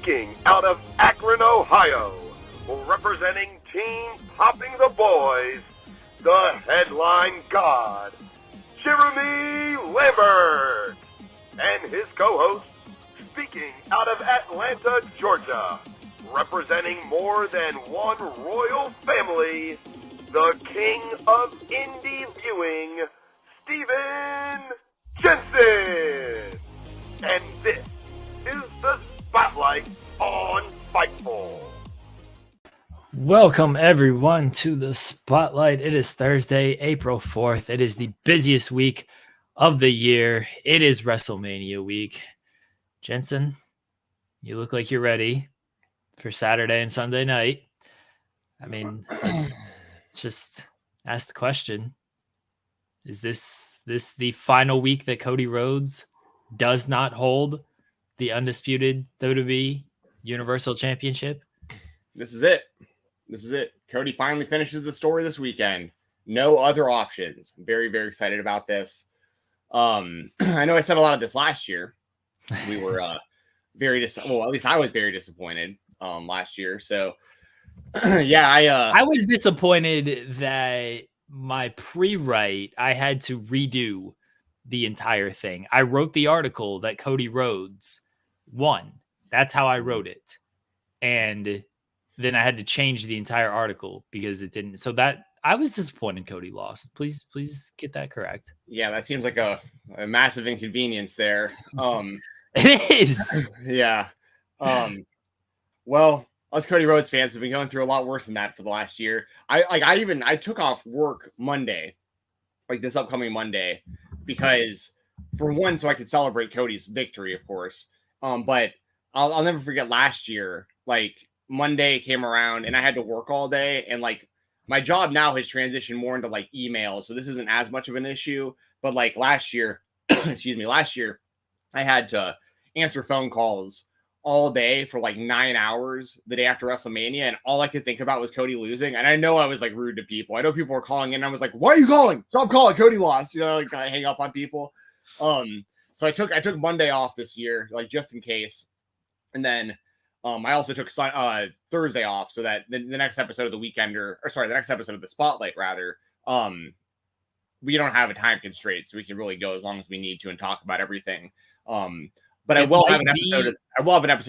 Speaking out of Akron, Ohio, representing Team Popping the Boys, the headline god, Jeremy Lambert, and his co-host, speaking out of Atlanta, Georgia, representing more than one royal family, the king of indie viewing, Stephen Jensen. And this is the Spotlight on Fightful. Welcome everyone to the Spotlight. It is Thursday, April 4th. It is the busiest week of the year. It is WrestleMania week. Jensen, you look like you're ready for Saturday and Sunday night. I mean, just ask the question. Is this the final week that Cody Rhodes does not hold the undisputed WWE Universal Championship? This is it. Cody finally finishes the story this weekend. No other options. I'm very, very excited about this. I know I said a lot of this last year. We were at least I was very disappointed last year. So yeah, I was disappointed that my pre-write, I had to redo the entire thing. I wrote the article that Cody Rhodes won. That's how I wrote it. And then I had to change the entire article because it didn't. So that I was disappointed Cody lost. Please get that correct. Yeah, that seems like a massive inconvenience there. It is. Yeah. Well, us Cody Rhodes fans have been going through a lot worse than that for the last year. I took off work Monday, like this upcoming Monday, because for one, so I could celebrate Cody's victory, of course. But I'll never forget last year, like Monday came around and I had to work all day, and like my job now has transitioned more into like email, so this isn't as much of an issue. But like last year, last year I had to answer phone calls all day for like 9 hours the day after WrestleMania, and all I could think about was Cody losing. And I know I was like rude to people. I know people were calling in, and I was like, "Why are you calling? Stop calling. Cody lost." You know, like I hang up on people. So I took Monday off this year, like just in case, and then I also took Thursday off so that the next episode of the the next episode of the Spotlight rather, we don't have a time constraint, so we can really go as long as we need to and talk about everything. But I will have an episode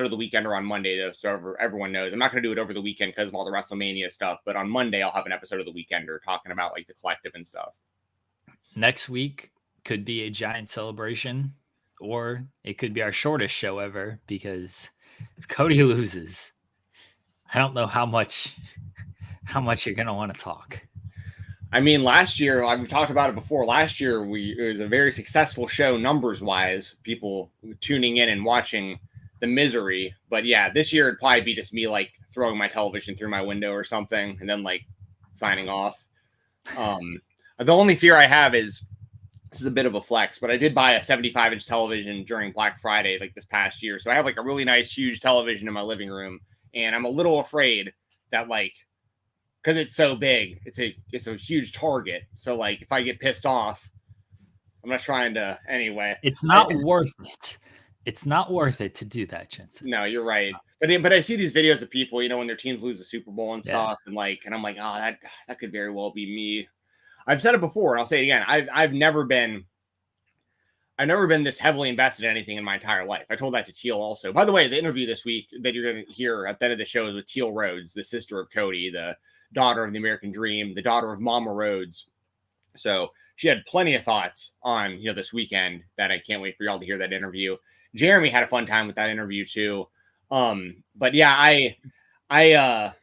of the Weekender on Monday, though, so everyone knows. I'm not going to do it over the weekend because of all the WrestleMania stuff, but on Monday I'll have an episode of the Weekender talking about like the collective and stuff. Next week could be a giant celebration, or it could be our shortest show ever, because if Cody loses, I don't know how much you're going to want to talk. I mean, last year, I've talked about it before. Last year, it was a very successful show numbers-wise, people tuning in and watching the misery. But yeah, this year it'd probably be just me like throwing my television through my window or something and then like signing off. The only fear I have is, this is a bit of a flex, but I did buy a 75-inch television during Black Friday like this past year. So I have like a really nice, huge television in my living room, and I'm a little afraid that like, because it's so big, it's a huge target. So like, if I get pissed off, I'm not trying to anyway. It's not worth it. It's not worth it to do that, Jensen. No, you're right. But I see these videos of people, you know, when their teams lose the Super Bowl and stuff, and I'm like, oh, that could very well be me. I've said it before, and I'll say it again. I've never been this heavily invested in anything in my entire life. I told that to Teil also. By the way, the interview this week that you're going to hear at the end of the show is with Teil Rhodes, the sister of Cody, the daughter of the American Dream, the daughter of Mama Rhodes. So she had plenty of thoughts on, you know, this weekend that I can't wait for y'all to hear that interview. Jeremy had a fun time with that interview too. But yeah, I've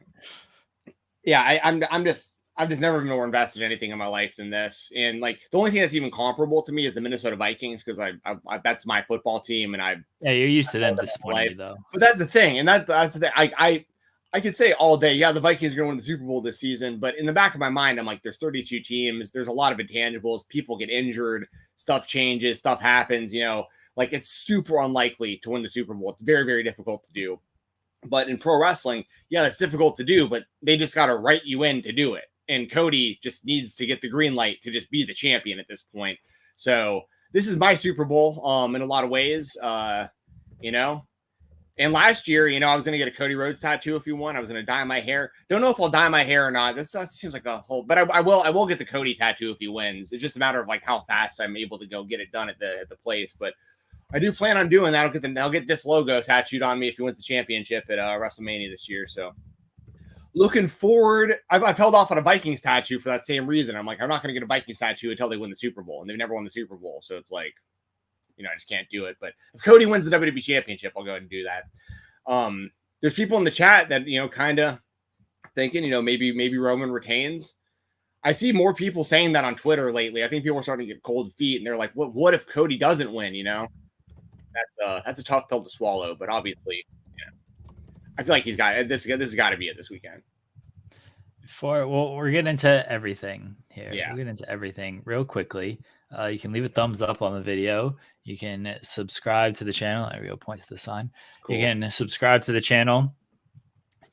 just never been more invested in anything in my life than this. And like the only thing that's even comparable to me is the Minnesota Vikings, because I that's my football team, and you're used to them disappointing you, though. But that's the thing, and that's the thing. I could say all day, yeah, the Vikings are going to win the Super Bowl this season, but in the back of my mind, I'm like, there's 32 teams, there's a lot of intangibles, people get injured, stuff changes, stuff happens, you know, like it's super unlikely to win the Super Bowl. It's very, very difficult to do. But in pro wrestling, yeah, it's difficult to do, but they just got to write you in to do it. And Cody just needs to get the green light to just be the champion at this point. So this is my Super Bowl in a lot of ways, you know, And last year, I was going to get a Cody Rhodes tattoo if you want. I was going to dye my hair. Don't know if I'll dye my hair or not. That seems like a whole, but I will get the Cody tattoo if he wins. It's just a matter of like how fast I'm able to go get it done at the place. But I do plan on doing that. I'll get this logo tattooed on me if he wins the championship at WrestleMania this year. So looking forward. I've held off on a Vikings tattoo for that same reason. I'm like, I'm not going to get a Vikings tattoo until they win the Super Bowl, and they've never won the Super Bowl. So it's like, I just can't do it. But if Cody wins the WWE Championship, I'll go ahead and do that. There's people in the chat that, kind of thinking, maybe Roman retains. I see more people saying that on Twitter lately. I think people are starting to get cold feet, and they're like, what if Cody doesn't win, That's a tough pill to swallow, but obviously, I feel like he's got this. This has got to be it this weekend. We're getting into everything here. Yeah. We're getting into everything real quickly. You can leave a thumbs up on the video. You can subscribe to the channel. There we go. Point to the sign. Cool. You can subscribe to the channel.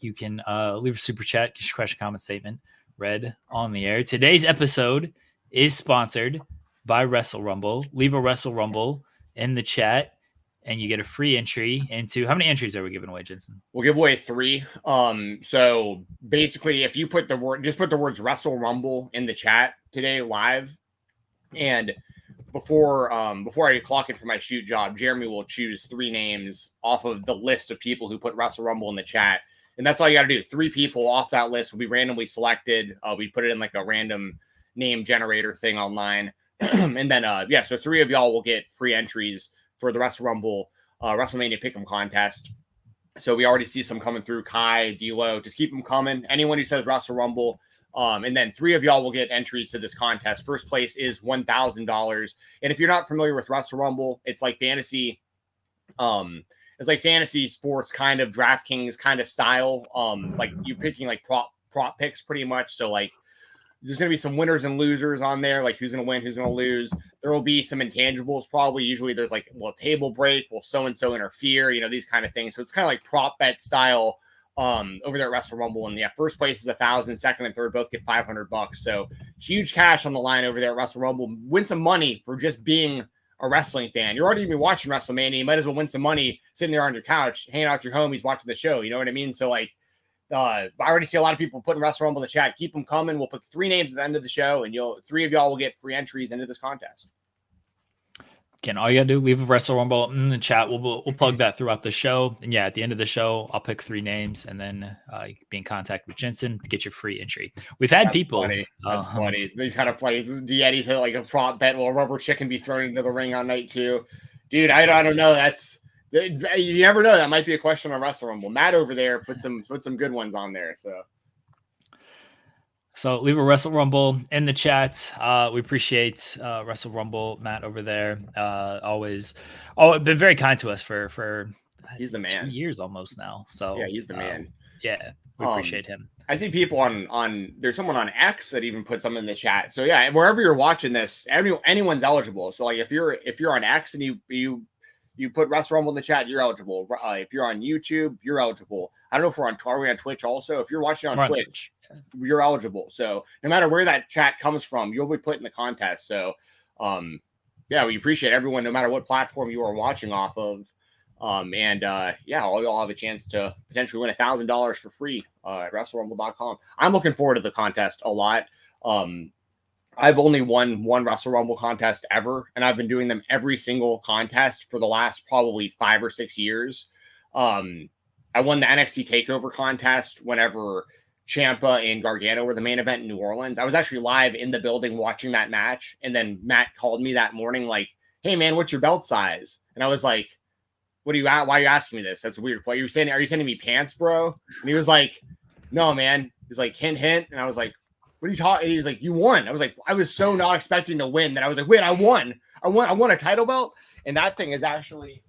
You can leave a super chat, get your question, comment, statement read on the air. Today's episode is sponsored by Wrestle Rumble. Leave a Wrestle Rumble in the chat, and you get a free entry into, how many entries are we giving away, Jensen? We'll give away 3. So basically, if you put the words Wrestle Rumble in the chat today live, and before I clock in for my shoot job, Jeremy will choose 3 names off of the list of people who put Wrestle Rumble in the chat. And that's all you got to do. 3 people off that list will be randomly selected. We put it in like a random name generator thing online. And then, so 3 of y'all will get free entries for the Wrestle Rumble WrestleMania Pick'em contest. So we already see some coming through. Kai, D-Lo, just keep them coming. Anyone who says Wrestle Rumble. And then 3 of y'all will get entries to this contest. First place is $1,000. And if you're not familiar with Wrestle Rumble, it's like fantasy. It's like fantasy sports kind of DraftKings kind of style. Like you're picking like prop picks pretty much. So like there's going to be some winners and losers on there, like who's going to win, who's going to lose. There will be some intangibles probably. Usually there's like, table break, will so-and-so interfere, these kind of things. So it's kind of like prop bet style over there at Wrestle Rumble. And first place is $1,000, second and third both get $500. So huge cash on the line over there at Wrestle Rumble. Win some money for just being a wrestling fan. You're already going to be watching WrestleMania. You might as well win some money sitting there on your couch, hanging out with your homies, watching the show. You know what I mean? So like, I already see a lot of people putting Wrestle Rumble in the chat. Keep them coming. We'll pick 3 names at the end of the show, and 3 of y'all will get free entries into this contest. Again, all you gotta do, leave a Wrestle Rumble in the chat. We'll plug that throughout the show. And yeah, at the end of the show, I'll pick 3 names, and then you can be in contact with Jensen to get your free entry. We've had people. Funny. That's funny. These kind of play. Eddie's had like a prop bet. Will a rubber chicken be thrown into the ring on night 2? Dude, I don't know. You never know. That might be a question on Wrestle Rumble. Matt over there put some good ones on there. So leave a Wrestle Rumble in the chat. We appreciate Wrestle Rumble, Matt over there. Always been very kind to us for he's the man. 2 years almost now. So yeah, he's the man. Yeah, we appreciate him. I see people on there's someone on X that even put something in the chat. So yeah, wherever you're watching this, anyone's eligible. So like if you're on X and you put Wrestle Rumble in the chat, you're eligible. If you're on YouTube, you're eligible. I don't know if are we on Twitch also? If you're watching on Twitch, you're eligible. So no matter where that chat comes from, you'll be put in the contest. So we appreciate everyone, no matter what platform you are watching off of. All y'all have a chance to potentially win $1,000 for free at WrestleRumble.com. I'm looking forward to the contest a lot. I've only won 1 Wrestle Rumble contest ever, and I've been doing them every single contest for the last probably 5 or 6 years. I won the NXT TakeOver contest whenever Ciampa and Gargano were the main event in New Orleans. I was actually live in the building watching that match, and then Matt called me that morning like, "Hey man, what's your belt size?" And I was like, "What are you at? Why are you asking me this? That's weird. What are you saying? Are you sending me pants, bro?" And he was like, "No, man." He's like, "Hint, hint." And I was like, "What are you talking?" He was like, "You won." I was like, I was so not expecting to win that I was like, "Wait, I won. I won a title belt." And that thing is actually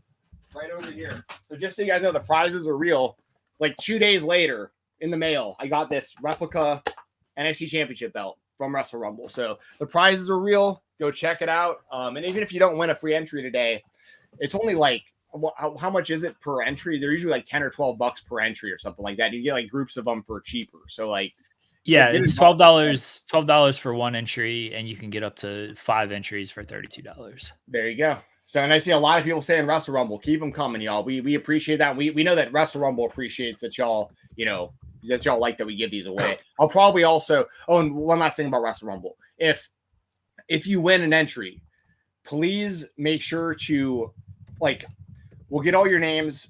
right over here. So just so you guys know, the prizes are real. Like 2 days later in the mail, I got this replica NXT Championship belt from Wrestle Rumble. So the prizes are real. Go check it out. And even if you don't win a free entry today, it's only like, how much is it per entry? They're usually like $10 or $12 per entry or something like that. You get like groups of them for cheaper. So like, yeah, it's $12 for 1 entry, and you can get up to 5 entries for $32. There you go. So, and I see a lot of people saying Wrestle Rumble, keep them coming, y'all. We appreciate that. We know that Wrestle Rumble appreciates that y'all, that y'all like that we give these away. I'll probably also, and one last thing about Wrestle Rumble. If you win an entry, please make sure to, we'll get all your names.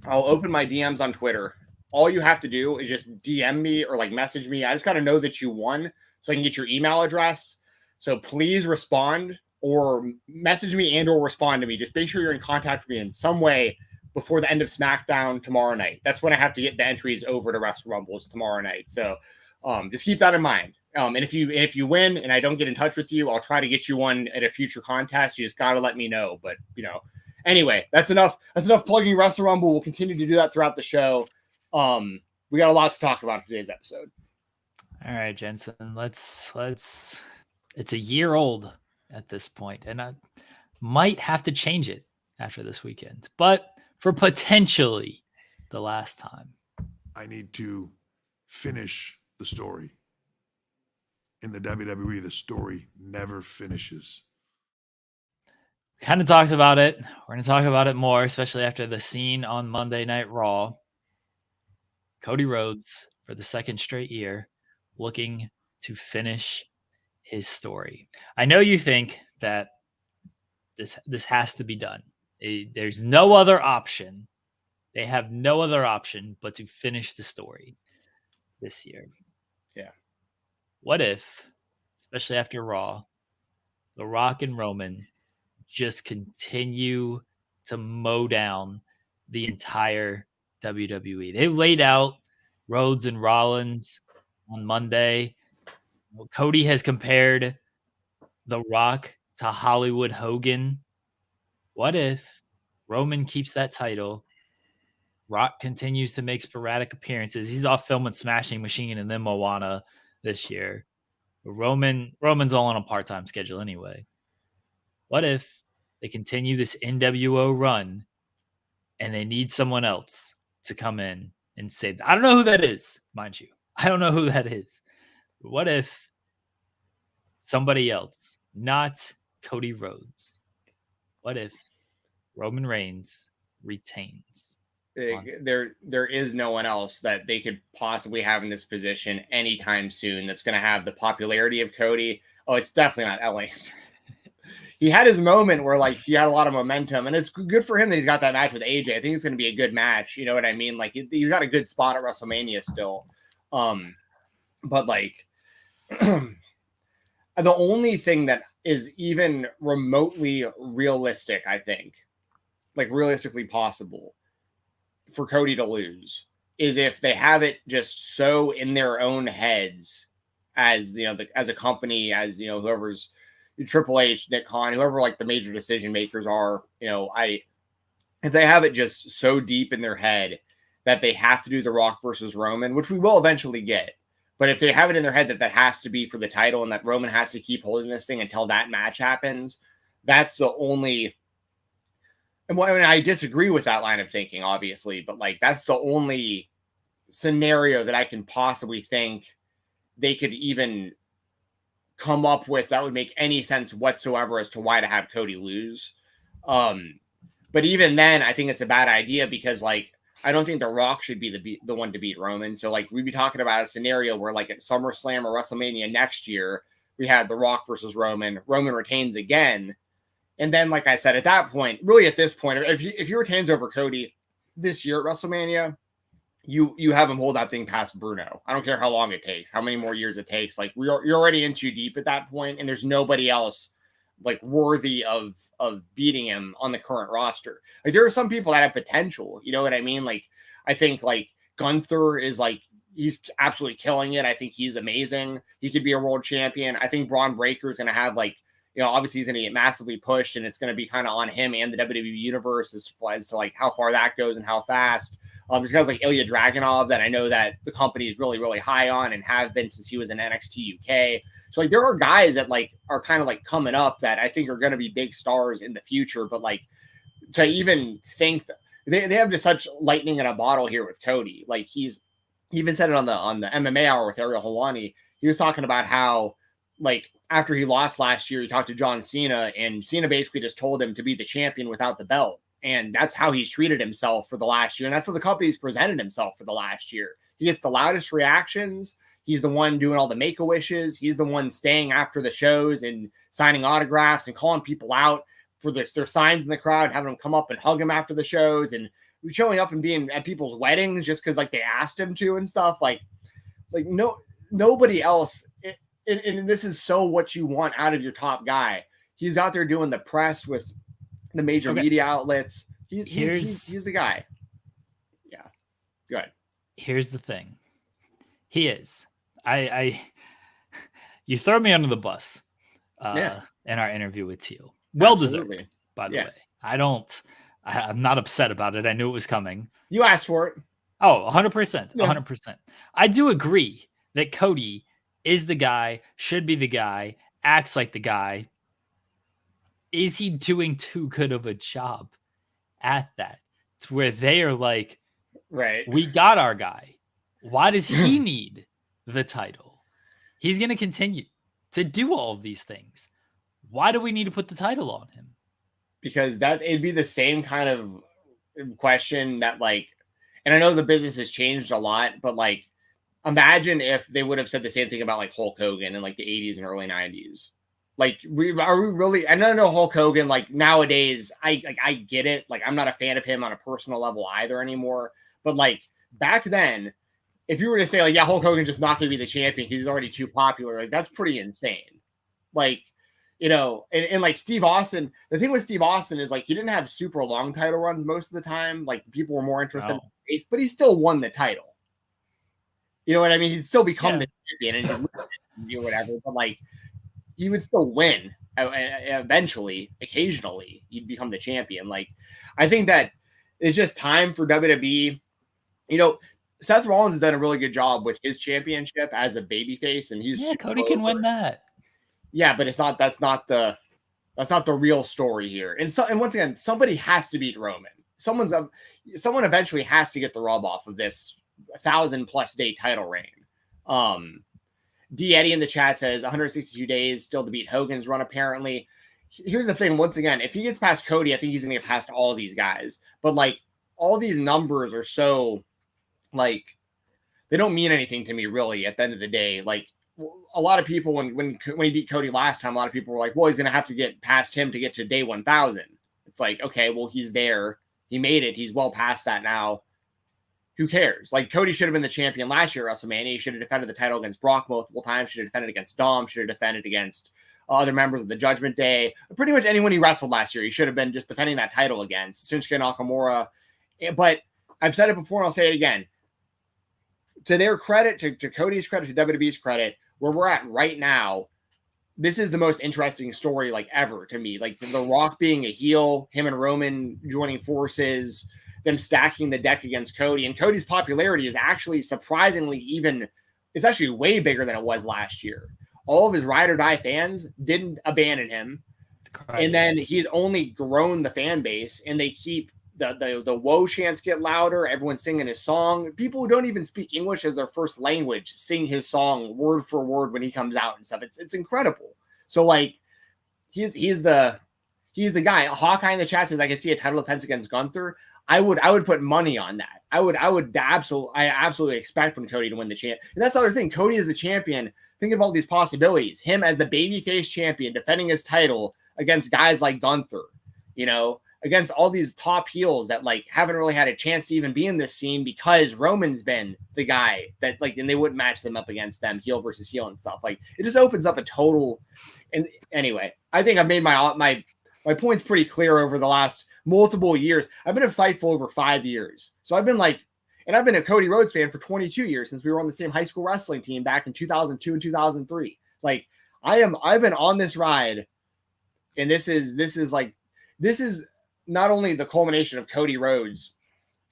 I'll open my DMs on Twitter. All you have to do is just DM me or message me. I just got to know that you won so I can get your email address. So please respond or message me and or respond to me. Just make sure you're in contact with me in some way before the end of SmackDown tomorrow night. That's when I have to get the entries over to Wrestle Rumbles tomorrow night. So just keep that in mind. And if you win and I don't get in touch with you, I'll try to get you one at a future contest. You just got to let me know. But, anyway, that's enough plugging Wrestle Rumble. We'll continue to do that throughout the show. We got a lot to talk about in today's episode. All right, Jensen, let's it's a year old at this point, and I might have to change it after this weekend, but for potentially the last time. I need to finish the story. In the WWE, the story never finishes. Kind of talked about it. We're going to talk about it more, especially after the scene on Monday Night Raw. Cody Rhodes, for the second straight year, looking to finish his story. I know you think that this has to be done. There's no other option. They have no other option but to finish the story this year. Yeah. What if, especially after Raw, The Rock and Roman just continue to mow down the entire WWE? They laid out Rhodes and Rollins on Monday. Cody has compared The Rock to Hollywood Hogan. What if Roman keeps that title? Rock continues to make sporadic appearances. He's off filming Smashing Machine and then Moana this year. But Roman's all on a part-time schedule anyway. What if they continue this NWO run and they need someone else to come in and save them? I don't know who that is, mind you. I don't know who that is. But what if somebody else, not Cody Rhodes? What if Roman Reigns retains? There is no one else that they could possibly have in this position anytime soon that's going to have the popularity of Cody. Oh, it's definitely not LA. He had his moment where he had a lot of momentum, and it's good for him that he's got that match with AJ. I think it's going to be a good match. You know what I mean? He's got a good spot at WrestleMania still. But the only thing that is even remotely realistic, I think, realistically possible for Cody to lose is if they have it just so in their own heads as, as a company, as, whoever's Triple H, Nick Khan, whoever the major decision makers are, if they have it just so deep in their head that they have to do The Rock versus Roman, which we will eventually get. But if they have it in their head that has to be for the title and that Roman has to keep holding this thing until that match happens, that's the only. And I disagree with that line of thinking, obviously, but that's the only scenario that I can possibly think they could even come up with that would make any sense whatsoever as to why to have Cody lose. But even then, I think it's a bad idea because I don't think The Rock should be the one to beat Roman. So we'd be talking about a scenario where at SummerSlam or WrestleMania next year, we had The Rock versus Roman. Roman retains again. And then, like I said, at that point, really at this point, if he retains over Cody this year at WrestleMania, you have him hold that thing past Bruno. I don't care how long it takes, how many more years it takes. You're already in too deep at that point, and there's nobody else worthy of beating him on the current roster. There are some people that have potential. You know what I mean? I think Gunther is he's absolutely killing it. I think he's amazing. He could be a world champion. I think Braun Breaker is going to have obviously he's going to get massively pushed, and it's going to be kind of on him and the WWE universe as to how far that goes and how fast. There's guys like Ilya Dragunov that I know that the company is really, really high on and have been since he was in NXT UK. So there are guys that are kind of coming up that I think are going to be big stars in the future. But to even think they have just such lightning in a bottle here with Cody. He even said it on the MMA Hour with Ariel Helwani. He was talking about how after he lost last year, he talked to John Cena, and Cena basically just told him to be the champion without the belt. And that's how he's treated himself for the last year. And that's how the company's presented himself for the last year. He gets the loudest reactions. He's the one doing all the make-a-wishes. He's the one staying after the shows and signing autographs and calling people out for their signs in the crowd, having them come up and hug him after the shows, and showing up and being at people's weddings just because like they asked him to and stuff. Like nobody else. And this is so what you want out of your top guy. He's out there doing the press with the major media outlets. He's the guy. Yeah. Good. Here's the thing. He is. You throw me under the bus in our interview with Teal. Well deserved, by the way. I'm not upset about it. I knew it was coming. You asked for it. Oh, 100%. 100%. I do agree that Cody is the guy, should be the guy, acts like the guy. Is he doing too good of a job at that? It's where they are like, right, we got our guy. Why does he need the title? He's going to continue to do all of these things. Why do we need to put the title on him? Because it'd be the same kind of question that like, and I know the business has changed a lot, but like, imagine if they would have said the same thing about like Hulk Hogan in like the 80s and early 90s. Like, are we really? And I know Hulk Hogan, like nowadays, I get it. Like, I'm not a fan of him on a personal level either anymore. But like back then, if you were to say like, yeah, Hulk Hogan's just not going to be the champion because he's already too popular, like that's pretty insane. Like, you know, and like Steve Austin, the thing with Steve Austin is like he didn't have super long title runs most of the time. Like people were more interested in the race, but he still won the title. You know what I mean? He'd still become the champion and he'd do whatever, but like he would still win eventually. Occasionally, he'd become the champion. Like I think that it's just time for WWE. You know, Seth Rollins has done a really good job with his championship as a babyface, and Cody can win that. Yeah, but that's not the real story here. And once again, somebody has to beat Roman. Someone eventually has to get the rub off of this 1,000+ day title reign. D Eddie in the chat says 162 days still to beat Hogan's run. Apparently, here's the thing. Once again, if he gets past Cody, I think he's gonna get past all these guys. But like all these numbers are so like they don't mean anything to me really. At the end of the day, like a lot of people when he beat Cody last time, a lot of people were like, well, he's gonna have to get past him to get to day 1,000. It's like, okay, well, he's there. He made it. He's well past that now. Who cares? Like Cody should have been the champion last year at WrestleMania. He should have defended the title against Brock multiple times. Should have defended against Dom. Should have defended against other members of the Judgment Day. Pretty much anyone he wrestled last year, he should have been just defending that title against Shinsuke Nakamura. But I've said it before and I'll say it again. To their credit, to Cody's credit, to WWE's credit, where we're at right now, this is the most interesting story like ever to me. Like The Rock being a heel, him and Roman joining forces, them stacking the deck against Cody, and Cody's popularity is actually surprisingly it's actually way bigger than it was last year. All of his ride or die fans didn't abandon him. And then he's only grown the fan base, and they keep the woe chants get louder. Everyone's singing his song. People who don't even speak English as their first language sing his song word for word when he comes out and stuff. It's incredible. So like he's the guy. Hawkeye in the chat says I could see a title defense against Gunther. I would put money on that. I absolutely expect when Cody to win the champ. And that's the other thing. Cody is the champion. Think of all these possibilities. Him as the babyface champion defending his title against guys like Gunther, you know, against all these top heels that like haven't really had a chance to even be in this scene because Roman's been the guy that like, and they wouldn't match them up against them heel versus heel and stuff. Like it just opens up a total. And anyway, I think I've made my points pretty clear over the last multiple years. I've been a Fightful over 5 years. So I've been a Cody Rhodes fan for 22 years since we were on the same high school wrestling team back in 2002 and 2003. Like I've been on this ride, and this is not only the culmination of Cody Rhodes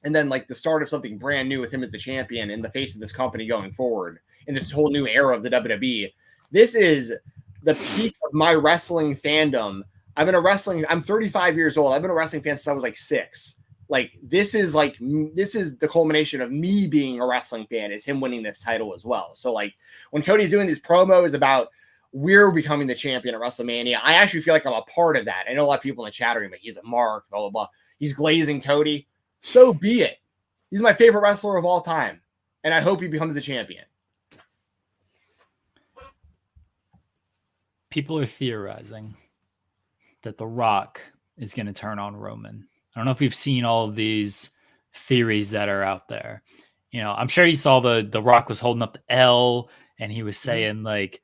and then like the start of something brand new with him as the champion and the face of this company going forward in this whole new era of the WWE. This is the peak of my wrestling fandom. I'm 35 years old. I've been a wrestling fan since I was like 6. Like this is the culmination of me being a wrestling fan, is him winning this title as well. So like when Cody's doing these promos about we're becoming the champion at WrestleMania. I actually feel like I'm a part of that. I know a lot of people in the chat are like, he's a mark, blah, blah, blah. He's glazing Cody. So be it. He's my favorite wrestler of all time. And I hope he becomes the champion. People are theorizing that The Rock is going to turn on Roman. I don't know if you've seen all of these theories that are out there. You know, I'm sure you saw the Rock was holding up the L and he was saying like,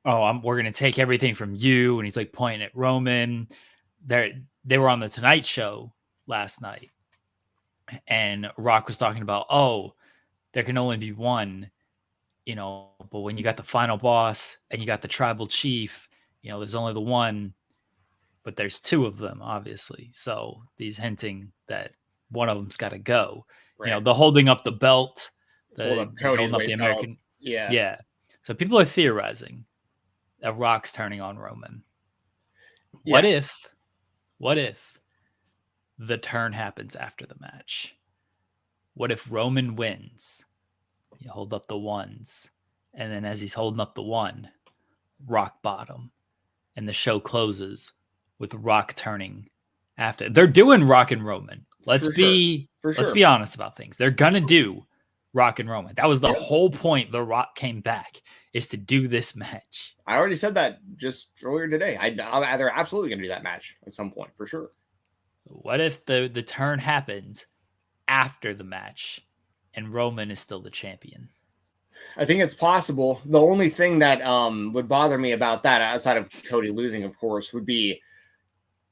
oh, we're going to take everything from you. And he's like pointing at Roman. They were on the Tonight Show last night. And Rock was talking about, oh, there can only be one, you know, but when you got the final boss and you got the tribal chief, you know, there's only the one, but there's two of them, obviously. So he's hinting that one of them's got to go. Right. You know, the holding up the belt, holding up the American. Yeah. Yeah. So people are theorizing that Rock's turning on Roman. Yeah. What if the turn happens after the match? What if Roman wins? You hold up the ones, and then as he's holding up the one, Rock bottom, and the show closes with Rock turning after. They're doing Rock and Roman. Let's be honest about things. They're gonna do Rock and Roman. That was the whole point. The Rock came back is to do this match. I already said that just earlier today. They're absolutely gonna do that match at some point for sure. What if the turn happens after the match and Roman is still the champion? I think it's possible. The only thing that would bother me about that, outside of Cody losing, of course, would be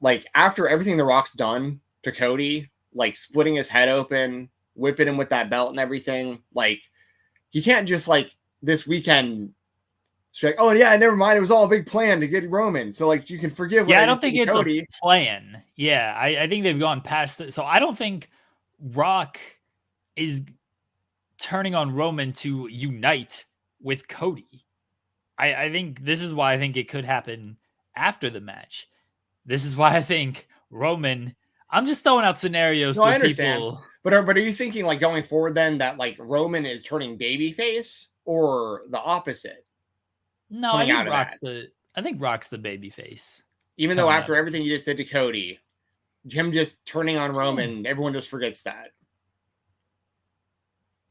like after everything The Rock's done to Cody, like splitting his head open, whipping him with that belt and everything. Like he can't just like this weekend be like, oh yeah, never mind. It was all a big plan to get Roman. So like you can forgive. Yeah, I don't think it's Cody. A plan. Yeah, I think they've gone past it. So I don't think Rock is turning on Roman to unite with Cody. I think this is why I think it could happen after the match. This is why I think Roman. I'm just throwing out scenarios. No, I understand. People. But are you thinking like going forward then that like Roman is turning babyface or the opposite? No, I think Rock's the babyface. Even though after everything you just did to Cody, him just turning on Roman, everyone just forgets that.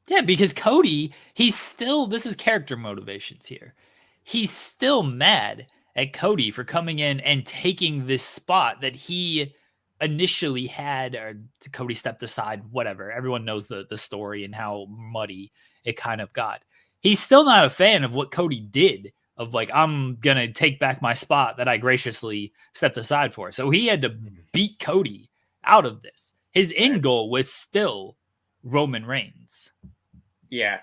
Yeah, because Cody, this is character motivations here. He's still mad at Cody for coming in and taking this spot that he initially had, or Cody stepped aside, whatever. Everyone knows the story and how muddy it kind of got. He's still not a fan of what Cody did, of like, I'm going to take back my spot that I graciously stepped aside for. So he had to beat Cody out of this. His end goal was still Roman Reigns. Yeah,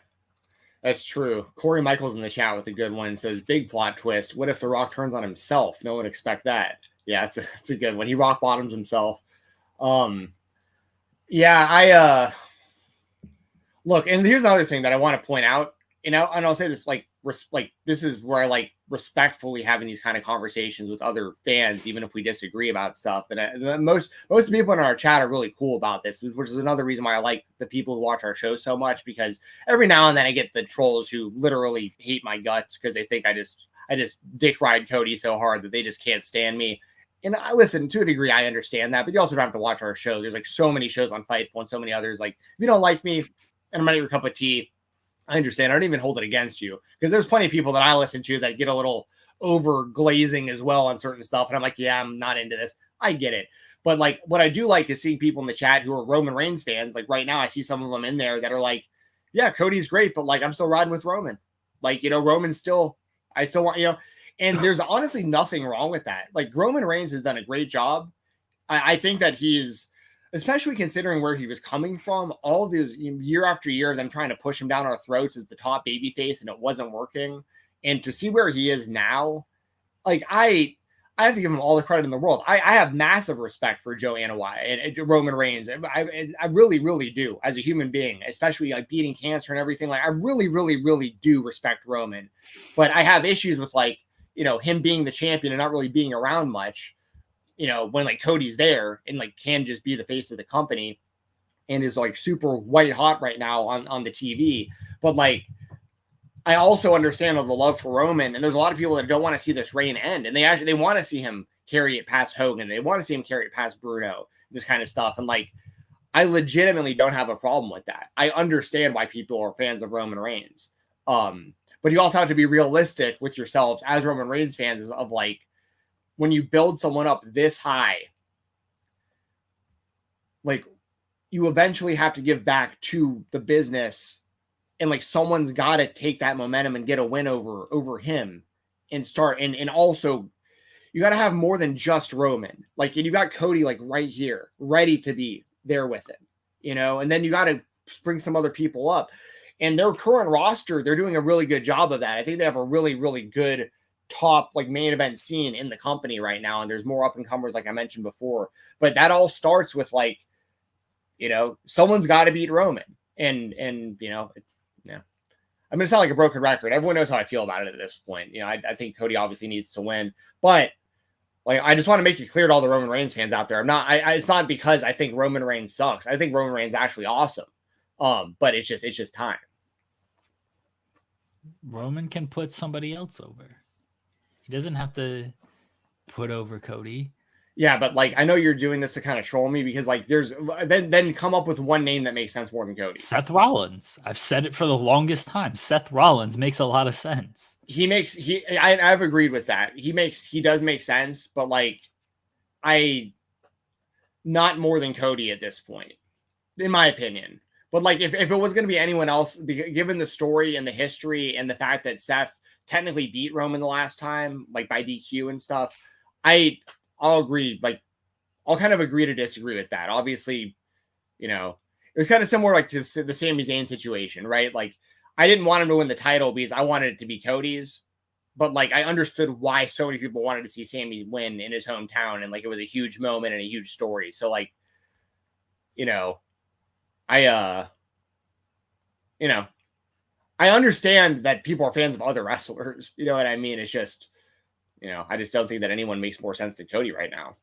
that's true. Corey Michaels in the chat with a good one says, big plot twist. What if The Rock turns on himself? No one would expect that. Yeah, it's a good one. He rock bottoms himself. Look, and here's another thing that I want to point out, and I'll say this like this is where I like respectfully having these kind of conversations with other fans, even if we disagree about stuff. And most people in our chat are really cool about this, which is another reason why I like the people who watch our show so much, because every now and then I get the trolls who literally hate my guts because they think I just dick ride Cody so hard that they just can't stand me. And I listen, to a degree, I understand that, but you also don't have to watch our show. There's like so many shows on Fightful and so many others. Like, if you don't like me and I'm not your cup of tea, I understand. I don't even hold it against you, because there's plenty of people that I listen to that get a little over glazing as well on certain stuff. And I'm like, yeah, I'm not into this. I get it. But like, what I do like is seeing people in the chat who are Roman Reigns fans. Like right now, I see some of them in there that are like, yeah, Cody's great, but like, I'm still riding with Roman. Like, Roman's still, I still want, and there's honestly nothing wrong with that. Like Roman Reigns has done a great job. I think that he's, especially considering where he was coming from, all these year after year of them trying to push him down our throats as the top babyface, and it wasn't working. And to see where he is now, like I have to give him all the credit in the world. I have massive respect for Joe Anoa'i and Roman Reigns. I really, really do, as a human being, especially like beating cancer and everything. Like I really, really, really do respect Roman, but I have issues with like, him being the champion and not really being around much, when like Cody's there and like can just be the face of the company and is like super white hot right now on the TV. But like, I also understand the love for Roman, and there's a lot of people that don't want to see this reign end, and they want to see him carry it past Hogan. They want to see him carry it past Bruno, this kind of stuff. And like, I legitimately don't have a problem with that. I understand why people are fans of Roman Reigns. But you also have to be realistic with yourselves as Roman Reigns fans of like, when you build someone up this high, like you eventually have to give back to the business, and like someone's got to take that momentum and get a win over him and start. And also you got to have more than just Roman. Like, and you got Cody like right here, ready to be there with him, you know, and then you got to bring some other people up. And their current roster, they're doing a really good job of that. I think they have a really, really good top like main event scene in the company right now. And there's more up and comers, like I mentioned before. But that all starts with like, you know, someone's got to beat Roman. And you know, it's, yeah. I mean, it's not like a broken record. Everyone knows how I feel about it at this point. You know, I think Cody obviously needs to win. But like, I just want to make it clear to all the Roman Reigns fans out there. It's not because I think Roman Reigns sucks. I think Roman Reigns is actually awesome. But it's just time. Roman can put somebody else over. He doesn't have to put over Cody. Yeah, but like, I know you're doing this to kind of troll me because like there's then come up with one name that makes sense more than Cody. Seth Rollins. I've said it for the longest time. Seth Rollins makes a lot of sense. I've agreed with that. He does make sense, but like not more than Cody at this point, in my opinion. But like if it was going to be anyone else, given the story and the history and the fact that Seth technically beat Roman the last time, like by DQ and stuff, I'll agree. Like, I'll kind of agree to disagree with that. Obviously, you know, it was kind of similar like to the Sami Zayn situation, right? Like, I didn't want him to win the title because I wanted it to be Cody's, but like I understood why so many people wanted to see Sami win in his hometown, and like it was a huge moment and a huge story. So like, you know, I understand that people are fans of other wrestlers. You know what I mean? It's just, you know, I just don't think that anyone makes more sense than Cody right now.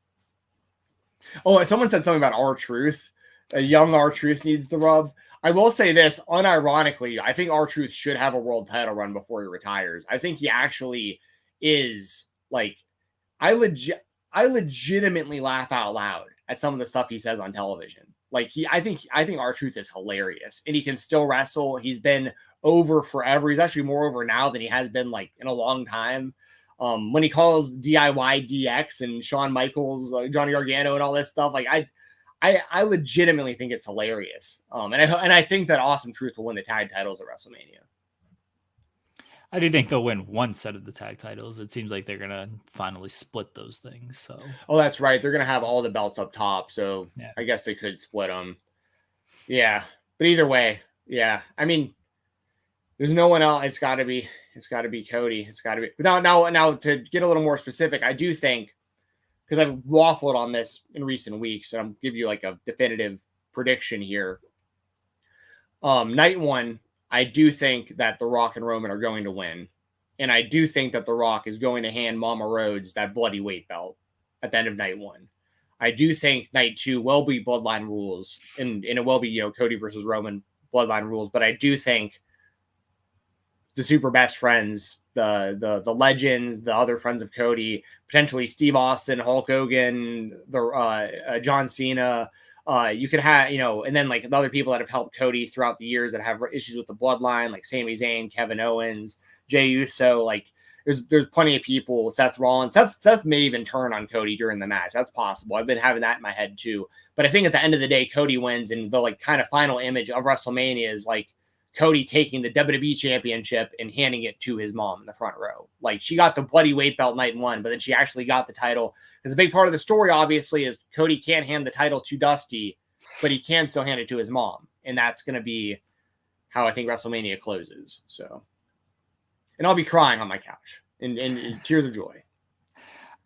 Oh, someone said something about R-Truth. A young R-Truth needs the rub. I will say this, unironically, I think R-Truth should have a world title run before he retires. I think he actually is, like, I legitimately laugh out loud at some of the stuff he says on television. Like, I think R-Truth is hilarious, and he can still wrestle. He's been over forever. He's actually more over now than he has been, like, in a long time. When he calls DIY DX and Shawn Michaels, Johnny Gargano, and all this stuff, like I legitimately think it's hilarious. And I think that Awesome Truth will win the tag titles at WrestleMania. I do think they'll win one set of the tag titles. It seems like they're gonna finally split those things. So, oh, that's right. They're gonna have all the belts up top. So yeah. I guess they could split them. Yeah, but either way, yeah. I mean, there's no one else. It's got to be Cody. It's got to be. But now to get a little more specific, I do think, because I've waffled on this in recent weeks, and I'll give you like a definitive prediction here. Night one, I do think that The Rock and Roman are going to win. And I do think that The Rock is going to hand Mama Rhodes that bloody weight belt at the end of night one. I do think night two will be bloodline rules, and it will be, you know, Cody versus Roman bloodline rules. But I do think the super best friends, the legends, the other friends of Cody, potentially Steve Austin, Hulk Hogan, John Cena. You could have, you know, and then like the other people that have helped Cody throughout the years that have issues with the bloodline, like Sami Zayn, Kevin Owens, Jey Uso. Like there's plenty of people. Seth Rollins. Seth may even turn on Cody during the match. That's possible. I've been having that in my head too. But I think at the end of the day, Cody wins, and the like kind of final image of WrestleMania is like Cody taking the WWE Championship and handing it to his mom in the front row. Like, she got the bloody weight belt night one, but then she actually got the title. Because a big part of the story, obviously, is Cody can't hand the title to Dusty, but he can still hand it to his mom. And that's going to be how I think WrestleMania closes. So, and I'll be crying on my couch in tears of joy.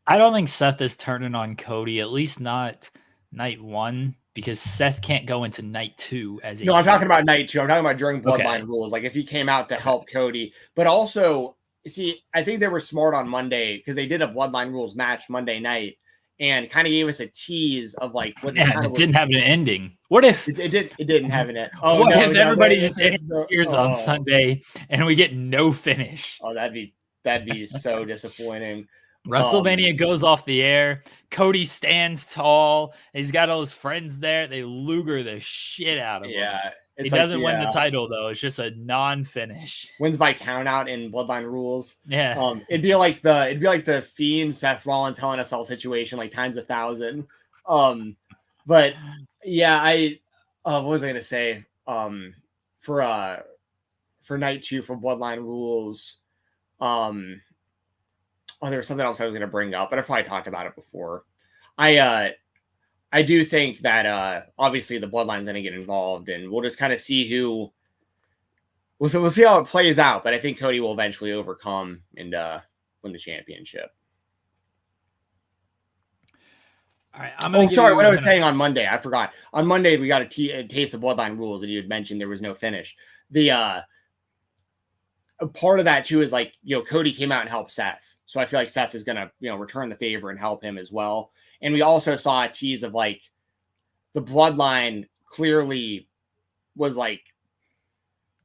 I don't think Seth is turning on Cody, at least not night one, because Seth can't go into night two as a No, I'm talking about night two. I'm talking about during Bloodline Okay. rules. Like if he came out to help Cody, but also see, I think they were smart on Monday because they did a Bloodline rules match Monday night, and kind of gave us a tease of like what Man, it didn't have an ending. What if it didn't have an end? Oh, what no, if no, everybody no, just no, interferes on Sunday and we get no finish? Oh, that'd be so disappointing. WrestleMania goes off the air. Cody stands tall. He's got all his friends there. They luger the shit out of him. Yeah. He doesn't win the title though. It's just a non-finish. Wins by countout in Bloodline Rules. Yeah. It'd be like the Fiend Seth Rollins Hell in a Cell situation, like times 1,000. But yeah, what was I gonna say? For night 2 for Bloodline Rules, there was something else I was gonna bring up, but I probably talked about it before. I do think that obviously the Bloodline's going to get involved, and we'll just kind of see who. We'll see how it plays out, but I think Cody will eventually overcome and win the championship. All right, sorry, what I was saying on Monday, I forgot. On Monday, we got a taste of Bloodline Rules, and you had mentioned there was no finish. The a part of that too is like Cody came out and helped Seth, so I feel like Seth is going to return the favor and help him as well. And we also saw a tease of like the Bloodline clearly was like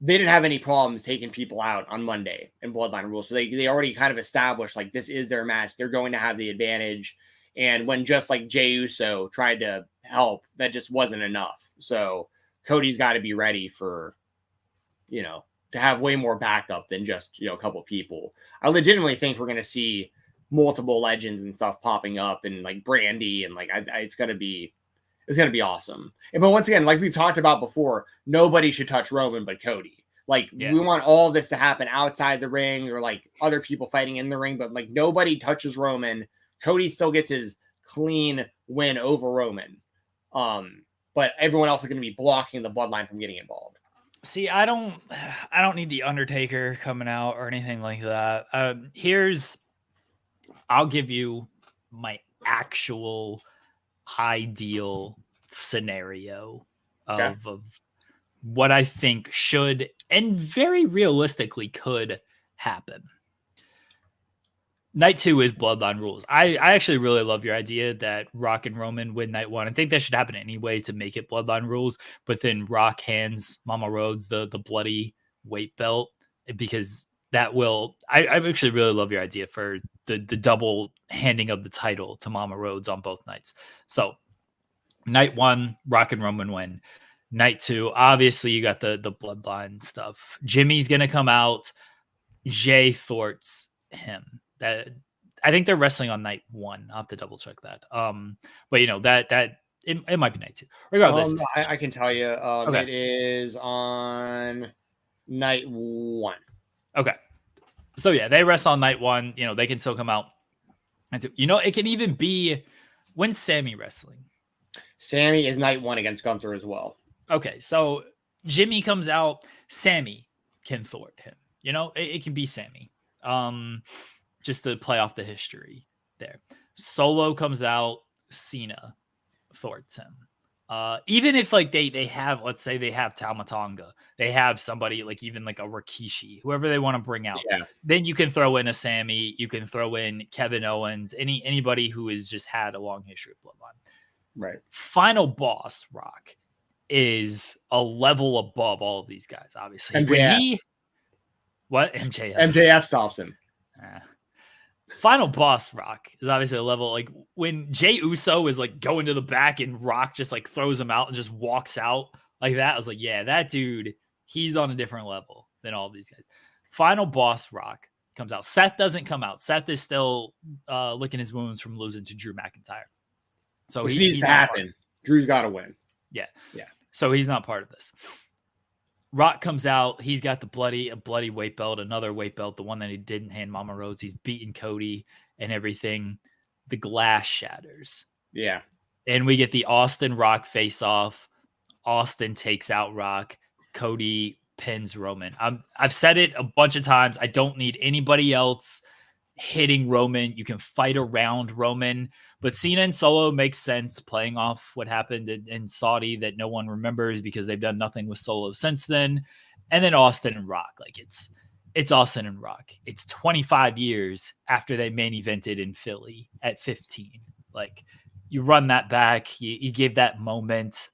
they didn't have any problems taking people out on Monday in Bloodline Rules. So they already kind of established like this is their match. They're going to have the advantage. And when just like Jey Uso tried to help, that just wasn't enough. So Cody's got to be ready for, to have way more backup than just, a couple people. I legitimately think we're going to see multiple legends and stuff popping up and like Brandy and like it's gonna be awesome. But once again, like we've talked about before, nobody should touch Roman but Cody. Like we want all this to happen outside the ring or like other people fighting in the ring, but like nobody touches Roman. Cody still gets his clean win over Roman. But everyone else is going to be blocking the Bloodline from getting involved. See, I don't need the Undertaker coming out or anything like that. I'll give you my actual ideal scenario of what I think should and very realistically could happen. Night 2 is Bloodline Rules. I actually really love your idea that Rock and Roman win night 1. I think that should happen anyway to make it Bloodline Rules, but then Rock hands Mama Rhodes the bloody weight belt because that will I actually really love your idea for the double handing of the title to Mama Rhodes on both nights. So night 1, Rock and Roman win. Night 2, obviously you got the Bloodline stuff. Jimmy's gonna come out. Jey thwarts him. That I think they're wrestling on night 1. I'll have to double check that. But that it might be night 2. Regardless, I can tell you, It is on night 1. Okay. So yeah, they wrestle on night 1. They can still come out. And it can even be when's Sammy wrestling? Sammy is night 1 against Gunther as well. Okay, so Jimmy comes out. Sammy can thwart him. It can be Sammy. Just to play off the history there. Solo comes out. Cena thwarts him. Even if like they have, let's say they have Tama Tonga, they have somebody like even like a Rikishi, whoever they want to bring out. Yeah. Then you can throw in a Sammy, you can throw in Kevin Owens, anybody who has just had a long history of Bloodline. Right. Final boss Rock is a level above all of these guys, obviously. MJF. What? MJF. MJF stops him. Final boss Rock is obviously a level like when Jey Uso is like going to the back and Rock just like throws him out and just walks out like that. I was like, yeah, that dude, he's on a different level than all of these guys. Final boss Rock comes out. Seth doesn't come out. Seth is still licking his wounds from losing to Drew McIntyre. So he needs to happen. Drew's got to win. Yeah. So he's not part of this. Rock comes out. He's got a bloody weight belt, another weight belt, the one that he didn't hand Mama Rhodes. He's beating Cody and everything. The glass shatters. Yeah. And we get the Austin Rock face off. Austin takes out Rock. Cody pins Roman. I've said it a bunch of times. I don't need anybody else hitting Roman. You can fight around Roman. But Cena and Solo makes sense, playing off what happened in Saudi that no one remembers because they've done nothing with Solo since then. And then Austin and Rock. Like it's Austin and Rock. It's 25 years after they main evented in Philly at 15. Like you run that back, you give that moment,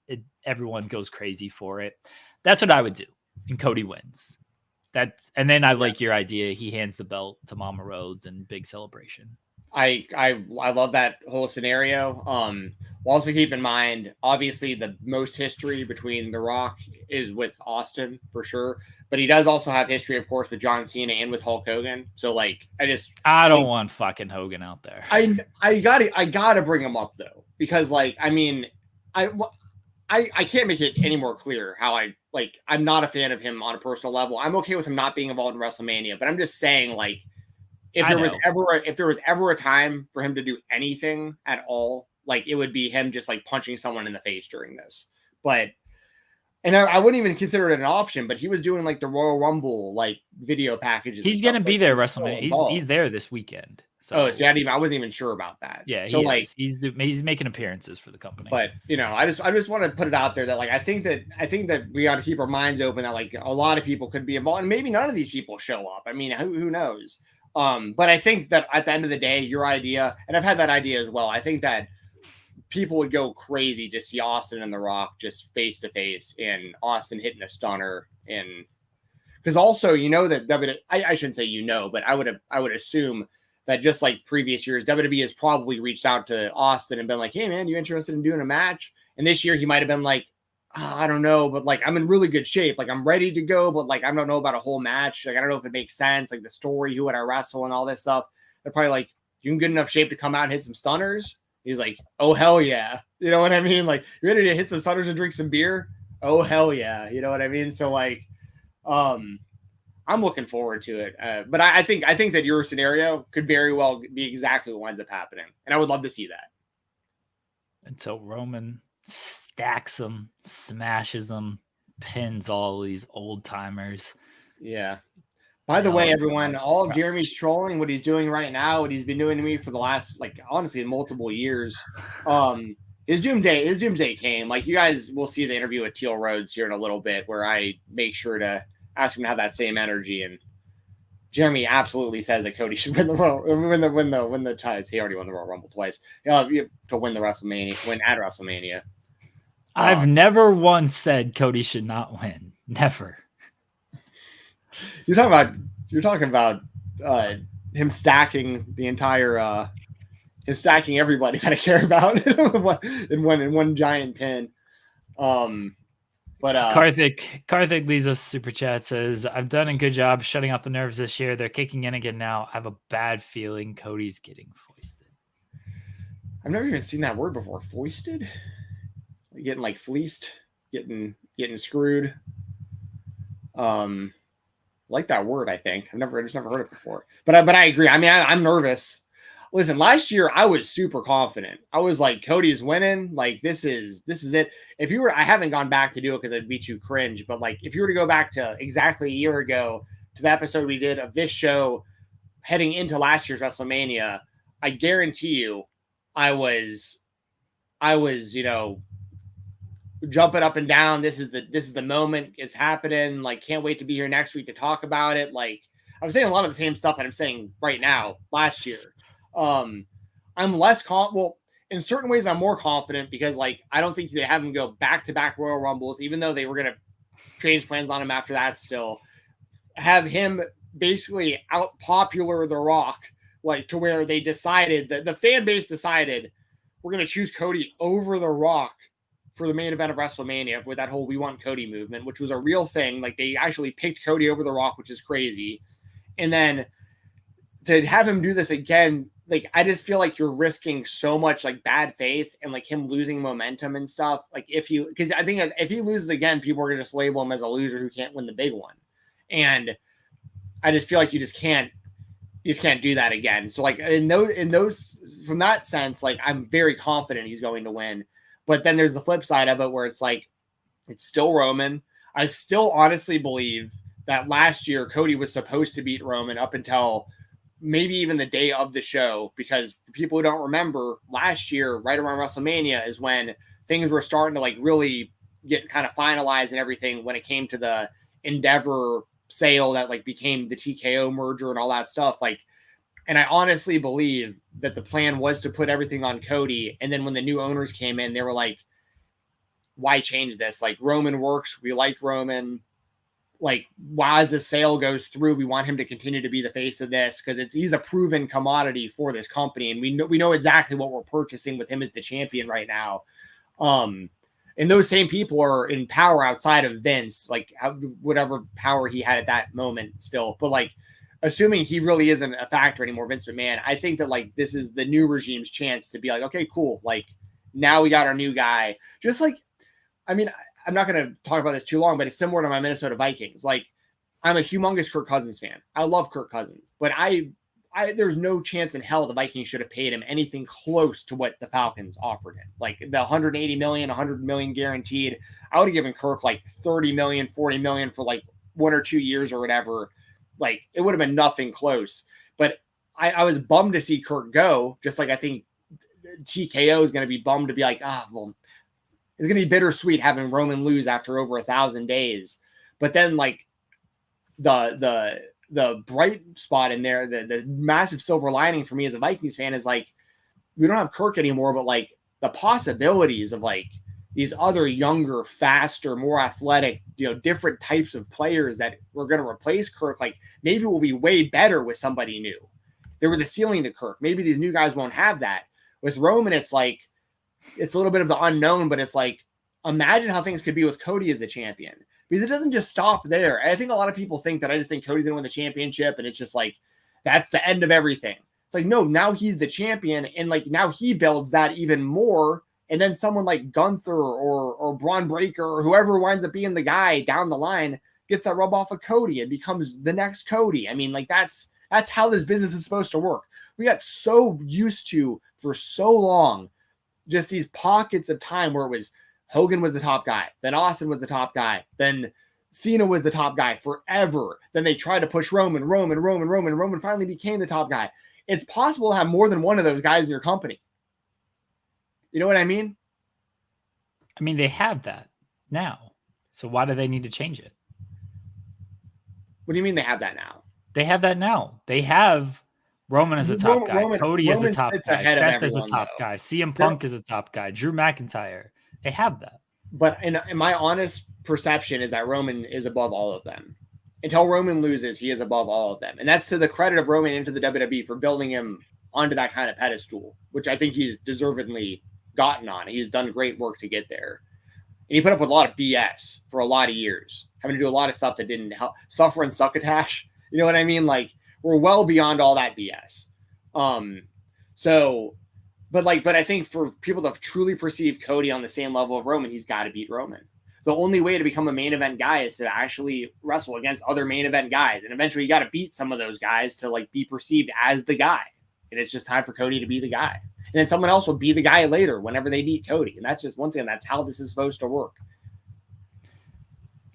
everyone goes crazy for it. That's what I would do. And Cody wins. And then I like your idea. He hands the belt to Mama Rhodes and big celebration. I love that whole scenario. We'll also keep in mind, obviously, the most history between The Rock is with Austin for sure, but he does also have history, of course, with John Cena and with Hulk Hogan. So, like, I don't want fucking Hogan out there. I gotta bring him up though, because, like, I mean, I can't make it any more clear how I'm not a fan of him on a personal level. I'm okay with him not being involved in WrestleMania, but I'm just saying, like, if there was ever a time for him to do anything at all, like, it would be him just like punching someone in the face during this. But I wouldn't even consider it an option, but he was doing like the Royal Rumble like video packages. He's gonna be there WrestleMania. He's there this weekend. So see, I wasn't even sure about that. Yeah, so he's making appearances for the company. But I just want to put it out there that, like, I think that we got to keep our minds open that, like, a lot of people could be involved, and maybe none of these people show up. I mean, who knows? But I think that at the end of the day, your idea, and I've had that idea as well, I think that people would go crazy to see Austin and The Rock just face to face, and Austin hitting a stunner, and because also that I shouldn't say but I would assume that just like previous years, WWE has probably reached out to Austin and been like, "Hey man, you interested in doing a match?" And this year he might have been like, I don't know, but like I'm in really good shape. Like I'm ready to go, but like I don't know about a whole match. Like I don't know if it makes sense, like the story, who would I wrestle and all this stuff. They're probably like, "You in good enough shape to come out and hit some stunners?" He's like, "Oh hell yeah." You know what I mean? Like, you ready to hit some stunners and drink some beer? Oh hell yeah. You know what I mean? So like, I'm looking forward to it. But I think that your scenario could very well be exactly what winds up happening. And I would love to see that. Until Roman stacks them, smashes them, pins all these old timers. Yeah. By the way, everyone, all of Jeremy's trolling, what he's doing right now, what he's been doing to me for the last, like, honestly, multiple years. His doomsday came. Like, you guys will see the interview with Teil Rhodes here in a little bit, where I make sure to ask him to have that same energy. And Jeremy absolutely says that Cody should win the ties. He already won the Royal Rumble twice. To win the WrestleMania, win at WrestleMania. I've never once said Cody should not win. Never. You're talking about him stacking the entire him stacking everybody that I care about in one giant pin. But Karthik leaves us super chat, says, "I've done a good job shutting out the nerves this year. They're kicking in again now. I have a bad feeling Cody's getting foisted." I've never even seen that word before. Foisted? Getting like fleeced, getting screwed. Like that word, I think. I've just never heard it before. But I agree. I mean, I'm nervous. Listen, last year I was super confident. I was like, Cody's winning. Like, this is it. If you were, I haven't gone back to do it because it'd be too cringe. But like, if you were to go back to exactly a year ago to the episode we did of this show heading into last year's WrestleMania, I guarantee you, I was, jumping up and down. This is the moment. It's happening. Like, can't wait to be here next week to talk about it. Like, I'm saying a lot of the same stuff that I'm saying right now last year. I'm less well, in certain ways I'm more confident because, like, I don't think they have him go back-to-back Royal Rumbles, even though they were going to change plans on him after that still. Have him basically out-popular The Rock, like, to where they decided, that the fan base decided, we're going to choose Cody over The Rock for the main event of WrestleMania with that whole "We Want Cody" movement, which was a real thing. Like, they actually picked Cody over The Rock, which is crazy. And then to have him do this again, like, I just feel like you're risking so much, like, bad faith and, like, him losing momentum and stuff. Like, because I think if he loses again, people are going to just label him as a loser who can't win the big one. And I just feel like you just can't do that again. So, like, in those, from that sense, like, I'm very confident he's going to win. But then there's the flip side of it where it's like, it's still Roman. I still honestly believe that last year Cody was supposed to beat Roman up until maybe even the day of the show, because for people who don't remember, last year, right around WrestleMania, is when things were starting to, like, really get kind of finalized and everything when it came to the Endeavor sale that, like, became the TKO merger and all that stuff. Like, And I honestly believe that the plan was to put everything on Cody. And then when the new owners came in, they were like, why change this? Like, Roman works. We like Roman. Like, while as the sale goes through, we want him to continue to be the face of this because he's a proven commodity for this company. And we know exactly what we're purchasing with him as the champion right now. And those same people are in power outside of Vince, like whatever power he had at that moment still. But like, assuming he really isn't a factor anymore, Vince McMahon, I think that like this is the new regime's chance to be like, okay, cool. Like, now we got our new guy. Just like, I mean, I'm not going to talk about this too long, but it's similar to my Minnesota Vikings. Like, I'm a humongous Kirk Cousins fan. I love Kirk Cousins, but there's no chance in hell the Vikings should have paid him anything close to what the Falcons offered him. Like the 180 million, 100 million guaranteed. I would have given Kirk like 30 million, 40 million for like 1 or 2 years or whatever. Like, it would have been nothing close. But I was bummed to see Kirk go, just like I think TKO is going to be bummed to be like, well, it's going to be bittersweet having Roman lose after over 1,000 days. But then like the bright spot in there, the massive silver lining for me as a Vikings fan is like, we don't have Kirk anymore, but like the possibilities of like these other younger, faster, more athletic, different types of players that were going to replace Kirk, like maybe we'll be way better with somebody new. There was a ceiling to Kirk. Maybe these new guys won't have that. With Roman, it's like, it's a little bit of the unknown, but it's like, imagine how things could be with Cody as the champion, because it doesn't just stop there. I think a lot of people think that I just think Cody's going to win the championship and it's just like, that's the end of everything. It's like, no, now he's the champion. And like, now he builds that even more. And then someone like Gunther or Braun Breaker or whoever winds up being the guy down the line gets that rub off of Cody and becomes the next Cody. I mean, like that's how this business is supposed to work. We got so used to for so long, just these pockets of time where it was Hogan was the top guy, then Austin was the top guy, then Cena was the top guy forever. Then they tried to push Roman finally became the top guy. It's possible to have more than one of those guys in your company. You know what I mean? I mean, they have that now. So why do they need to change it? What do you mean they have that now? They have that now. They have Roman as a top guy. Cody is a top guy. Seth is a top guy. CM Punk is a top guy. Drew McIntyre. They have that. But in my honest perception is that Roman is above all of them. Until Roman loses, he is above all of them. And that's to the credit of Roman into the WWE for building him onto that kind of pedestal, which I think he's deservedly gotten on. He's done great work to get there. And he put up with a lot of BS for a lot of years, having to do a lot of stuff that didn't help. Suffer and succotash. You know what I mean? Like, we're well beyond all that BS. But I think for people to truly perceive Cody on the same level of Roman, he's got to beat Roman. The only way to become a main event guy is to actually wrestle against other main event guys. And eventually you got to beat some of those guys to like be perceived as the guy. And it's just time for Cody to be the guy. And then someone else will be the guy later whenever they beat Cody. And that's just, once again, that's how this is supposed to work.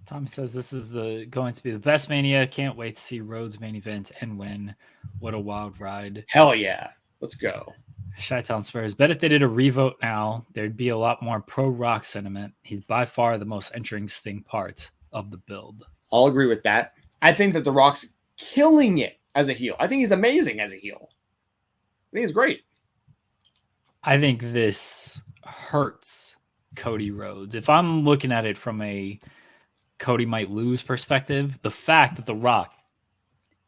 Tom says this is going to be the best Mania. Can't wait to see Rhodes main event and win. What a wild ride. Hell yeah. Let's go. Chi-Town Spurs. Bet if they did a revote now, there'd be a lot more pro-Rock sentiment. He's by far the most interesting part of the build. I'll agree with that. I think that The Rock's killing it as a heel. I think he's amazing as a heel. I think he's great. I think this hurts Cody Rhodes. If I'm looking at it from a Cody might lose perspective, the fact that The Rock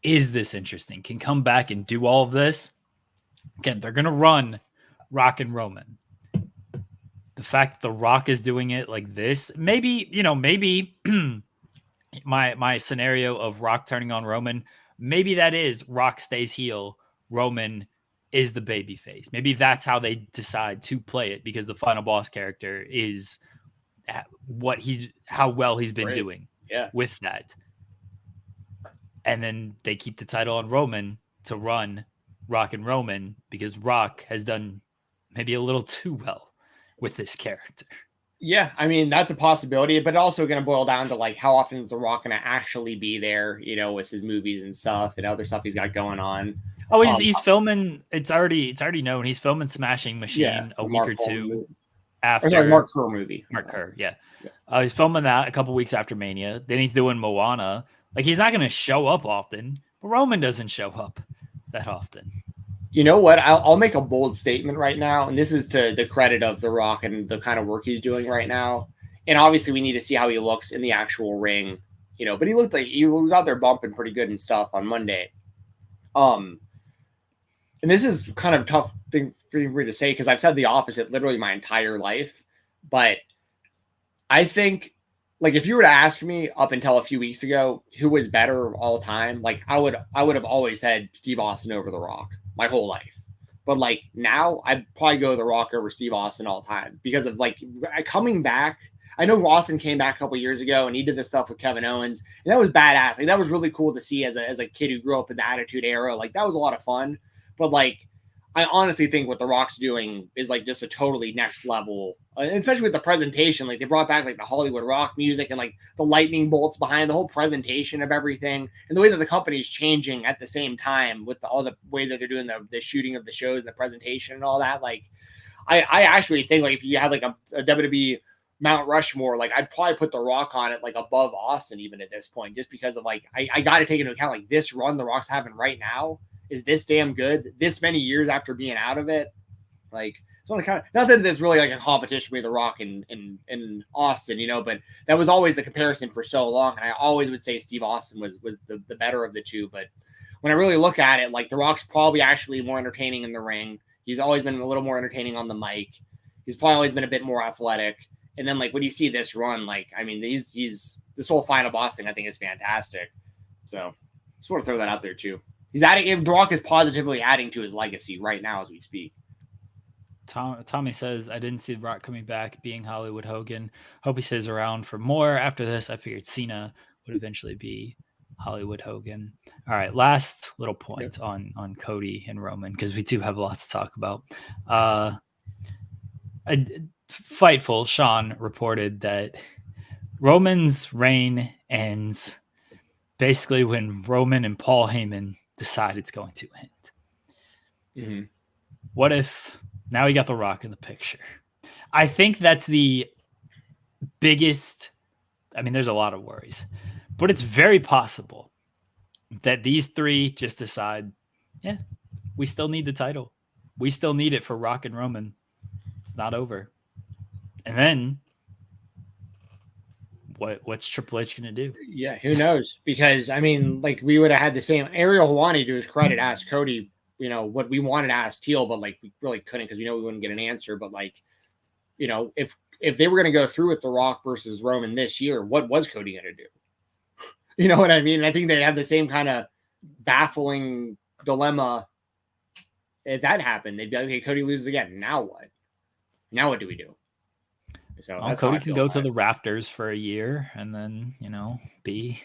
is this interesting, can come back and do all of this. Again, they're going to run Rock and Roman. The fact that The Rock is doing it like this, maybe my scenario of Rock turning on Roman, maybe that is Rock stays heel, Roman is the baby face. Maybe that's how they decide to play it, because the final boss character is how well he's been doing with that. And then they keep the title on Roman to run Rock and Roman, because Rock has done maybe a little too well with this character. Yeah, I mean, that's a possibility, but also going to boil down to like how often is The Rock going to actually be there, with his movies and stuff and other stuff he's got going on. Oh, he's filming. It's already known. He's filming Smashing Machine a week or two after. Mark Kerr movie. Mark Kerr, yeah. He's filming that a couple weeks after Mania. Then he's doing Moana. Like, he's not going to show up often, but Roman doesn't show up that often. You know what? I'll make a bold statement right now, and this is to the credit of The Rock and the kind of work he's doing right now. And obviously, we need to see how he looks in the actual ring, but he looked like he was out there bumping pretty good and stuff on Monday. And this is kind of a tough thing for me to say because I've said the opposite literally my entire life. But I think, like, if you were to ask me up until a few weeks ago who was better all time, like I would have always said Steve Austin over The Rock my whole life. But like now, I'd probably go The Rock over Steve Austin all time because of like coming back. I know Austin came back a couple years ago and he did this stuff with Kevin Owens, and that was badass. Like that was really cool to see as a kid who grew up in the Attitude Era. Like that was a lot of fun. But like, I honestly think what The Rock's doing is like just a totally next level, especially with the presentation. Like they brought back like the Hollywood rock music and like the lightning bolts behind the whole presentation of everything, and the way that the company is changing at the same time with all the way that they're doing the shooting of the shows and the presentation and all that. Like, I actually think like if you had like a WWE Mount Rushmore, like I'd probably put The Rock on it like above Austin even at this point, just because of like I got to take into account like this run The Rock's having right now is this damn good this many years after being out of it. Like it's only kind of not that there's really like a competition with The Rock and Austin, but that was always the comparison for so long, and I always would say Steve Austin was the better of the two. But when I really look at it, like The Rock's probably actually more entertaining in the ring. He's always been a little more entertaining on the mic. He's probably always been a bit more athletic. And then like when you see this run, like I mean, he's this whole Final Boss thing I think is fantastic. So just want to throw that out there too. He's adding. If Brock is positively adding to his legacy right now as we speak. Tommy says, I didn't see The Rock coming back being Hollywood Hogan. Hope he stays around for more. After this, I figured Cena would eventually be Hollywood Hogan. All right, last little point on Cody and Roman, because we do have a lot to talk about. Fightful, Sean reported that Roman's reign ends basically when Roman and Paul Heyman decide it's going to end. Mm-hmm. What if now you got The Rock in the picture? I think that's the biggest. I mean, there's a lot of worries, but it's very possible that these three just decide, yeah, we still need the title. We still need it for Rock and Roman. It's not over. And then what's Triple H going to do? Yeah, who knows? Because, I mean, like, we would have had the same. Ariel Helwani, to his credit, asked Cody, what we wanted to ask Teal, but, like, we really couldn't because we wouldn't get an answer. But, like, if they were going to go through with The Rock versus Roman this year, what was Cody going to do? You know what I mean? And I think they have the same kind of baffling dilemma. If that happened, they'd be like, okay, Cody loses again. Now what? Now what do we do? So Cody can go to the rafters for a year and then, be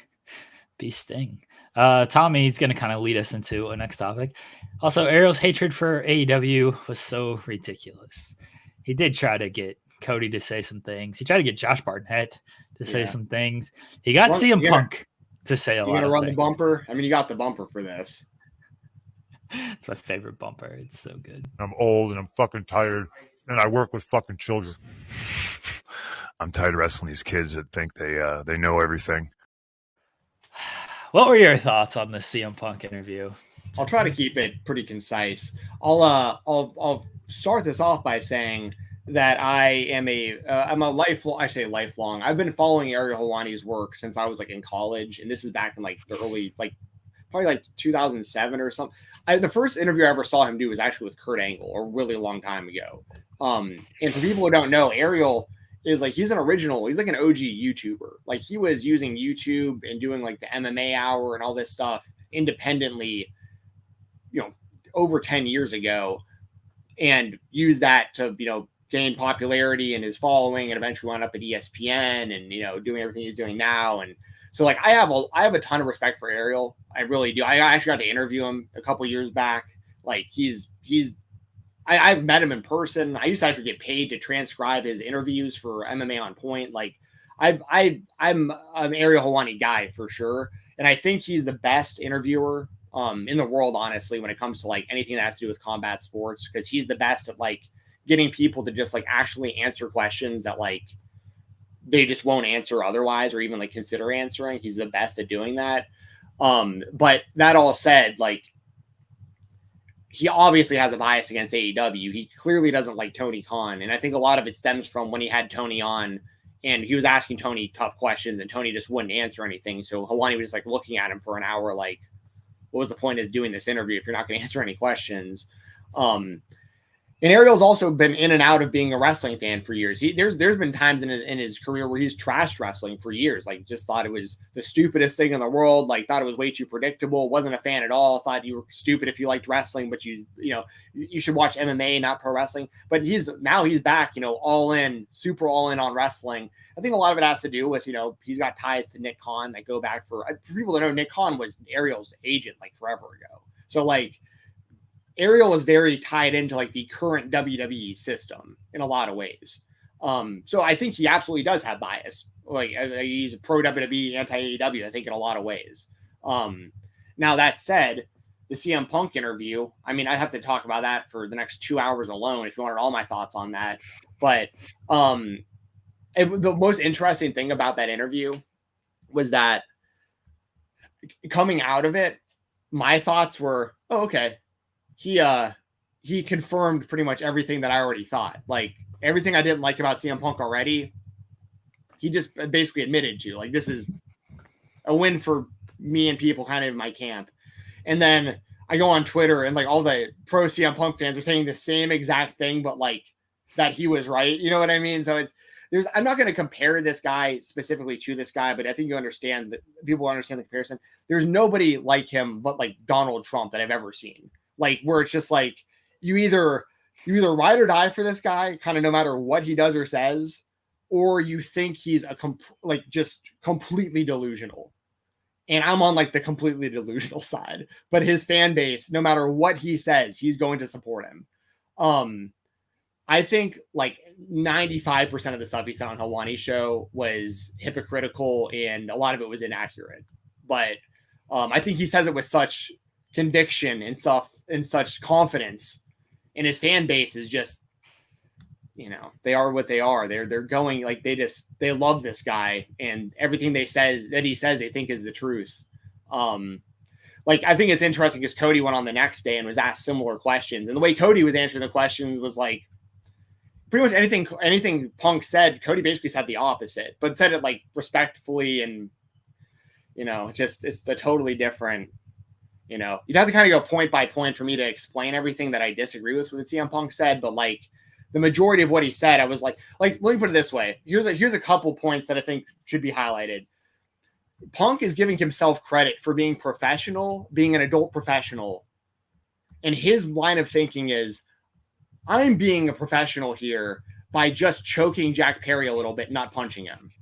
Sting. Tommy's going to kind of lead us into a next topic. Also, Ariel's hatred for AEW was so ridiculous. He did try to get Cody to say some things. He tried to get Josh Barnett to say some things. He got CM Punk to say a lot of things. You're going to run the bumper? I mean, you got the bumper for this. It's my favorite bumper. It's so good. I'm old and I'm fucking tired and I work with fucking children. I'm tired of wrestling these kids that think they know everything. What were your thoughts on the CM Punk interview? I'll try to keep it pretty concise. I'll start this off by saying that I'm a lifelong. I say lifelong. I've been following Ariel Helwani's work since I was like in college, and this is back in like the early probably like 2007 or something. The first interview I ever saw him do was actually with Kurt Angle a really long time ago. And for people who don't know, Ariel is like, he's like an OG YouTuber. Like he was using YouTube and doing like the MMA Hour and all this stuff independently, over 10 years ago, and used that to, gain popularity in his following, and eventually wound up at ESPN and, doing everything he's doing now. And so like, I have a ton of respect for Ariel. I really do. I actually got to interview him a couple years back. Like I've met him in person. I used to actually get paid to transcribe his interviews for MMA On Point. Like I'm an Ariel Helwani guy for sure. And I think he's the best interviewer in the world, honestly, when it comes to like anything that has to do with combat sports, because he's the best at like getting people to just like actually answer questions that like they just won't answer otherwise, or even like consider answering. He's the best at doing that. But that all said, like, he obviously has a bias against AEW. He clearly doesn't like Tony Khan. And I think a lot of it stems from when he had Tony on and he was asking Tony tough questions and Tony just wouldn't answer anything. So Helwani was just like looking at him for an hour, like, what was the point of doing this interview if you're not going to answer any questions? And Ariel's also been in and out of being a wrestling fan for years. There's been times in his career where he's trashed wrestling for years. Like, just thought it was the stupidest thing in the world. Like, thought it was way too predictable. Wasn't a fan at all. Thought you were stupid if you liked wrestling, but you should watch MMA, not pro wrestling. But he's back, all in, super all in on wrestling. I think a lot of it has to do with, he's got ties to Nick Khan that go back for people that know. Nick Khan was Ariel's agent like forever ago. So like, Ariel is very tied into like the current WWE system in a lot of ways. So I think he absolutely does have bias. Like, he's a pro WWE, anti AEW, I think, in a lot of ways. Now that said, the CM Punk interview, I mean, I'd have to talk about that for the next 2 hours alone if you wanted all my thoughts on that. But the most interesting thing about that interview was that coming out of it, my thoughts were, oh, okay. He confirmed pretty much everything that I already thought. Like, everything I didn't like about CM Punk already, he just basically admitted to. Like, this is a win for me and people kind of in my camp. And then I go on Twitter and like all the pro CM Punk fans are saying the same exact thing, but like that he was right. You know what I mean? So I'm not going to compare this guy specifically to this guy, but I think you understand that people understand the comparison. There's nobody like him, but like Donald Trump that I've ever seen. Like, where it's just like, you either ride or die for this guy, kind of no matter what he does or says, or you think he's just completely delusional. And I'm on like the completely delusional side, but his fan base, no matter what he says, he's going to support him. I think like 95% of the stuff he said on Helwani's show was hypocritical and a lot of it was inaccurate. But I think he says it with such conviction and stuff and such confidence, and his fan base is just, they are what they are. They're going like, they love this guy and everything he says they think is the truth. Like, I think it's interesting because Cody went on the next day and was asked similar questions, and the way Cody was answering the questions was like pretty much anything Punk said, Cody basically said the opposite, but said it like respectfully and it's a totally different. You'd have to kind of go point by point for me to explain everything that I disagree with what CM Punk said. But like the majority of what he said, I was like, let me put it this way. Here's a couple points that I think should be highlighted. Punk is giving himself credit for being professional, being an adult professional. And his line of thinking is, I'm being a professional here by just choking Jack Perry a little bit, not punching him.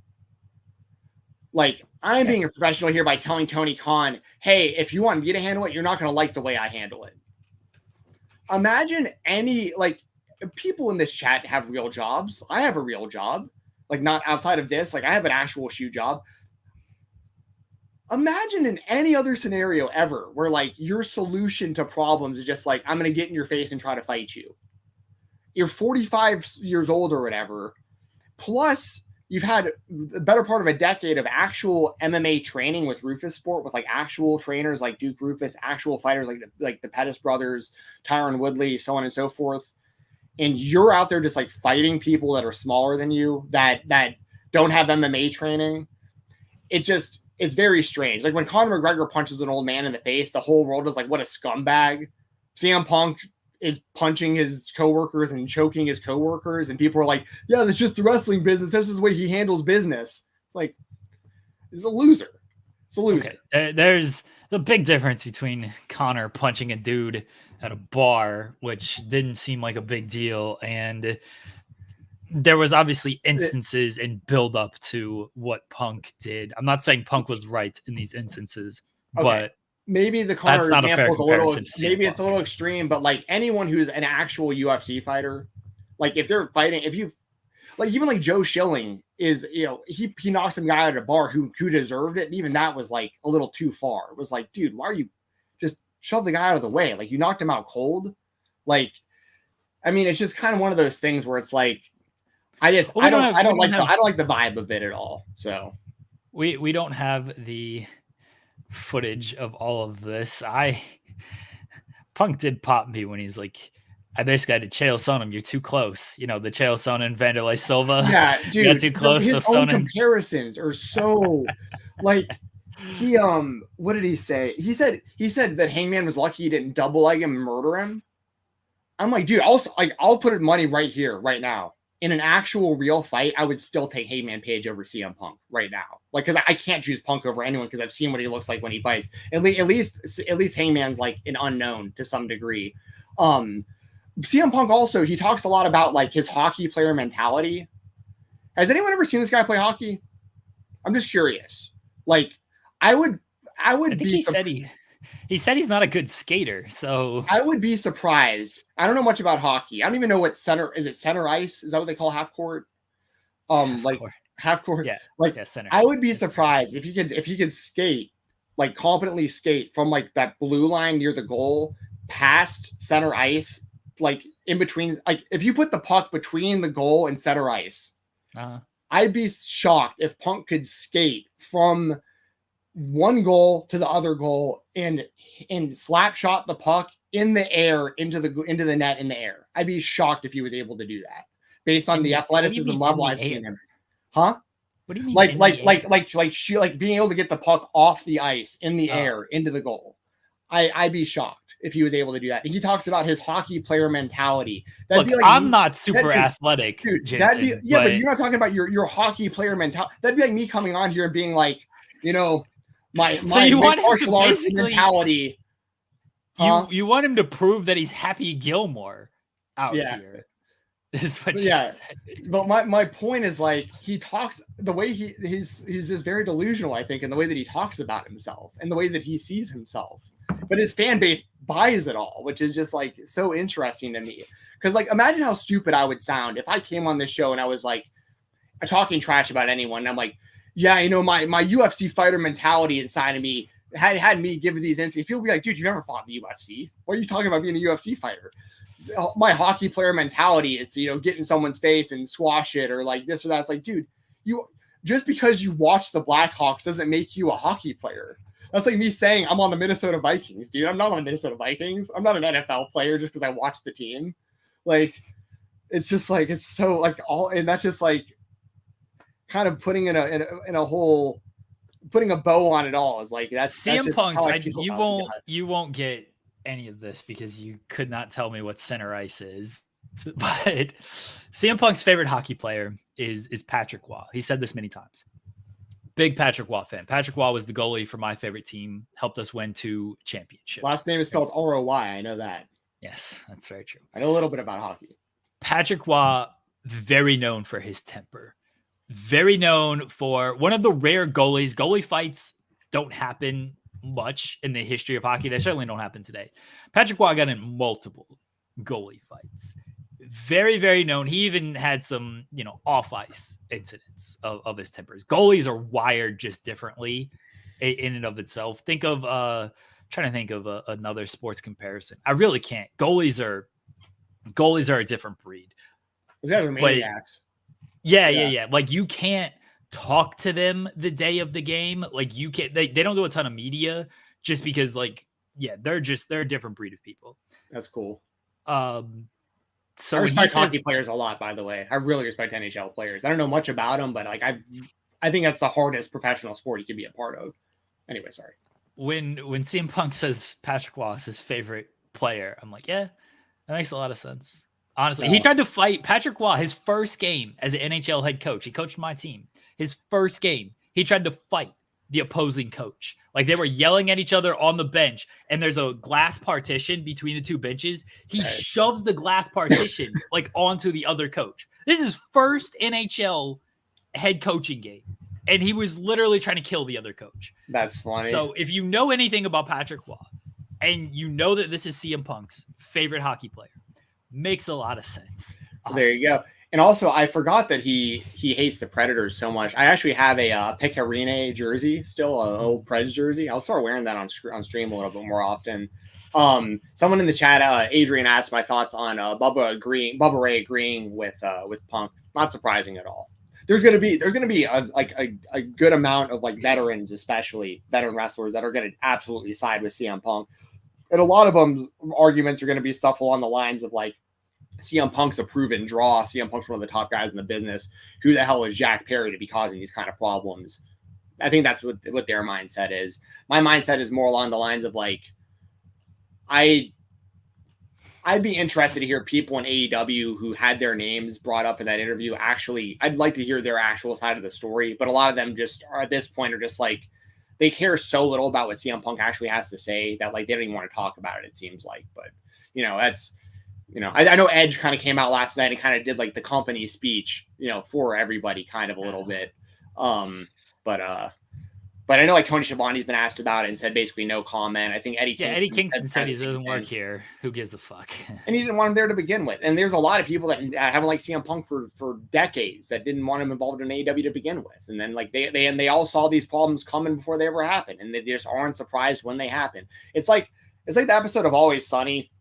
Like, I'm being a professional here by telling Tony Khan, hey, if you want me to handle it, you're not going to like the way I handle it. Imagine people in this chat have real jobs. I have a real job, like not outside of this. Like, I have an actual shoe job. Imagine in any other scenario ever where like your solution to problems is just like, I'm going to get in your face and try to fight you. You're 45 years old or whatever. Plus, you've had the better part of a decade of actual MMA training with Rufus Sport, with like actual trainers like Duke Rufus, actual fighters like the Pettis brothers, Tyron Woodley, so on and so forth. And you're out there just like fighting people that are smaller than you that don't have MMA training. It's very strange. Like when Conor McGregor punches an old man in the face, the whole world is like, what a scumbag. CM Punk is punching his coworkers and choking his coworkers, and people are like, yeah, that's just the wrestling business. This is the way he handles business. It's like, he's a loser. It's a loser. Okay. There's a big difference between Conor punching a dude at a bar, which didn't seem like a big deal, and there was obviously instances and build up to what Punk did. I'm not saying Punk was right in these instances, but maybe the Conor example is a little, maybe it's a little extreme, but like anyone who's an actual UFC fighter, like if they're fighting, if you like, even like Joe Schilling is, he knocked some guy out at a bar who deserved it. And even that was like a little too far. It was like, dude, why are you just shove the guy out of the way? Like, you knocked him out cold. Like, I mean, it's just kind of one of those things where it's like, I don't like the vibe of it at all. So we don't have the footage of all of this. Punk did pop me when he's like, I basically had to Chael Sonnen. You're too close. You know, the Chael Sonnen, Vanderlei Silva. Yeah, dude. You're too close. His So own Sonnen. comparisons are so like he what did he say? He said that Hangman was lucky he didn't double leg him and murder him. I'm like, dude, I'll put money right here, right now. In an actual real fight, I would still take Hangman Page over CM Punk right now. Like, because I can't choose Punk over anyone because I've seen what he looks like when he fights. At least Hangman's like an unknown to some degree. CM Punk also, he talks a lot about like his hockey player mentality. Has anyone ever seen this guy play hockey? I'm just curious. Like, I think he said he's not a good skater, so I would be surprised. I don't know much about hockey. I don't even know what center is. It center ice? Is that what they call half court? Half court. Yeah, center. I would be surprised if he could skate, like competently skate from like that blue line near the goal past center ice, like in between. Like if you put the puck between the goal and center ice, I'd be shocked if Punk could skate from one goal to the other goal and slap shot the puck in the air into the net in the air. I'd be shocked if he was able to do that based on the athleticism level I've seen him. Huh? What do you mean? Like being able to get the puck off the ice in the air into the goal. I'd be shocked if he was able to do that. He talks about his hockey player mentality. I'm not super athletic, dude. Jensen, but you're not talking about your hockey player mentality. That'd be like me coming on here and being like, you know, my martial arts mentality. You want him to prove that he's Happy Gilmore out here. Is what you said. But my point is like he talks the way he's just very delusional, I think, in the way that he talks about himself and the way that he sees himself. But his fan base buys it all, which is just like so interesting to me. Because like imagine how stupid I would sound if I came on this show and I was like talking trash about anyone. And I'm like, yeah, you know, my UFC fighter mentality inside of me had me give these instincts. People be like, dude, you never fought in the UFC. What are you talking about being a UFC fighter? My hockey player mentality is to, you know, get in someone's face and squash it or like this or that. It's like, dude, you just because you watch the Blackhawks doesn't make you a hockey player. That's like me saying I'm on the Minnesota Vikings, dude. I'm not on the Minnesota Vikings. I'm not an NFL player just because I watch the team. Like, it's just like it's so like all, and that's just like kind of putting in a whole, putting a bow on it all is like that's CM Punk's. You won't get any of this because you could not tell me what center ice is. But CM Punk's favorite hockey player is Patrick Waugh. He said this many times. Big Patrick Waugh fan. Patrick Waugh was the goalie for my favorite team. Helped us win 2 championships. Last name is spelled R-O-Y. I know that. Yes, that's very true. I know a little bit about hockey. Patrick Waugh, very known for his temper. Very known for one of the rare goalies. Goalie fights don't happen much in the history of hockey. They certainly don't happen today. Patrick Waugh got in multiple goalie fights. Very, very known. He even had some, you know, off ice incidents of his tempers. Goalies are wired just differently in and of itself. Think of trying to think of another sports comparison. I really can't. Goalies are a different breed. Those guys are maniacs. Yeah. Like you can't talk to them the day of the game. Like you can't. They don't do a ton of media just because, like, yeah, they're a different breed of people. That's cool. So I respect hockey players a lot, by the way. I really respect NHL players. I don't know much about them, but like I think that's the hardest professional sport you can be a part of. Anyway, sorry. When CM Punk says Patrick Waugh is his favorite player, I'm like, yeah, that makes a lot of sense. Honestly, he tried to fight Patrick Waugh his first game as an NHL head coach. He coached my team. His first game, he tried to fight the opposing coach. Like they were yelling at each other on the bench, and there's a glass partition between the 2 benches. He shoves the glass partition like onto the other coach. This is first NHL head coaching game, and he was literally trying to kill the other coach. That's funny. So if you know anything about Patrick Waugh, and you know that this is CM Punk's favorite hockey player, makes a lot of sense. Honestly. There you go. And also, I forgot that he hates the Predators so much. I actually have a Pecorine jersey, still an old Preds jersey. I'll start wearing that on stream a little bit more often. Someone in the chat, Adrian, asked my thoughts on Bubba Ray agreeing with Punk. Not surprising at all. There's gonna be a good amount of like veterans, especially veteran wrestlers, that are gonna absolutely side with CM Punk. And a lot of them arguments are going to be stuff along the lines of like, CM Punk's a proven draw. CM Punk's one of the top guys in the business. Who the hell is Jack Perry to be causing these kind of problems? I think that's what their mindset is. My mindset is more along the lines of like, I'd be interested to hear people in AEW who had their names brought up in that interview. Actually, I'd like to hear their actual side of the story, but a lot of them just are at this point are just like, they care so little about what CM Punk actually has to say that like, they don't even want to talk about it. It seems like, but that's, I know Edge kind of came out last night and kind of did like the company speech, for everybody kind of a little bit. But I know like Tony Schiavone's been asked about it and said basically no comment. I think Eddie Kingston said he doesn't work here. Who gives a fuck? And he didn't want him there to begin with. And there's a lot of people that haven't liked CM Punk for decades that didn't want him involved in AEW to begin with. And then like they all saw these problems coming before they ever happened, and they just aren't surprised when they happen. It's like the episode of Always Sunny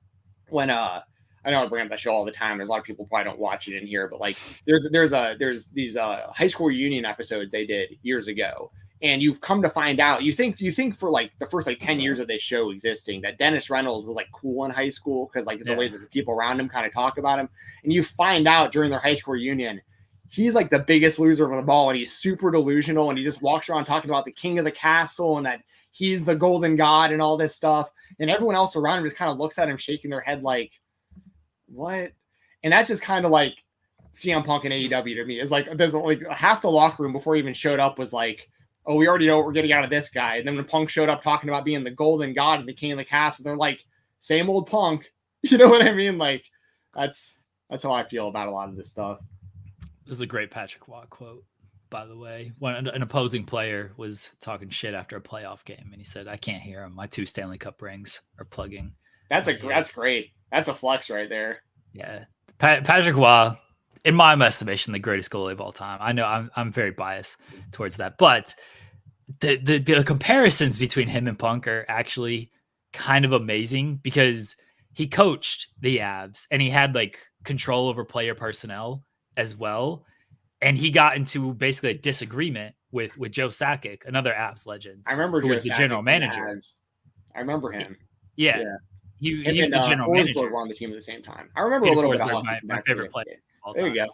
when I know I bring up that show all the time. There's a lot of people probably don't watch it in here, but like there's these high school reunion episodes they did years ago. And you've come to find out, you think for like the first like 10 years of this show existing that Dennis Reynolds was like cool in high school because like the way that the people around him kind of talk about him. And you find out during their high school reunion, he's like the biggest loser of them all, and he's super delusional, and he just walks around talking about the king of the castle and that he's the golden god and all this stuff. And everyone else around him just kind of looks at him shaking their head like, what? And that's just kind of like CM Punk and AEW to me. It's like there's like half the locker room before he even showed up was like, oh, we already know what we're getting out of this guy. And then when Punk showed up talking about being the golden god and the king of the castle, they're like, same old Punk. You know what I mean? Like that's how I feel about a lot of this stuff. This is a great Patrick Waugh quote, by the way. When an opposing player was talking shit after a playoff game, and he said, "I can't hear him. My 2 Stanley Cup rings are plugging." That's great. That's a flex right there. Yeah, Patrick Waugh, in my estimation, the greatest goalie of all time. I know I'm very biased towards that, but the comparisons between him and Punk are actually kind of amazing because he coached the Avs and he had like control over player personnel as well. And he got into basically a disagreement with Joe Sakic, another Avs legend. I remember who was the general manager. I remember him. Yeah. He was the general manager. Were on the team at the same time. I remember a little bit of hockey. My favorite player. There you go.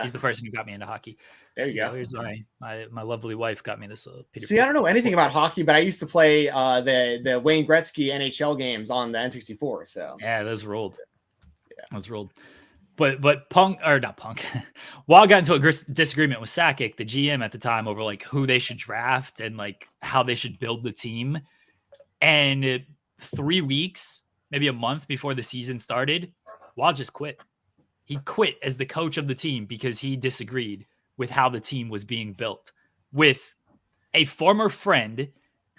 He's the person who got me into hockey. There you go. Here's my lovely wife got me this. See, I don't know anything about hockey, but I used to play the Wayne Gretzky NHL games on the N64. So yeah, those ruled. Those ruled. But Punk or not Punk, Waugh got into a disagreement with Sakic, the GM at the time, over like who they should draft and like how they should build the team. And 3 weeks, maybe a month before the season started, Waugh just quit. He quit as the coach of the team because he disagreed with how the team was being built with a former friend,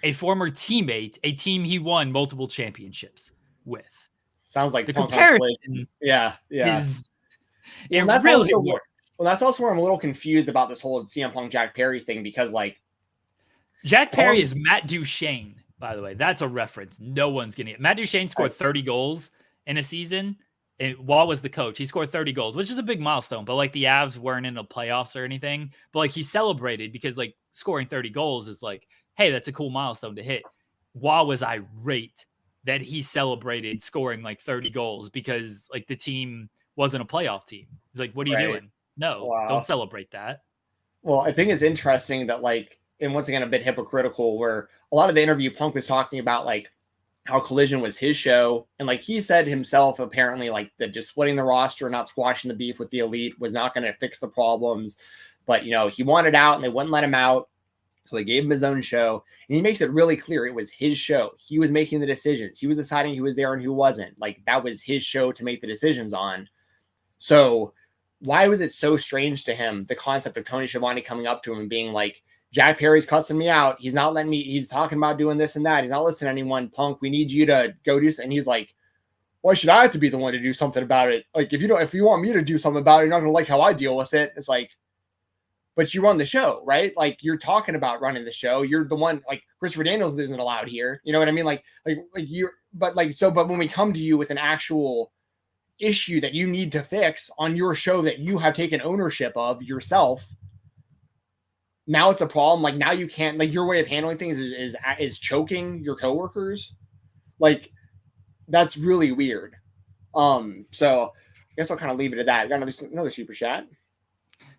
a former teammate, a team he won multiple championships with. Sounds like the comparison. Yeah. That's also where I'm a little confused about this whole CM Punk Jack Perry thing because like Jack Perry is Matt Duchene, by the way. That's a reference. No one's getting it. Matt Duchene scored 30 goals in a season. And Waugh was the coach. He scored 30 goals, which is a big milestone. But like the Avs weren't in the playoffs or anything. But like he celebrated because like scoring 30 goals is like, hey, that's a cool milestone to hit. Waugh was irate that he celebrated scoring like 30 goals because like the team wasn't a playoff team. He's like, what are you doing? No, don't celebrate that. Well, I think it's interesting that like, and once again, a bit hypocritical where a lot of the interview Punk was talking about like how Collision was his show. And like he said himself, apparently like that just splitting the roster, not squashing the beef with the elite was not going to fix the problems. But, he wanted out and they wouldn't let him out. So they gave him his own show, and he makes it really clear it was his show. He was making the decisions. He was deciding who was there and who wasn't. Like that was his show to make the decisions on. So why was it so strange to him, the concept of Tony Schiavone coming up to him and being like, Jack Perry's cussing me out. He's not letting me, he's talking about doing this and that. He's not listening to anyone. Punk, we need you to go do something. And he's like, why should I have to be the one to do something about it? Like, if you want me to do something about it, you're not going to like how I deal with it. It's like, but you run the show, right? Like you're talking about running the show. You're the one, like Christopher Daniels isn't allowed here. You know what I mean? But when we come to you with an actual issue that you need to fix on your show that you have taken ownership of yourself, now it's a problem. Like now you can't, like your way of handling things is choking your coworkers. Like that's really weird. So I guess I'll kind of leave it at that. Got another super chat.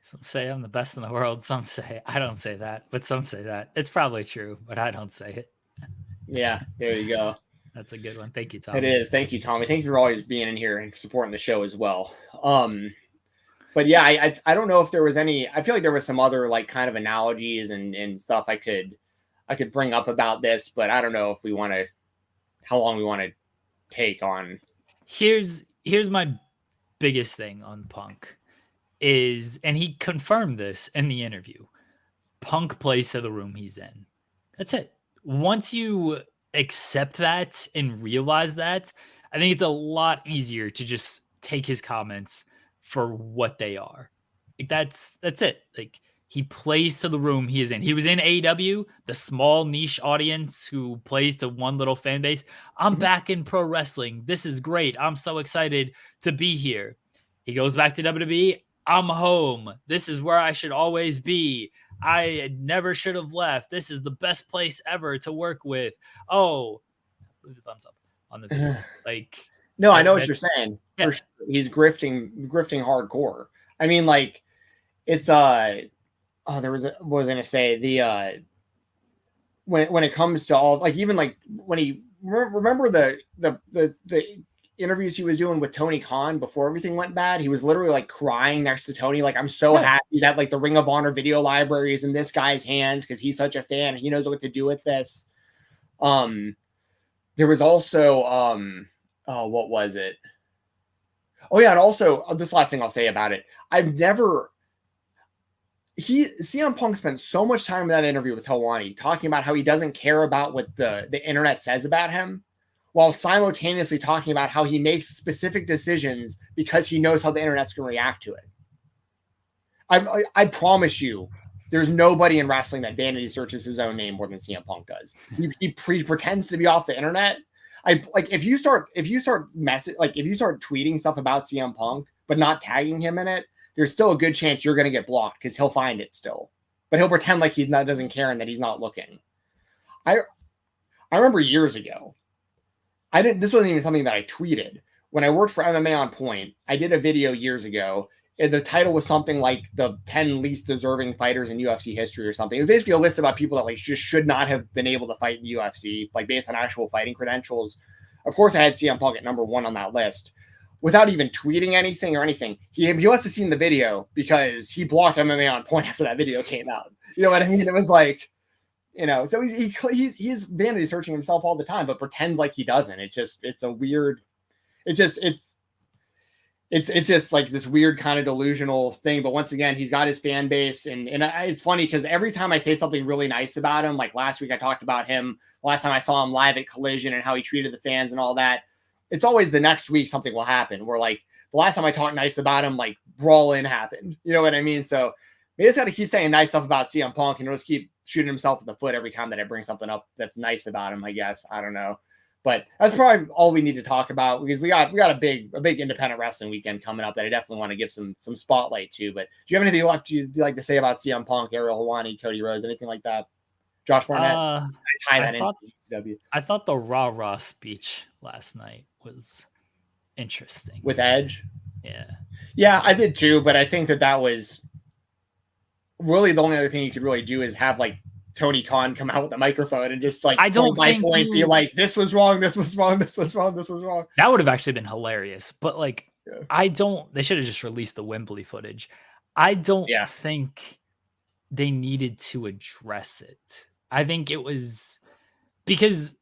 Some say I'm the best in the world. Some say I don't say that, but some say that. It's probably true, but I don't say it. Yeah, there you go. That's a good one. Thank you, Tom. It is. Thank you, Tommy. Thank you for always being in here and supporting the show as well. But yeah, I don't know if there was any. I feel like there was some other like kind of analogies and stuff I could bring up about this, but I don't know if we want to, how long we want to take on. Here's my biggest thing on Punk is, and he confirmed this in the interview, Punk plays to the room he's in. That's it. Once you accept that and realize that, I think it's a lot easier to just take his comments for what they are. Like that's it. Like he plays to the room he is in. He was in AEW, the small niche audience who plays to one little fan base. I'm back in pro wrestling. This is great. I'm so excited to be here. He goes back to WWE. I'm home. This is where I should always be. I never should have left. This is the best place ever to work with. Oh, leave a thumbs up on the video. Like, no, I know what you're saying. Yeah. For sure. He's grifting hardcore. I mean, like, it's there was what was I gonna say? The when it comes to all, like, even like when he remember the interviews he was doing with Tony Khan before everything went bad, he was literally like crying next to Tony, like, I'm so happy that like the Ring of Honor video library is in this guy's hands because he's such a fan and he knows what to do with this. There was also what was it? Oh yeah, and also this last thing I'll say about it. CM Punk spent so much time in that interview with Helwani talking about how he doesn't care about what the internet says about him, while simultaneously talking about how he makes specific decisions because he knows how the internet's going to react to it. I promise you, there's nobody in wrestling that vanity searches his own name more than CM Punk does. He pretends to be off the internet. If you start tweeting stuff about CM Punk but not tagging him in it, there's still a good chance you're going to get blocked because he'll find it still, but he'll pretend like doesn't care and that he's not looking. I remember years ago, this wasn't even something that I tweeted. When I worked for MMA On Point, I did a video years ago. The title was something like the 10 least deserving fighters in UFC history or something. It was basically a list about people that like just should not have been able to fight in the UFC, like based on actual fighting credentials. Of course, I had CM Punk at number 1 on that list without even tweeting anything or anything. He must have seen the video because he blocked MMA On Point after that video came out. You know what I mean? It was like, so he's vanity searching himself all the time, but pretends like he doesn't. It's just like this weird kind of delusional thing. But once again, he's got his fan base, and it's funny because every time I say something really nice about him, like last week I talked about him, last time I saw him live at Collision and how he treated the fans and all that, it's always the next week something will happen where like the last time I talked nice about him, like Brawl In happened. You know what I mean? So we just got to keep saying nice stuff about CM Punk and just keep shooting himself in the foot every time that I bring something up that's nice about him, I guess. I don't know. But that's probably all we need to talk about because we got a big independent wrestling weekend coming up that I definitely want to give some spotlight to. But do you have anything left you'd like to say about CM Punk, Ariel Helwani, Cody Rhodes, anything like that? Josh Barnett? I thought the Raw speech last night was interesting. With Edge? Yeah, I did too, but I think that was really the only other thing you could really do is have like Tony Khan come out with a microphone and just like be like, this was wrong, this was wrong, this was wrong, this was wrong. That would have actually been hilarious. But like, they should have just released the Wembley footage. I don't think they needed to address it. I think it was because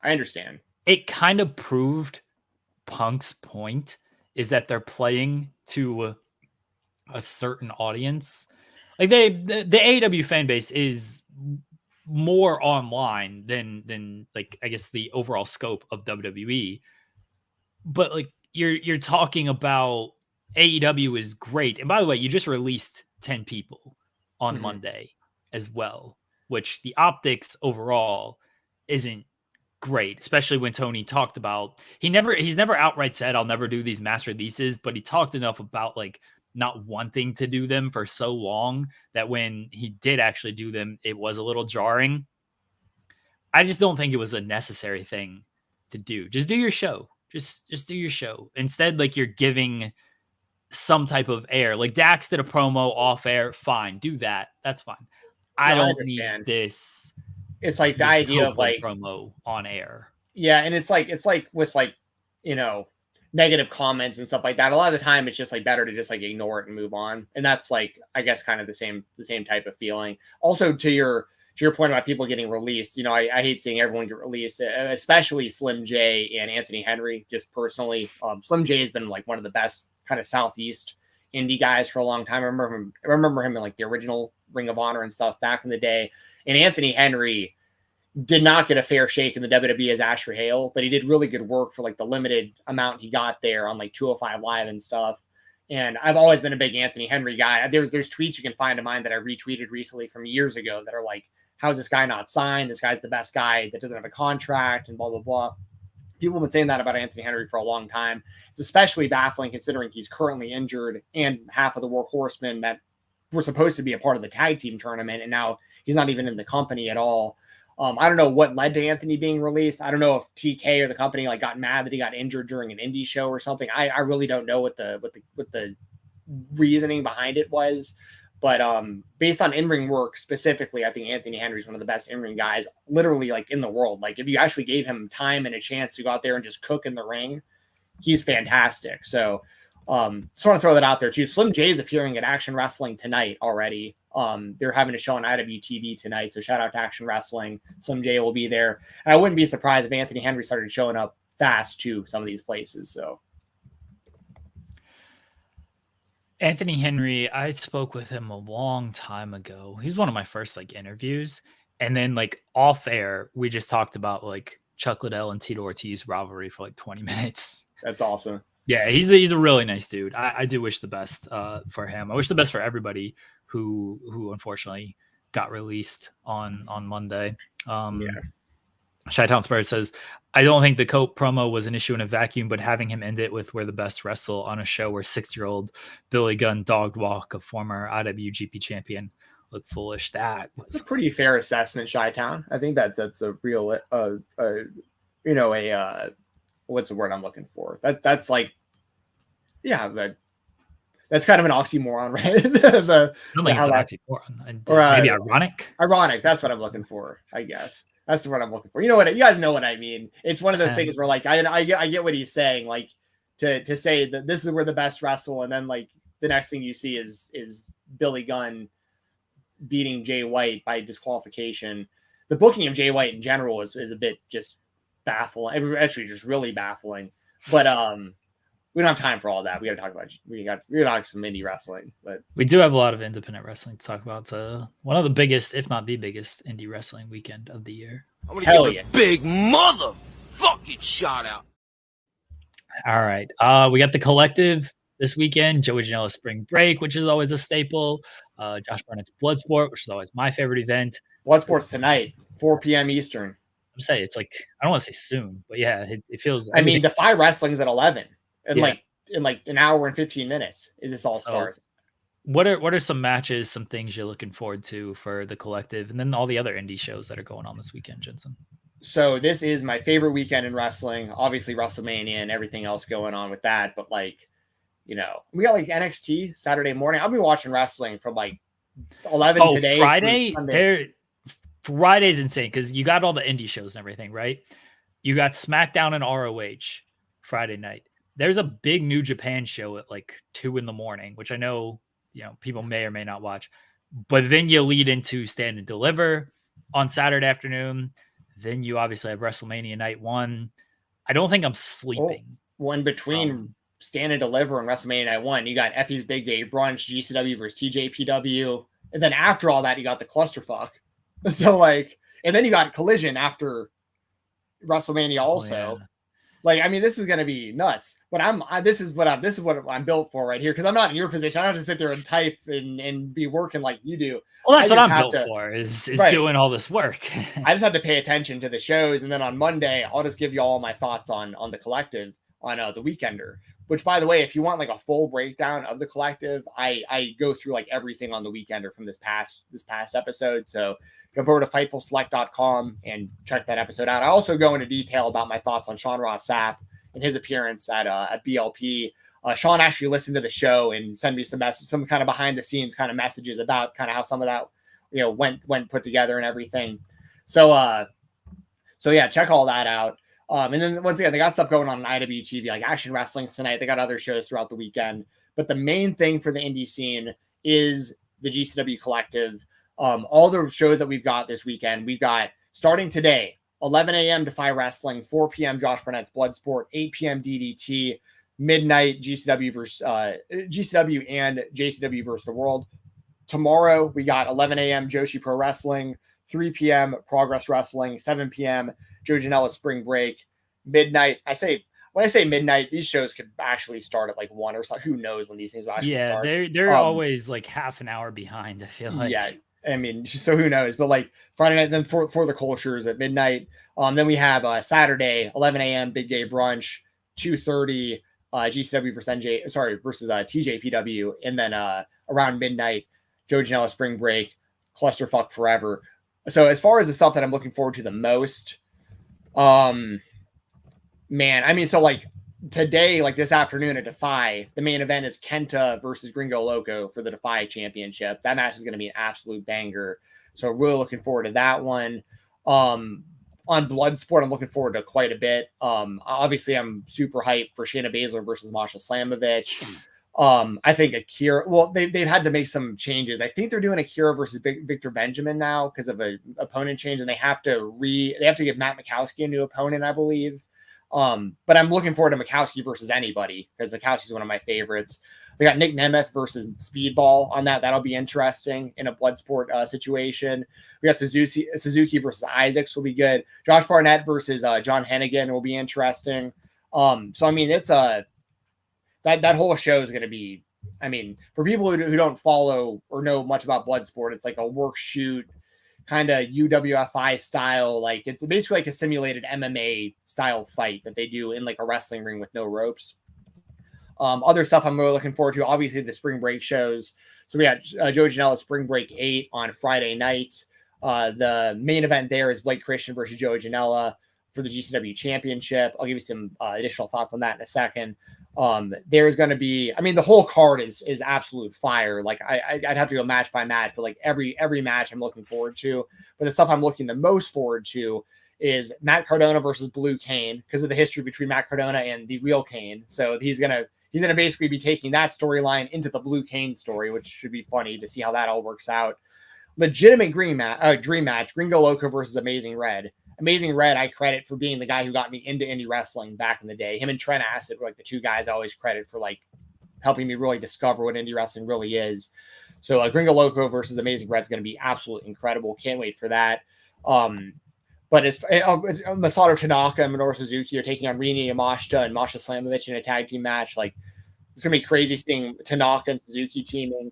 I understand. It kind of proved Punk's point is that they're playing to a certain audience. Like the AEW fan base is more online than like I guess the overall scope of WWE. But like you're talking about AEW is great. And by the way, you just released 10 people on Monday as well, which the optics overall isn't great, especially when Tony talked about he's never outright said I'll never do these mass releases, but he talked enough about like not wanting to do them for so long that when he did actually do them, it was a little jarring. I just don't think it was a necessary thing to do. Just do your show. Just do your show. Instead, like, you're giving some type of air. Like, Dax did a promo off air. Fine, do that. That's fine. I don't need this. It's like the idea of like promo on air. Yeah, and it's like with like, negative comments and stuff like that. A lot of the time it's just like better to just like ignore it and move on. And that's like, I guess, kind of the same type of feeling. Also, to your point about people getting released, I hate seeing everyone get released, especially Slim J and Anthony Henry. Just personally, Slim J has been like one of the best kind of Southeast indie guys for a long time. I remember him in like the original Ring of Honor and stuff back in the day. And Anthony Henry did not get a fair shake in the WWE as Asher Hale, but he did really good work for like the limited amount he got there on like 205 Live and stuff. And I've always been a big Anthony Henry guy. There's tweets you can find of mine that I retweeted recently from years ago that are like, how's this guy not signed? This guy's the best guy that doesn't have a contract and blah, blah, blah. People have been saying that about Anthony Henry for a long time. It's especially baffling considering he's currently injured and half of the Workhorsemen that were supposed to be a part of the tag team tournament. And now he's not even in the company at all. I don't know what led to Anthony being released. I don't know if TK or the company like got mad that he got injured during an indie show or something. I really don't know what the reasoning behind it was. But based on in-ring work specifically, I think Anthony Henry is one of the best in-ring guys literally like in the world. Like if you actually gave him time and a chance to go out there and just cook in the ring, he's fantastic. So just want to throw that out there too. Slim J is appearing at Action Wrestling tonight already. They're having a show on IWTV tonight. So shout out to Action Wrestling. Slim J will be there. And I wouldn't be surprised if Anthony Henry started showing up fast to some of these places. So Anthony Henry, I spoke with him a long time ago. He's one of my first like interviews. And then like off air, we just talked about like Chuck Liddell and Tito Ortiz rivalry for like 20 minutes. That's awesome. Yeah, he's a really nice dude. I do wish the best for him. I wish the best for everybody who unfortunately got released on Monday. Chi-Town Spurs says, I don't think the Cope promo was an issue in a vacuum, but having him end it with "we're the best" wrestle on a show where 6-year-old Billy Gunn dogged walk a former IWGP champion looked foolish. That was a pretty fair assessment, Chi-Town. I think that's a real what's the word I'm looking for? That's like, yeah, that's kind of an oxymoron, right? I don't think it's an oxymoron. Maybe ironic. Ironic. That's what I'm looking for, I guess. That's the word I'm looking for. You know what? You guys know what I mean. It's one of those things where, like, I get what he's saying. Like, to say that this is where the best wrestle, and then like the next thing you see is Billy Gunn beating Jay White by disqualification. The booking of Jay White in general is a bit just baffling. Actually, just really baffling. But we don't have time for all that. We got to talk about some indie wrestling, but we do have a lot of independent wrestling to talk about. One of the biggest, if not the biggest, indie wrestling weekend of the year. I'm gonna give a big motherfucking shout out. All right, we got the Collective this weekend. Joey Janela Spring Break, which is always a staple. Josh Barnett's Bloodsport, which is always my favorite event. Bloodsport's tonight, 4 p.m. Eastern. I'm saying it's like, I don't want to say soon, but yeah, it feels. I mean, Defy Wrestling's at 11. In like an hour and 15 minutes, this all starts. What are some matches, some things you're looking forward to for the Collective, and then all the other indie shows that are going on this weekend, Jensen? So this is my favorite weekend in wrestling. Obviously, WrestleMania and everything else going on with that, but like, we got like NXT Saturday morning. I'll be watching wrestling from like 11 today. Friday. Friday's insane because you got all the indie shows and everything, right? You got SmackDown and ROH Friday night. There's a big New Japan show at like 2 a.m, which I know, people may or may not watch, but then you lead into Stand and Deliver on Saturday afternoon. Then you obviously have WrestleMania night 1. I don't think I'm sleeping. Well, in between Stand and Deliver and WrestleMania night 1, you got Effie's Big Day Brunch, GCW versus TJPW. And then after all that, you got the clusterfuck. So like, and then you got Collision after WrestleMania also. Oh, yeah. Like, I mean, this is going to be nuts, but this is what I'm built for right here. Cause I'm not in your position. I don't have to sit there and type and be working like you do. Well, that's what I'm built for is doing all this work. I just have to pay attention to the shows. And then on Monday, I'll just give you all my thoughts on the Collective on the Weekender. which, by the way, if you want like a full breakdown of the Collective, I go through like everything on the Weekender from this past episode. So jump over to FightfulSelect.com and check that episode out. I also go into detail about my thoughts on Sean Ross Sapp and his appearance at BLP. Sean actually listened to the show and sent me some kind of behind the scenes kind of messages about kind of how some of that, you know, went put together and everything. So yeah, check all that out. And then once again, they got stuff going on IWTV, like Action Wrestling's tonight. They got other shows throughout the weekend. But the main thing for the indie scene is the GCW Collective. All the shows that we've got this weekend, we've got starting today, 11 a.m. Defy Wrestling, 4 p.m. Josh Burnett's Bloodsport, 8 p.m. DDT, midnight GCW versus GCW and JCW versus the World. Tomorrow, we got 11 a.m. Joshi Pro Wrestling, 3 p.m. Progress Wrestling, 7 p.m. Joe Janela Spring Break, midnight. When I say midnight, these shows could actually start at like 1 or something. Who knows when these things will actually start? They're always like half an hour behind, I feel like. Yeah, I mean, so who knows? But like Friday night, then for the cultures at midnight. Then we have Saturday, 11 a.m. Big Gay Brunch, 2:30 GCW versus TJPW, and then around midnight, Joe Janela Spring Break, Clusterfuck Forever. So as far as the stuff that I'm looking forward to the most, man, I mean, so like today, like this afternoon at Defy, the main event is Kenta versus Gringo Loco for the Defy Championship. That match is going to be an absolute banger. So really looking forward to that one. On Bloodsport, I'm looking forward to quite a bit. Obviously, I'm super hyped for Shayna Baszler versus Masha Slamovich. I think Akira, well, they've had to make some changes. I think they're doing Akira versus Victor Benjamin now because of an opponent change, and they have to give Matt Mikowski a new opponent, I believe. But I'm looking forward to Mikowski versus anybody because Mikowski's one of my favorites. We got Nick Nemeth versus Speedball on that. That'll be interesting in a Bloodsport situation. We got Suzuki versus Isaacs will be good. Josh Barnett versus John Hennigan will be interesting. So I mean, it's that whole show is going to be, I mean, for people who don't follow or know much about Bloodsport, it's like a work shoot kind of UWFI style. Like it's basically like a simulated MMA style fight that they do in like a wrestling ring with no ropes. Other stuff I'm really looking forward to, obviously the Spring Break shows. So we got Joe Janela Spring Break 8 on Friday night. The main event there is Blake Christian versus Joe Janela for the GCW Championship. I'll give you some additional thoughts on that in a second. There's going to be, I mean, the whole card is absolute fire. Like I'd have to go match by match, but like every match I'm looking forward to. But the stuff I'm looking the most forward to is Matt Cardona versus Blue Kane because of the history between Matt Cardona and the real Kane. So he's gonna basically be taking that storyline into the Blue Kane story, which should be funny to see how that all works out. Legitimate dream match, Gringo Loco versus Amazing Red. Amazing Red, I credit for being the guy who got me into indie wrestling back in the day. Him and Trent Acid were like the two guys I always credit for like helping me really discover what indie wrestling really is. So Gringo Loco versus Amazing Red is going to be absolutely incredible. Can't wait for that. But as Masato Tanaka and Minoru Suzuki are taking on Rina Yamashita and Masha Slamovich in a tag team match. Like it's going to be crazy seeing Tanaka and Suzuki teaming,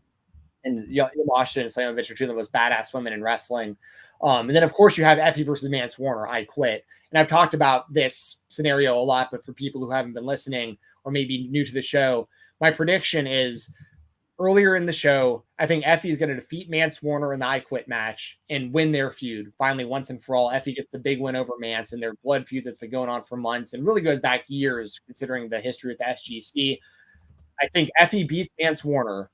and Yamashita and Slamovich are two of the most badass women in wrestling. And then, of course, you have Effie versus Mance Warner, I Quit. And I've talked about this scenario a lot, but for people who haven't been listening or maybe new to the show, my prediction is earlier in the show, I think Effie is going to defeat Mance Warner in the I Quit match and win their feud. Finally, once and for all, Effie gets the big win over Mance and their blood feud that's been going on for months and really goes back years considering the history with the SGC. I think Effie beats Mance Warner.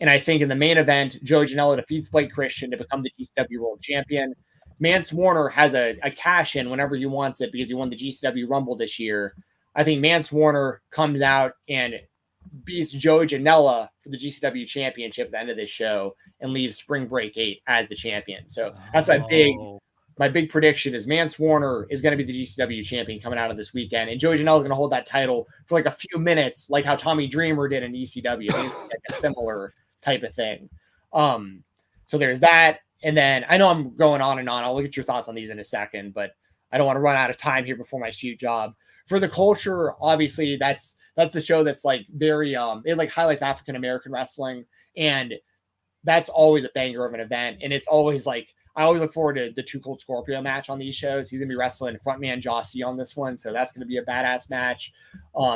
And I think in the main event, Joey Janela defeats Blake Christian to become the GCW World Champion. Mance Warner has a cash in whenever he wants it because he won the GCW Rumble this year. I think Mance Warner comes out and beats Joey Janela for the GCW Championship at the end of this show and leaves Spring Break 8 as the champion. So that's my big prediction is Mance Warner is going to be the GCW champion coming out of this weekend. And Joey Janela is going to hold that title for like a few minutes, like how Tommy Dreamer did in ECW. Like a similar type of thing. So there's that. And then I know I'm going on and on. I'll look at your thoughts on these in a second, but I don't want to run out of time here before my shoot job. For the culture, obviously that's the show that's like very it like highlights African American wrestling, and that's always a banger of an event. And it's always like I always look forward to the Too Cold Scorpio match on these shows. He's going to be wrestling frontman Jossie on this one, so that's going to be a badass match.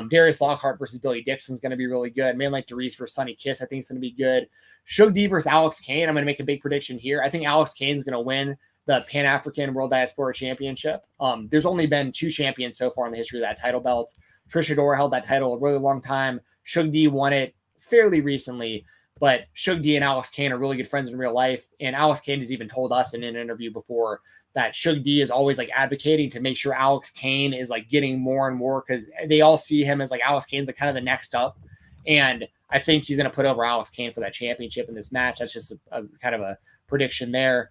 Darius Lockhart versus Billy Dixon is going to be really good. Man like Darius versus Sonny Kiss, I think, is going to be good. Shug D versus Alex Kane. I'm going to make a big prediction here. I think Alex Kane is going to win the Pan-African World Diaspora Championship. There's only been 2 champions so far in the history of that title belt. Trish Adora held that title a really long time. Shug D won it fairly recently, but Shug D and Alex Kane are really good friends in real life. And Alex Kane has even told us in an interview before that Shug D is always like advocating to make sure Alex Kane is like getting more and more, because they all see him as like Alex Kane's like kind of the next up. And I think he's going to put over Alex Kane for that championship in this match. That's just a kind of a prediction there.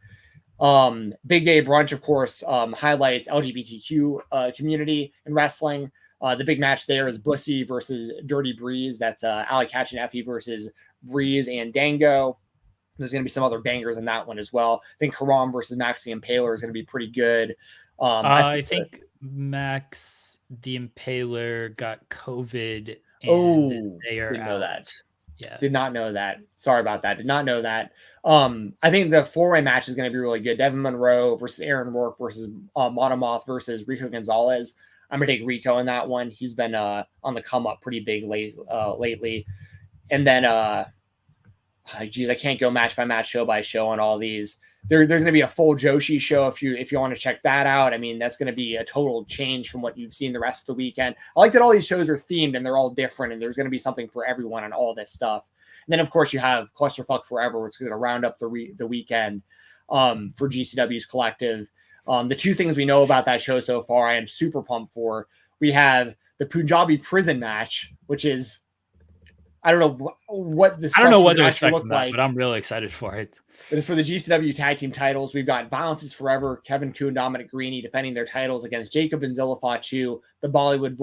Big Day Brunch, of course, highlights LGBTQ community in wrestling. The big match there is Bussy versus Dirty Breeze. That's Ali Catch and Effie versus Breeze and Dango. There's going to be some other bangers in that one as well. I think Haram versus Maxi Impaler is going to be pretty good. I think Max the Impaler got COVID. And they are didn't know that. Yeah, did not know that. Sorry about that. Did not know that. I think the 4-way match is going to be really good. Devin Monroe versus Aaron Rourke versus Monomoth versus Rico Gonzalez. I'm going to take Rico in that one. He's been on the come up pretty big lately. And then, I can't go match by match, show by show on all these. There's going to be a full Joshi show if you want to check that out. I mean, that's going to be a total change from what you've seen the rest of the weekend. I like that all these shows are themed and they're all different, and there's going to be something for everyone on all this stuff. And then, of course, you have Clusterfuck Forever, which is going to round up the weekend for GCW's Collective. The 2 things we know about that show so far, I am super pumped for. We have the Punjabi prison match, which is, I don't know what the I don't know what to actually expect look from that, like, but I'm really excited for it. But for the GCW tag team titles, we've got Violence is Forever, Kevin Kuhn, Dominic Greeny defending their titles against Jacob and Zilla Fatu, the Bollywood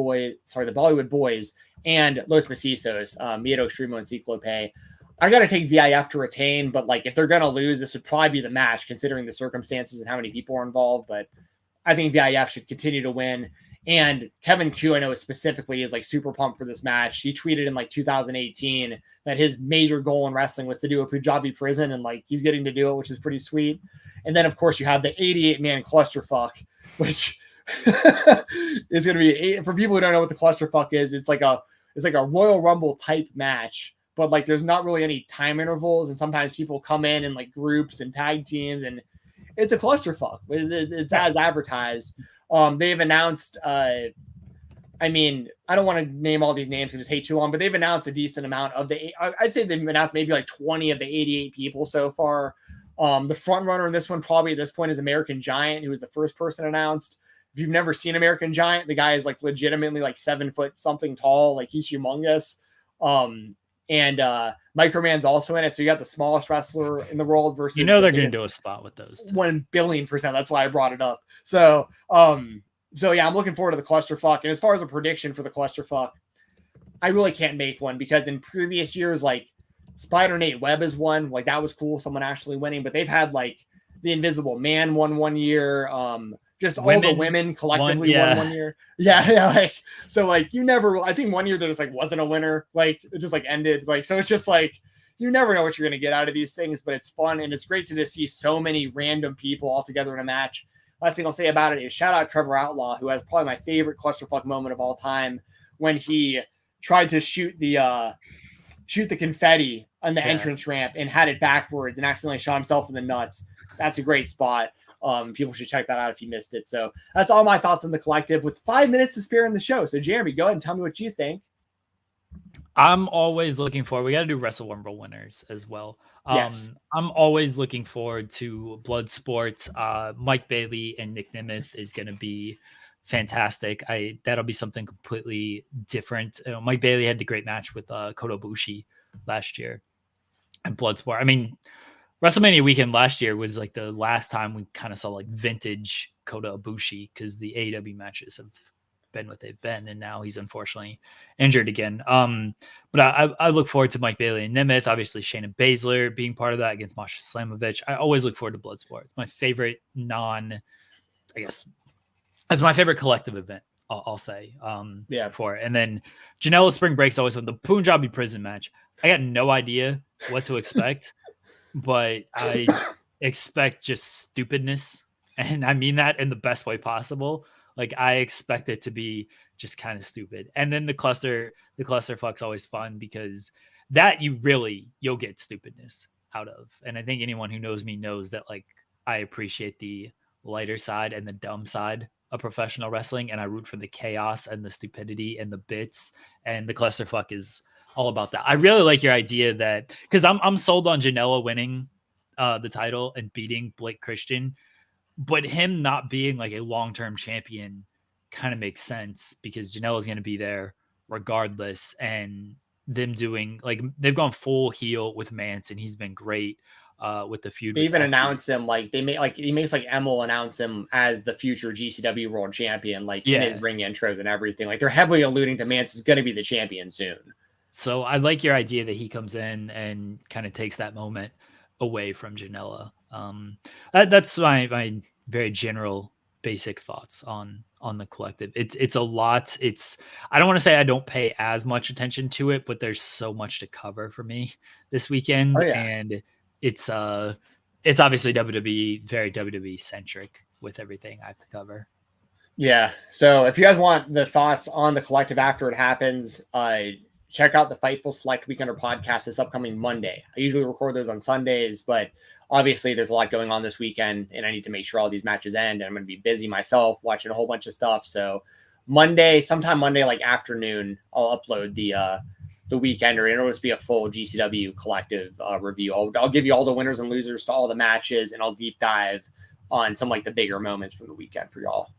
Boys, and Los Macizos, Miedo Extremo and Ciclope. I got to take VIF to retain, but like if they're going to lose, this would probably be the match considering the circumstances and how many people are involved. But I think VIF should continue to win. And Kevin Q, I know specifically, is like super pumped for this match. He tweeted in like 2018 that his major goal in wrestling was to do a Punjabi prison, and like he's getting to do it, which is pretty sweet. And then of course you have the 88-man clusterfuck, which is going to be, for people who don't know what the clusterfuck is, it's like a Royal Rumble type match, but like there's not really any time intervals, and sometimes people come in like groups and tag teams, and it's a clusterfuck. It's as advertised. They've announced, I mean, I don't want to name all these names because it's take too long, but they've announced a decent amount of I'd say they've announced maybe like 20 of the 88 people so far. The front runner in this one probably at this point is American Giant, who was the first person announced. If you've never seen American Giant, the guy is like legitimately like 7 foot something tall. Like he's humongous. And Microman's also in it. So you got the smallest wrestler in the world versus, they're going to do a spot with those 1 billion%. That's why I brought it up. So yeah, I'm looking forward to the clusterfuck. And as far as a prediction for the clusterfuck, I really can't make one because in previous years, like Spider Nate Webb has won. Like that was cool. Someone actually winning, but they've had like the Invisible Man won 1 year. Just all the women collectively won 1 year. Yeah. Like, so like you never, I think 1 year there just like wasn't a winner. Like it just like ended. Like, so it's just like, you never know what you're going to get out of these things, but it's fun. And it's great to just see so many random people all together in a match. Last thing I'll say about it is shout out Trevor Outlaw, who has probably my favorite clusterfuck moment of all time when he tried to shoot the confetti on the entrance ramp and had it backwards and accidentally shot himself in the nuts. That's a great spot. People should check that out if you missed it. So that's all my thoughts on the collective with 5 minutes to spare in the show. So Jeremy, go ahead and tell me what you think. I'm always looking forward. We got to do Wrestle Rumble winners as well. Yes. I'm always looking forward to Blood Sports. Mike Bailey and Nick Nemeth is going to be fantastic. That'll be something completely different. Mike Bailey had the great match with Kota Ibushi last year at Bloodsport. I mean, WrestleMania weekend last year was like the last time we kind of saw like vintage Kota Ibushi because the AEW matches have been what they've been, and now he's unfortunately injured again. But I look forward to Mike Bailey and Nemeth, obviously Shayna Baszler being part of that against Masha Slamovich. I always look forward to Bloodsport. It's my favorite it's my favorite collective event, I'll say. For it. And then Janela Spring Break's always with the Punjabi prison match. I got no idea what to expect, but expect just stupidness. And I mean that in the best way possible. Like I expect it to be just kind of stupid. And then the clusterfuck's always fun because that you'll get stupidness out of. And I think anyone who knows me knows that like I appreciate the lighter side and the dumb side of professional wrestling, and I root for the chaos and the stupidity and the bits, and the clusterfuck is all about that. I really like your idea that because I'm sold on Janela winning the title and beating Blake Christian, but him not being like a long-term champion kind of makes sense because Janela's going to be there regardless, and them doing like they've gone full heel with Mance, and he's been great with the feud. They even announce him like he makes like Emil announce him as the future GCW World Champion, like in his ring intros and everything. Like they're heavily alluding to Mance is going to be the champion soon. So I like your idea that he comes in and kind of takes that moment away from Janela. That's my very general basic thoughts on the collective. It's a lot. I don't want to say I don't pay as much attention to it, but there's so much to cover for me this weekend. And it's obviously WWE, very WWE centric with everything I have to cover. Yeah. So if you guys want the thoughts on the collective after it happens, check out the Fightful Select Weekender podcast this upcoming Monday. I usually record those on Sundays, but obviously there's a lot going on this weekend and I need to make sure all these matches end. And I'm going to be busy myself watching a whole bunch of stuff. So sometime Monday, like afternoon, I'll upload the Weekender, and it'll just be a full GCW collective review. I'll give you all the winners and losers to all the matches, and I'll deep dive on some like the bigger moments from the weekend for y'all.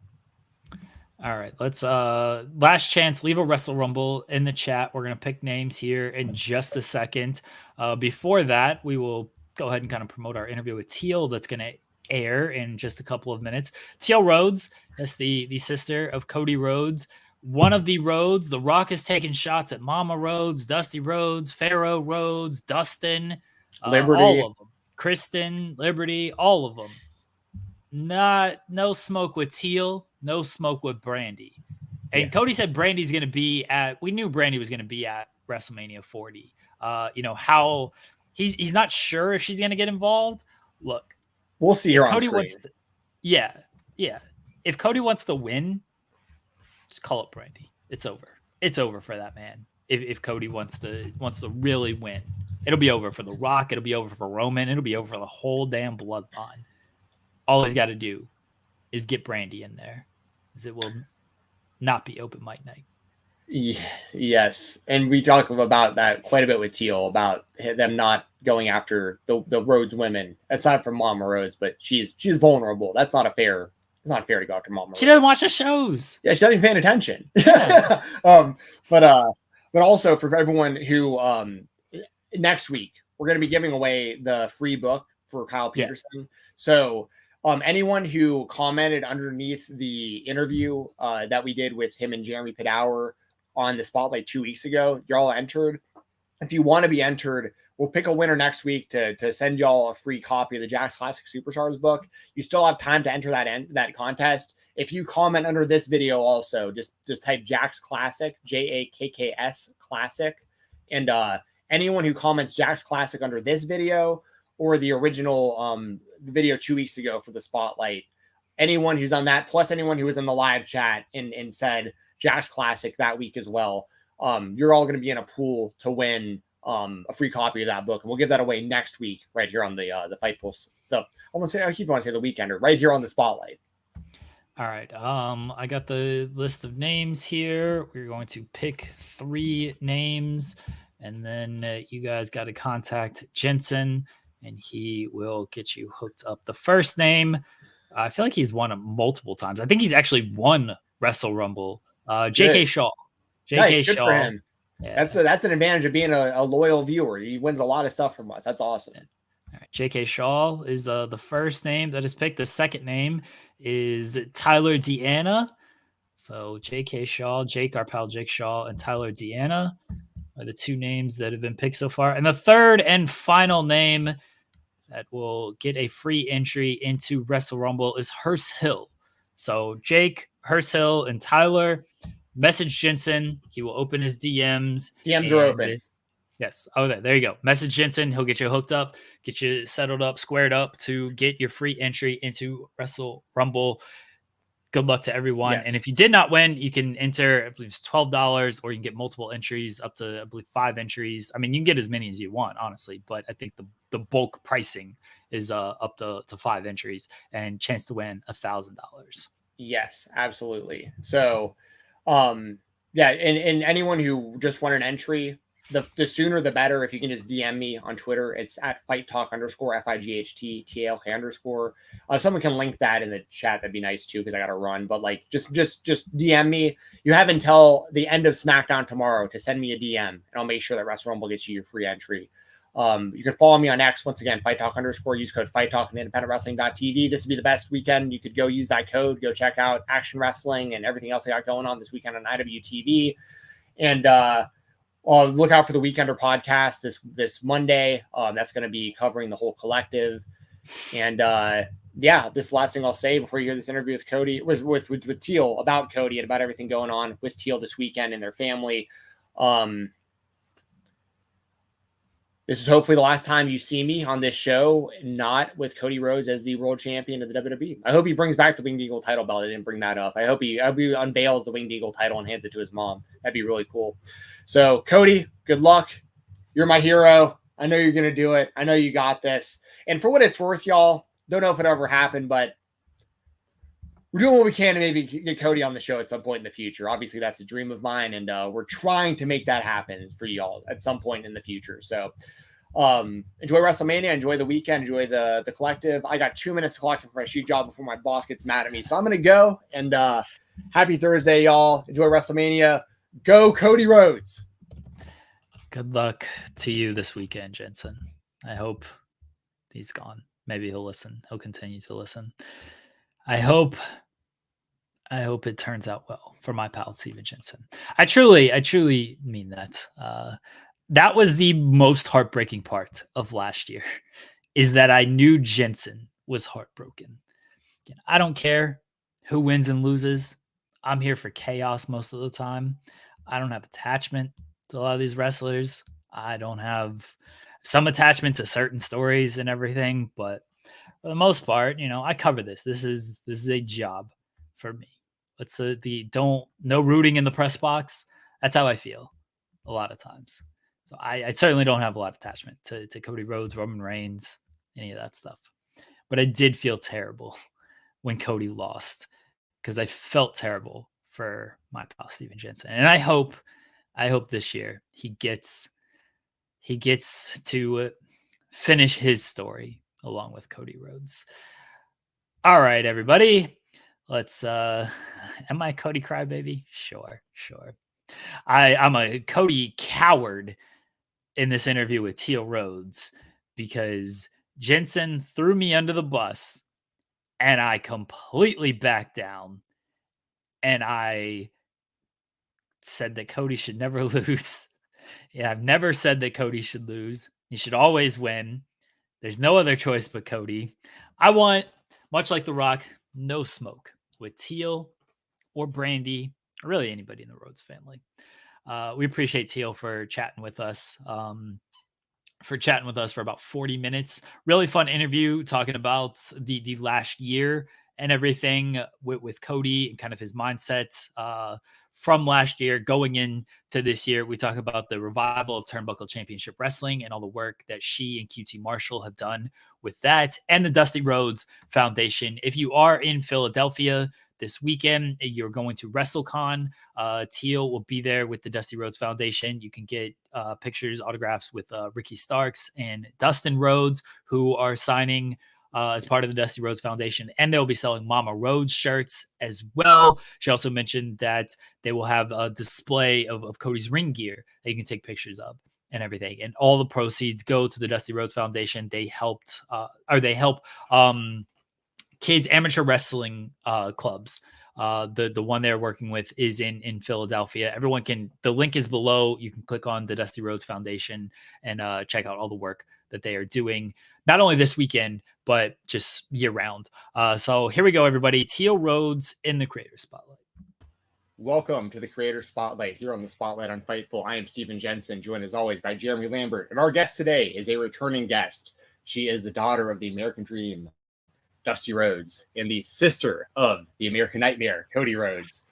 All right, let's last chance, leave a Wrestle Rumble in the chat. We're going to pick names here in just a second. Before that, we will go ahead and kind of promote our interview with Teal that's going to air in just a couple of minutes. Teil Rhodes, that's the sister of Cody Rhodes. One of the Rhodes, The Rock is taking shots at Mama Rhodes, Dusty Rhodes, Pharaoh Rhodes, Dustin, Liberty, all of them. Kristen, Liberty, all of them. No smoke with Teal, no smoke with Brandy. And Cody said Brandy's going to be we knew Brandy was going to be at WrestleMania 40. How he's not sure if she's going to get involved. Look, we'll see her on Cody screen. Wants to, yeah. If Cody wants to win, just call it Brandy. It's over. It's over for that man. If Cody wants to really win, it'll be over for The Rock. It'll be over for Roman. It'll be over for the whole damn bloodline. All he's got to do is get Brandy in there, because it will not be open mic night. Yes, and we talk about that quite a bit with Teal, about them not going after the Rhodes women. That's not for Mama Rhodes, but she's vulnerable. That's not fair. It's not fair to go after Mama Rhodes. She doesn't watch the shows. Yeah, she doesn't even paying attention. Yeah. But also for everyone who next week we're going to be giving away the free book for Kyle Peterson. Yeah. So anyone who commented underneath the interview that we did with him and Jeremy Padawer on the Spotlight 2 weeks ago, you're all entered. If you want to be entered, we'll pick a winner next week to send y'all a free copy of the Jack's Classic Superstars book. You still have time to enter that contest. If you comment under this video also, just type Jack's Classic, JAKKS Classic. And anyone who comments Jack's Classic under this video or the original video 2 weeks ago for the Spotlight, anyone who's on that, plus anyone who was in the live chat and said Jack's Classic that week as well, you're all going to be in a pool to win a free copy of that book, and we'll give that away next week right here on the Fightful. I keep wanting to say the Weekender right here on the Spotlight. All right. I got the list of names here. We're going to pick 3 names, and then you guys got to contact Jensen, and he will get you hooked up. The first name, I feel like he's won multiple times. I think he's actually won Wrestle Rumble. J.K. Shaw. J.K. Shaw. Good for him. Yeah. That's an advantage of being a loyal viewer. He wins a lot of stuff from us. That's awesome. All right. J.K. Shaw is the first name that is picked. The second name is Tyler Deanna. So J.K. Shaw, our pal Jake Shaw, and Tyler Deanna are the 2 names that have been picked so far. And the third and final name that will get a free entry into Wrestle Rumble is Hearst Hill. So Jake, Hearst Hill, and Tyler, message Jensen. He will open his DMs. DMs are open. Yes. Oh, there you go. Message Jensen. He'll get you hooked up, get you settled up, squared up to get your free entry into Wrestle Rumble. Good luck to everyone. Yes. And if you did not win, you can enter, I believe it's $12, or you can get multiple entries up to, I believe, 5 entries. I mean, you can get as many as you want, honestly, but I think the bulk pricing is up to 5 entries and chance to win $1,000. Yes, absolutely. So, yeah, and anyone who just won an entry, the sooner the better. If you can just DM me on Twitter, it's at @FightTalk_FIGHT TALK_. If someone can link that in the chat, that'd be nice too, because I got to run. But like, just DM me. You have until the end of SmackDown tomorrow to send me a DM, and I'll make sure that Wrestle Rumble gets you your free entry. You can follow me on X, once again, FightTalk_. Use code FightTalk and IndependentWrestling.tv. This would be the best weekend. You could go use that code, go check out Action Wrestling and everything else they got going on this weekend on IWTV. And look out for the Weekender podcast this Monday. That's going to be covering the whole collective. And yeah, this last thing I'll say before you hear this interview with Cody, with Teal, about Cody and about everything going on with Teal this weekend and their family. This is hopefully the last time you see me on this show, not with Cody Rhodes as the world champion of the WWE. I hope he brings back the Winged Eagle title belt. I didn't bring that up. I hope he unveils the Winged Eagle title and hands it to his mom. That'd be really cool. So, Cody, good luck. You're my hero. I know you're going to do it. I know you got this. And for what it's worth, y'all, don't know if it ever happened, but we're doing what we can to maybe get Cody on the show at some point in the future. Obviously, that's a dream of mine, and we're trying to make that happen for y'all at some point in the future. So enjoy WrestleMania, enjoy the weekend, enjoy the collective. I got 2 minutes to clock in for my shoot job before my boss gets mad at me. So I'm going to go, and happy Thursday, y'all. Enjoy WrestleMania. Go Cody Rhodes. Good luck to you this weekend, Jensen. I hope he's gone. Maybe he'll listen. He'll continue to listen. I hope it turns out well for my pal Stephen Jensen. I truly mean that. That was the most heartbreaking part of last year, is that I knew Jensen was heartbroken. I don't care who wins and loses. I'm here for chaos most of the time. I don't have attachment to a lot of these wrestlers. I don't have some attachment to certain stories and everything, but for the most part, I cover this. This is a job for me. It's no rooting in the press box. That's how I feel a lot of times. So I certainly don't have a lot of attachment to Cody Rhodes, Roman Reigns, any of that stuff. But I did feel terrible when Cody lost, because I felt terrible for my pal Stephen Jensen. And I hope this year he gets to finish his story along with Cody Rhodes. All right, everybody. Let's am I Cody crybaby? Sure. I'm a Cody coward in this interview with Teil Rhodes, because Jensen threw me under the bus and I completely backed down, and I said that Cody should never lose. Yeah, I've never said that Cody should lose. He should always win. There's no other choice but Cody. I want, much like The Rock, no smoke with Teal or Brandy, or really anybody in the Rhodes family. We appreciate Teal for chatting with us. For about 40 minutes. Really fun interview talking about the last year and everything with Cody and kind of his mindset from last year going into this year. We talk about the revival of Turnbuckle Championship Wrestling and all the work that she and QT Marshall have done with that, and the Dusty Rhodes Foundation. If you are in Philadelphia this weekend, you're going to WrestleCon. Teal will be there with the Dusty Rhodes Foundation. You can get pictures, autographs with Ricky Starks and Dustin Rhodes, who are signing as part of the Dusty Rhodes Foundation, and they'll be selling Mama Rhodes shirts as well. She also mentioned that they will have a display of Cody's ring gear that you can take pictures of and everything. And all the proceeds go to the Dusty Rhodes Foundation. They help kids amateur wrestling clubs. The one they're working with is in Philadelphia. Everyone can, the link is below. You can click on the Dusty Rhodes Foundation and check out all the work that they are doing, not only this weekend, but just year round. So here we go, everybody. Teil Rhodes in the Creator Spotlight. Welcome to the Creator Spotlight here on the Spotlight on Fightful. I am Stephen Jensen, joined as always by Jeremy Lambert. And our guest today is a returning guest. She is the daughter of the American Dream, Dusty Rhodes, and the sister of the American Nightmare, Cody Rhodes.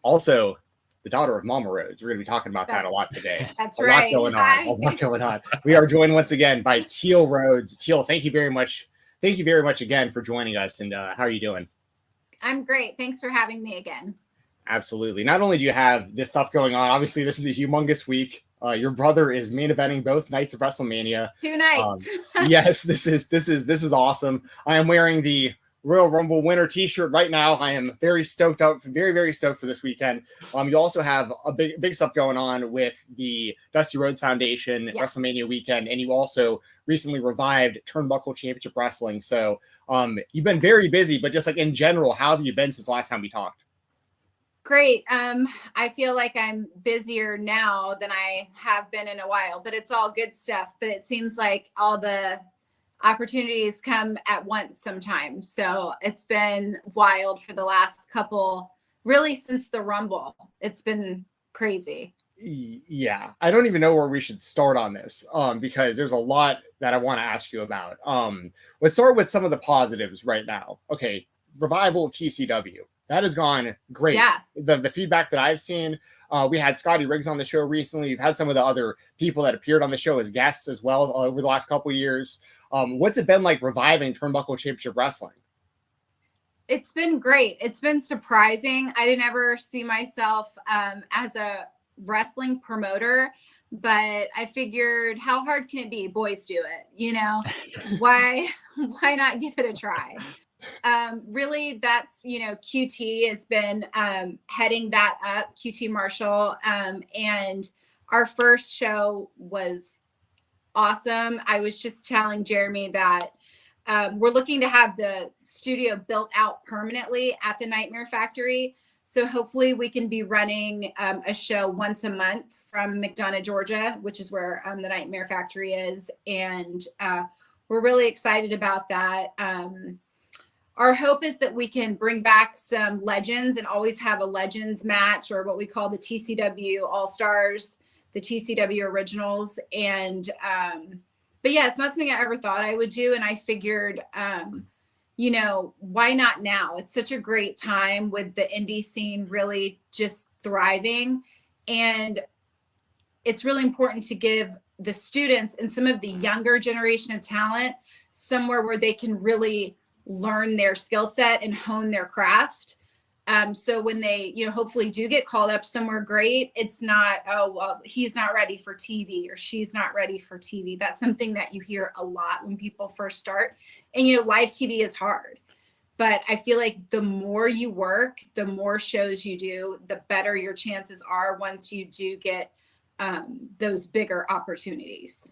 Also, the daughter of Mama Rhodes. We're going to be talking about that a lot today. That's a right. Lot going on. We are joined once again by Teil Rhodes. Teil, thank you very much. Thank you very much again for joining us. And how are you doing? I'm great. Thanks for having me again. Absolutely. Not only do you have this stuff going on, obviously this is a humongous week. Your brother is main eventing both nights of WrestleMania. 2 nights. Yes, this is awesome. I am wearing the Royal Rumble winner T-shirt right now. I am very stoked up, very stoked for this weekend. You also have a big stuff going on with the Dusty Rhodes Foundation WrestleMania weekend, and you also recently revived Turnbuckle Championship Wrestling. So you've been very busy, but just like in general, how have you been since the last time we talked? Great. I feel like I'm busier now than I have been in a while, but it's all good stuff. But it seems like all the opportunities come at once sometimes. So it's been wild for the last couple, really since the Rumble. It's been crazy. Yeah, I don't even know where we should start on this because there's a lot that I want to ask you about. Let's start with some of the positives right now. Okay, revival of TCW. That has gone great. Yeah. The feedback that I've seen, we had Scotty Riggs on the show recently. We've had some of the other people that appeared on the show as guests as well over the last couple of years. What's it been like reviving Turnbuckle Championship Wrestling? It's been great. It's been surprising. I didn't ever see myself as a wrestling promoter, but I figured, how hard can it be? Boys do it, you know. why not give it a try? Really, that's, QT has been heading that up, QT Marshall, and our first show was awesome. I was just telling Jeremy that we're looking to have the studio built out permanently at the Nightmare Factory. So hopefully we can be running a show once a month from McDonough, Georgia, which is where the Nightmare Factory is. And we're really excited about that. Our hope is that we can bring back some legends and always have a legends match, or what we call the TCW All-Stars, the TCW Originals. And, but yeah, it's not something I ever thought I would do. And I figured, why not now? It's such a great time with the indie scene really just thriving. And it's really important to give the students and some of the younger generation of talent somewhere where they can really learn their skill set and hone their craft. So when they, hopefully do get called up somewhere great, it's not, oh, well, he's not ready for TV or she's not ready for TV. That's something that you hear a lot when people first start. And, live TV is hard. But I feel like the more you work, the more shows you do, the better your chances are once you do get those bigger opportunities.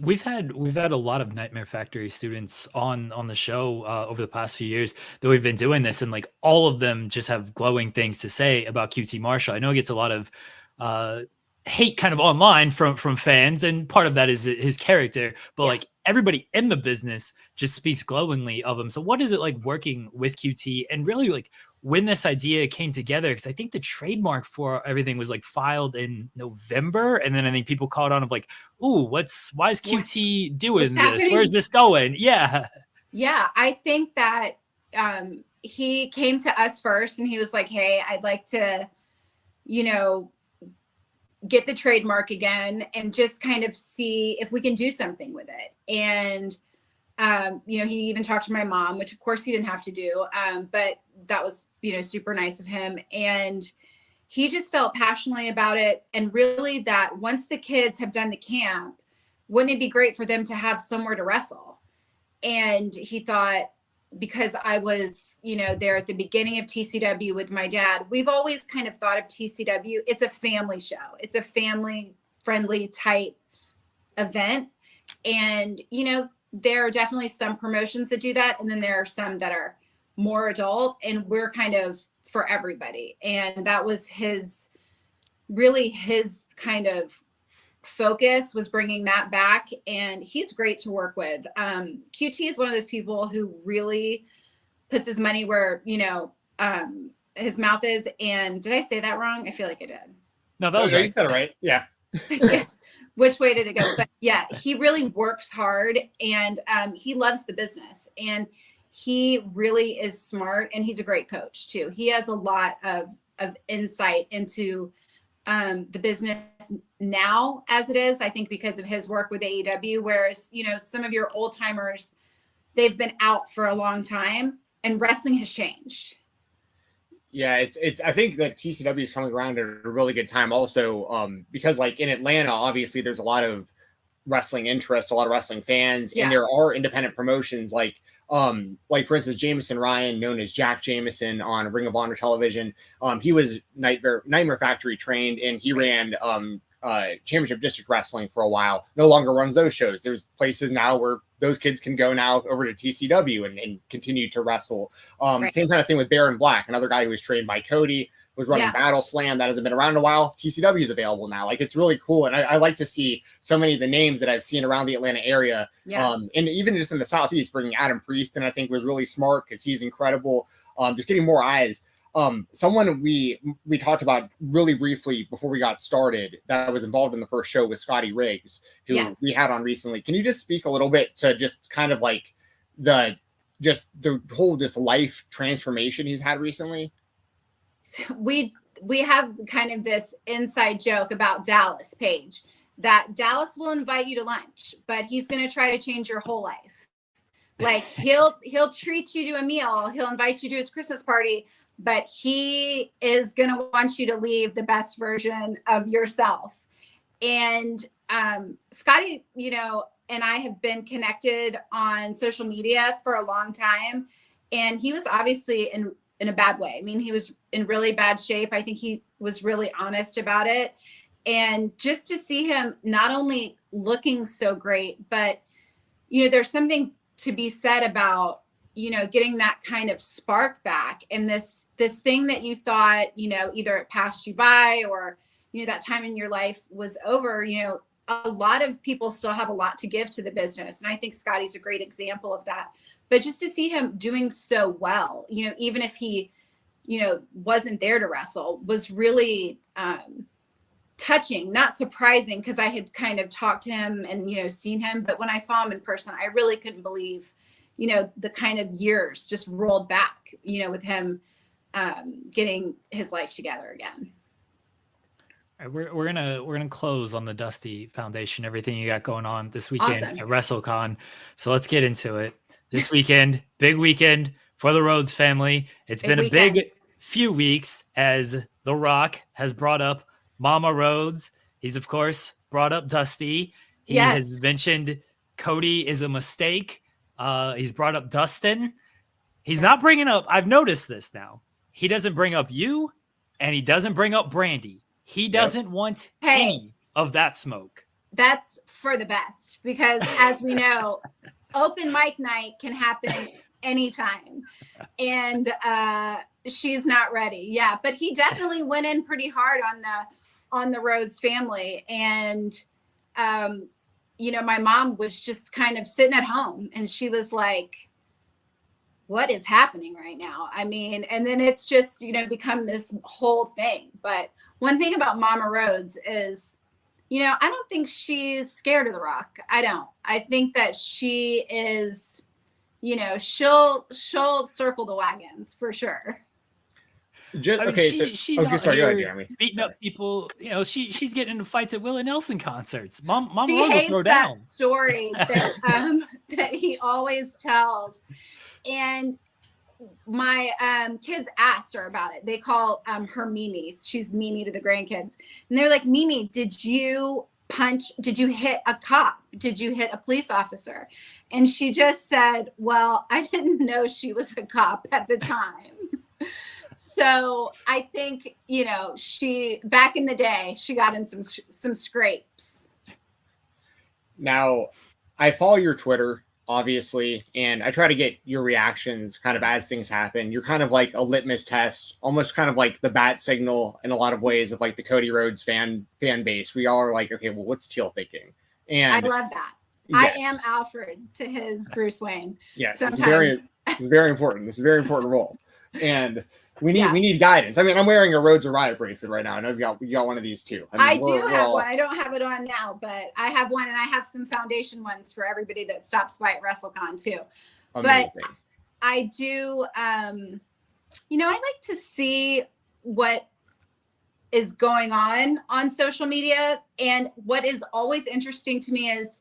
We've had a lot of Nightmare Factory students on the show over the past few years that we've been doing this, and like all of them just have glowing things to say about QT Marshall. I know he gets a lot of hate kind of online from fans, and part of that is his character, but like everybody in the business just speaks glowingly of him. So what is it like working with QT, and really like when this idea came together? Because I think the trademark for everything was like filed in November, and then I think people caught on of like, ooh, why is QT doing this? Where's this going? Yeah, I think that he came to us first, and he was like, hey, I'd like to get the trademark again and just kind of see if we can do something with it. And he even talked to my mom, which of course he didn't have to do, but that was super nice of him. And he just felt passionately about it, and really that once the kids have done the camp, wouldn't it be great for them to have somewhere to wrestle? And he thought, because I was there at the beginning of TCW with my dad, we've always kind of thought of TCW, it's a family show, it's a family friendly type event. And there are definitely some promotions that do that, and then there are some that are more adult, and we're kind of for everybody. And that was his kind of focus, was bringing that back. And he's great to work with. QT is one of those people who really puts his money where his mouth is. And did I say that wrong? I feel like I did. No, that was You right. said it right. Yeah. Yeah. Which way did it go? But yeah, he really works hard, and he loves the business, and he really is smart, and he's a great coach too. He has a lot of insight into the business now as it is, I think, because of his work with AEW, whereas, you know, some of your old timers, they've been out for a long time and wrestling has changed. Yeah, it's I think that TCW is coming around at a really good time also, because like in Atlanta, obviously there's a lot of wrestling interest, a lot of wrestling fans, and there are independent promotions like for instance, Jameson Ryan, known as Jack Jameson on Ring of Honor television. He was Nightmare Factory trained, and he ran Championship District Wrestling for a while. No longer runs those shows. There's places now where those kids can go now over to TCW and continue to wrestle. Same kind of thing with Baron Black, another guy who was trained by Cody, was running Battle Slam. That hasn't been around in a while. TCW is available now. Like, it's really cool. And I like to see so many of the names that I've seen around the Atlanta area. And even just in the Southeast, bringing Adam Priest, and I think was really smart because he's incredible. Just getting more eyes. Someone we talked about really briefly before we got started that was involved in the first show was Scotty Riggs, who we had on recently. Can you just speak a little bit to just kind of like the whole life transformation he's had recently? We have kind of this inside joke about Dallas, Paige, that Dallas will invite you to lunch, but he's going to try to change your whole life. Like, he'll treat you to a meal, he'll invite you to his Christmas party, but he is going to want you to leave the best version of yourself. And Scotty, you know, and I have been connected on social media for a long time, and he was obviously in a bad way. I mean, he was in really bad shape. I think he was really honest about it. And just to see him not only looking so great, but, you know, there's something to be said about, you know, getting that kind of spark back, and this thing that you thought, you know, either it passed you by or, you know, that time in your life was over. You know, a lot of people still have a lot to give to the business. And I think Scotty's a great example of that. But just to see him doing so well, you know, even if he, you know, wasn't there to wrestle, was really touching, not surprising, because I had kind of talked to him and, you know, seen him. But when I saw him in person, I really couldn't believe, you know, the kind of years just rolled back, you know, with him getting his life together again. We're gonna close on the Dusty Foundation, everything you got going on this weekend at WrestleCon. So let's get into it. This weekend, big weekend for the Rhodes family. It's been a big few weeks as The Rock has brought up Mama Rhodes. He's of course brought up Dusty. He has mentioned Cody is a mistake. He's brought up Dustin. He's not bringing up, I've noticed this now. He doesn't bring up you, and he doesn't bring up Brandy. He doesn't want any of that smoke. That's for the best, because as we know, open mic night can happen anytime. And she's not ready. Yeah, but he definitely went in pretty hard on the Rhodes family. And you know, my mom was just kind of sitting at home, and she was like, what is happening right now? I mean, and then it's just, you know, become this whole thing. But one thing about Mama Rhodes is, you know, I don't think she's scared of The Rock. I don't. I think that she is, you know, she'll circle the wagons for sure. Just, I mean, okay, she's okay, out sorry, go ahead, here Jeremy. beating up people. You know, she's getting into fights at Willie Nelson concerts. Mama She Rose will hates throw that down. story that that he always tells. And my kids asked her about it. They call her Mimi. She's Mimi to the grandkids. And they're like, Mimi, did you hit a cop? Did you hit a police officer? And she just said, well, I didn't know she was a cop at the time. So I think, you know, she, back in the day, she got in some scrapes. Now, I follow your Twitter, obviously, and I try to get your reactions kind of as things happen. You're kind of like a litmus test, almost kind of like the bat signal in a lot of ways of like the Cody Rhodes fan base. We all are like, okay, well, what's Teal thinking? And I love that. yes. I am Alfred to his Bruce Wayne. Yes, sometimes. this is very important. This is a very important role. And We need guidance. I mean, I'm wearing a Rhodes Riot bracelet right now. I know you got one of these too. I do have one. I don't have it on now, but I have one, and I have some foundation ones for everybody that stops by at WrestleCon too. Amazing. But I do, you know, I like to see what is going on social media. And what is always interesting to me is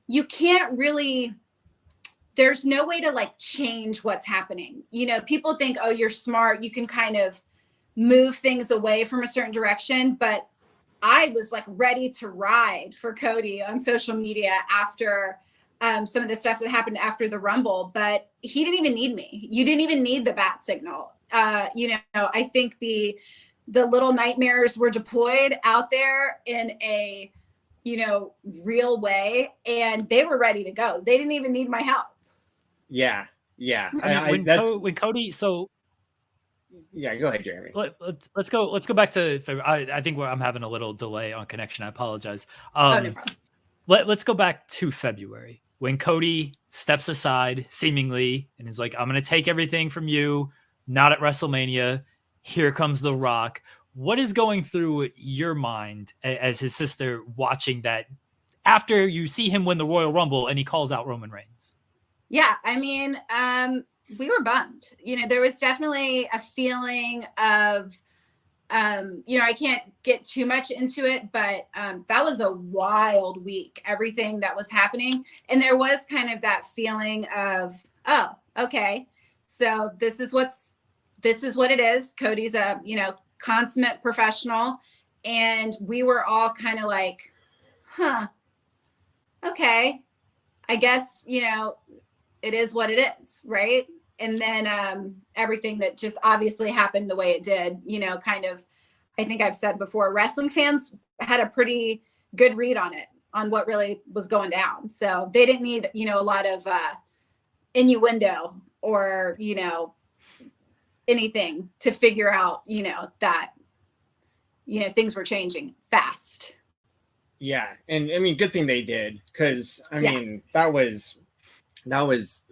you can't really, there's no way to like change what's happening. You know, people think, oh, you're smart. You can kind of move things away from a certain direction. But I was like ready to ride for Cody on social media after some of the stuff that happened after the Rumble, but he didn't even need me. You didn't even need the bat signal. You know, I think the little nightmares were deployed out there in a, you know, real way, and they were ready to go. They didn't even need my help. Yeah. I mean, when Cody, so yeah, go ahead, Jeremy. Let's go back to. I think I'm having a little delay on connection. I apologize. No problem. Let's go back to February when Cody steps aside seemingly and is like, "I'm going to take everything from you. Not at WrestleMania. Here comes The Rock." What is going through your mind as his sister watching that after you see him win the Royal Rumble and he calls out Roman Reigns? Yeah, I mean, we were bummed. You know, there was definitely a feeling of, you know, I can't get too much into it, but that was a wild week, everything that was happening. And there was kind of that feeling of, oh, okay, so this is what it is. Cody's a, you know, consummate professional. And we were all kind of like, huh, okay, I guess, you know, it is what it is, right? And then everything that just obviously happened the way it did, you know, kind of, I think I've said before, wrestling fans had a pretty good read on it, on what really was going down. So they didn't need, you know, a lot of innuendo or, you know, anything to figure out, you know, that, you know, things were changing fast. Yeah. And I mean, good thing they did, because I mean, that was I was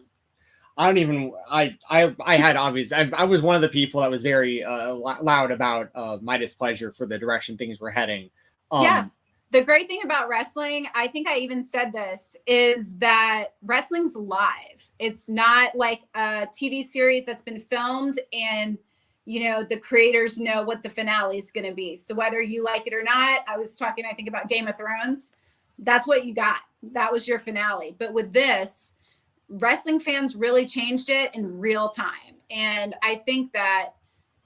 one of the people that was very loud about my displeasure for the direction things were heading. The great thing about wrestling, I think I even said this, is that wrestling's live. It's not like a TV series that's been filmed and, you know, the creators know what the finale is going to be. So whether you like it or not, I was talking, I think, about Game of Thrones. That's what you got. That was your finale. But with this, wrestling fans really changed it in real time. And I think that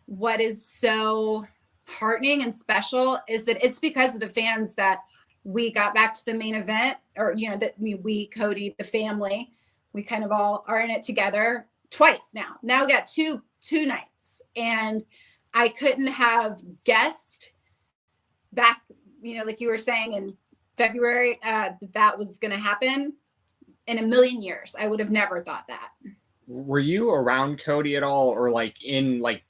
what is so heartening and special is that it's because of the fans that we got back to the main event, or, you know, that we Cody, the family, we kind of all are in it together twice now. Now we got two nights, and I couldn't have guessed back, you know, like you were saying in February, that was going to happen in a million years. I would have never thought that. Were you around Cody at all, or like in like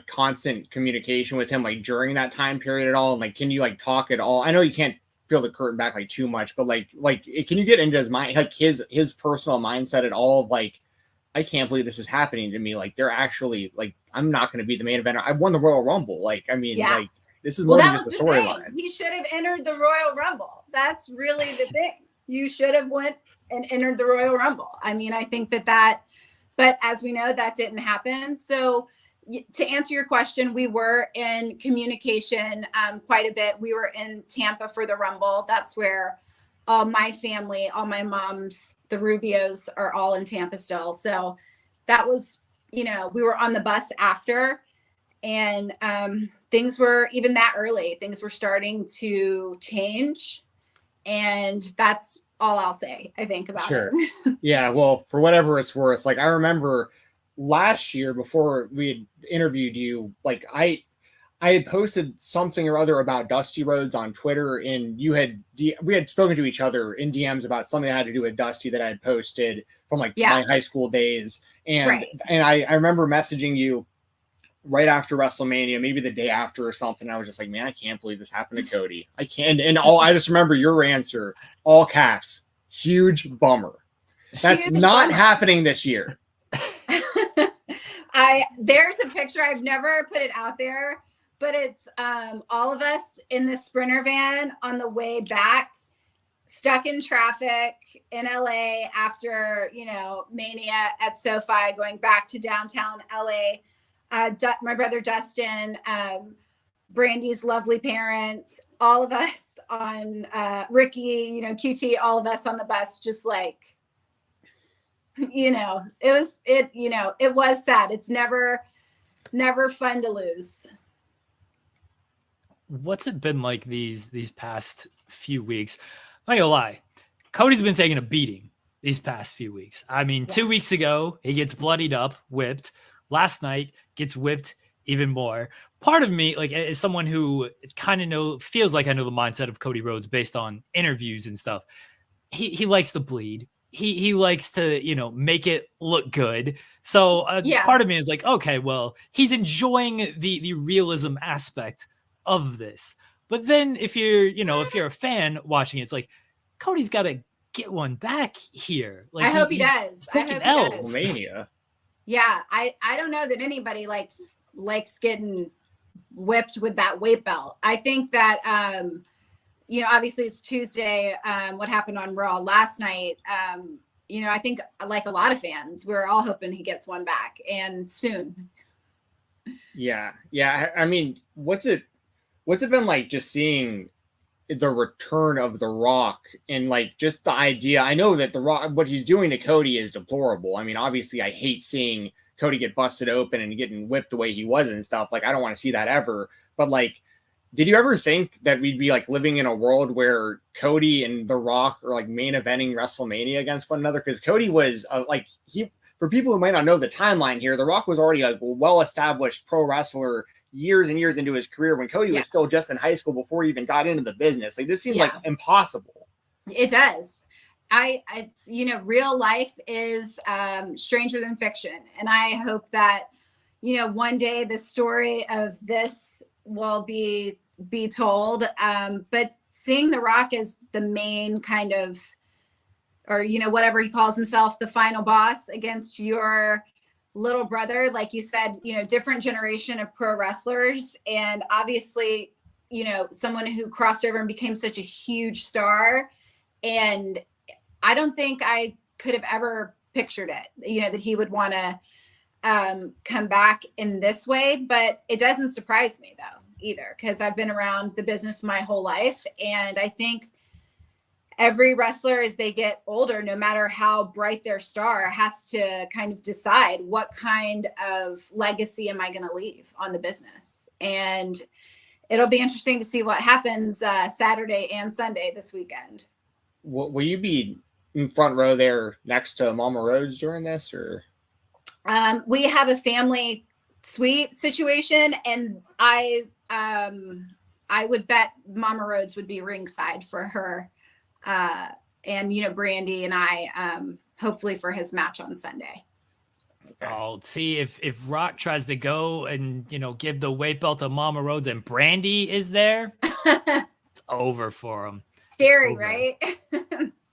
constant communication with him, like during that time period at all? And like, can you like talk at all? I know you can't peel the curtain back like too much, but like can you get into his mind, like his personal mindset at all? Like, I can't believe this is happening to me. Like, they're actually like, I'm not going to be the main eventer. I won the Royal Rumble. Like, I mean, like, this is more than just a storyline. He should have entered the Royal Rumble. That's really the thing. You should have went and entered the Royal Rumble. I mean, I think that, but as we know, that didn't happen. So to answer your question, we were in communication quite a bit. We were in Tampa for the Rumble. That's where all my family, all my moms, the Rubios are all in Tampa still. So that was, you know, we were on the bus after, and things were, even that early, things were starting to change. And that's all I'll say, I think, about it. Yeah, well, for whatever it's worth, like I remember last year before we had interviewed you, like I had posted something or other about Dusty Rhodes on Twitter, and we had spoken to each other in DMs about something that had to do with Dusty that I had posted from like my high school days. And and I remember messaging you right after WrestleMania, maybe the day after or something. I was just like, man, I can't believe this happened to Cody. I can't. And I just remember your answer, all caps, huge bummer. That's not happening this year. There's a picture. I've never put it out there, but it's all of us in the Sprinter van on the way back, stuck in traffic in LA after, Mania at SoFi, going back to downtown LA. My brother Dustin, Brandy's lovely parents, all of us on Ricky, QT, all of us on the bus, just like, it was sad. It's never fun to lose. What's it been like these past few weeks? I'm not gonna lie, Cody's been taking a beating these past few weeks. I mean, 2 weeks ago, he gets bloodied up, whipped. Last night, gets whipped even more. Part of me, like, as someone who kind of feels like I know the mindset of Cody Rhodes based on interviews and stuff, he likes to bleed. He likes to, make it look good. So part of me is like, okay, well, he's enjoying the realism aspect of this. But then if you're a fan watching it, it's like, Cody's got to get one back here. Like, I hope he does. I hope he does. WrestleMania. Yeah, I don't know that anybody likes getting whipped with that weight belt. I think that obviously it's Tuesday. What happened on Raw last night? I think, like a lot of fans, we're all hoping he gets one back, and soon. Yeah. I mean, what's it been like just seeing the return of The Rock and like just the idea? I know that The Rock, what he's doing to Cody is deplorable. I mean, obviously I hate seeing Cody get busted open and getting whipped the way he was and stuff. Like, I don't want to see that ever. But like, did you ever think that we'd be like living in a world where Cody and The Rock are like main eventing WrestleMania against one another? Because Cody was for people who might not know the timeline here, The Rock was already a well-established pro wrestler years and years into his career when Cody was still just in high school before he even got into the business. Like, this seemed like impossible. It does. It's real life is stranger than fiction. And I hope that, one day the story of this will be told. But seeing The Rock as the main kind of, or, whatever he calls himself, the final boss against your little brother, like you said, different generation of pro wrestlers. And obviously, someone who crossed over and became such a huge star. And I don't think I could have ever pictured it, that he would want to come back in this way. But it doesn't surprise me, though, either, because I've been around the business my whole life. And I think every wrestler, as they get older, no matter how bright their star, has to kind of decide what kind of legacy am I going to leave on the business. And it'll be interesting to see what happens Saturday and Sunday this weekend. Will you be in front row there next to Mama Rhodes during this, or? We have a family suite situation, and I would bet Mama Rhodes would be ringside for her. And Brandy and I, hopefully for his match on Sunday. I'll see if Rock tries to go and give the weight belt to Mama Rhodes and Brandy is there. It's over for him. Scary, right?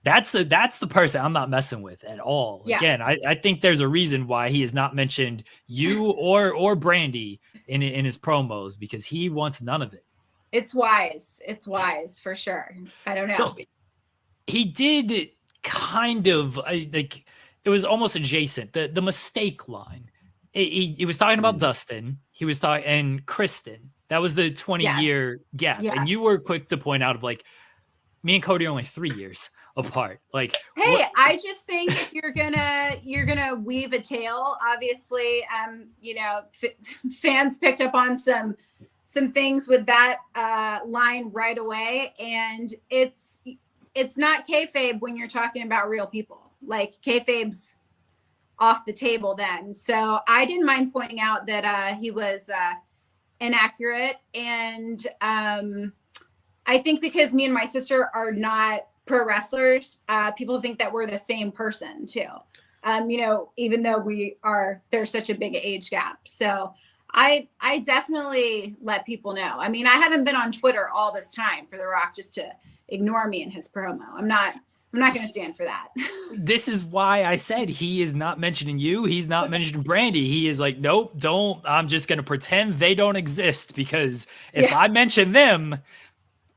That's the person I'm not messing with at all. Yeah. Again, I think there's a reason why he has not mentioned you or Brandy in his promos, because he wants none of it. It's wise. It's wise for sure. I don't know. So he did kind of like, it was almost adjacent. The mistake line. He was talking about Dustin. He was talking and Kristen. That was the 20-year gap. Yeah. And you were quick to point out of like, me and Cody are only 3 years apart. Like, hey, I just think if you're gonna weave a tale, obviously, fans picked up on some things with that line right away, and it's not kayfabe when you're talking about real people. Like, kayfabe's off the table then. So I didn't mind pointing out that he was inaccurate, and I think because me and my sister are not pro wrestlers, people think that we're the same person too. Even though there's such a big age gap. So I definitely let people know. I mean, I haven't been on Twitter all this time for The Rock just to ignore me in his promo. I'm not I'm not going to stand for that. This is why I said he is not mentioning you. He's not mentioning Brandy. He is like, nope, don't. I'm just going to pretend they don't exist, because if I mention them,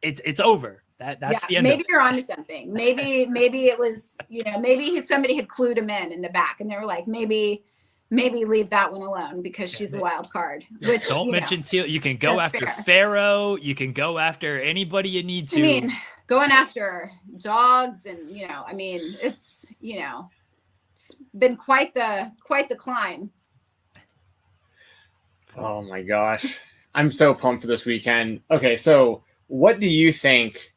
it's over. That's the end. Maybe you're onto something. Maybe it was, maybe somebody had clued him in the back, and they were like, maybe leave that one alone because she's a wild card. Which don't mention Teal. You can go after Pharaoh. You can go after anybody you need to. I mean, going after dogs, and it's it's been quite the climb. Oh my gosh, I'm so pumped for this weekend. Okay, so what do you think?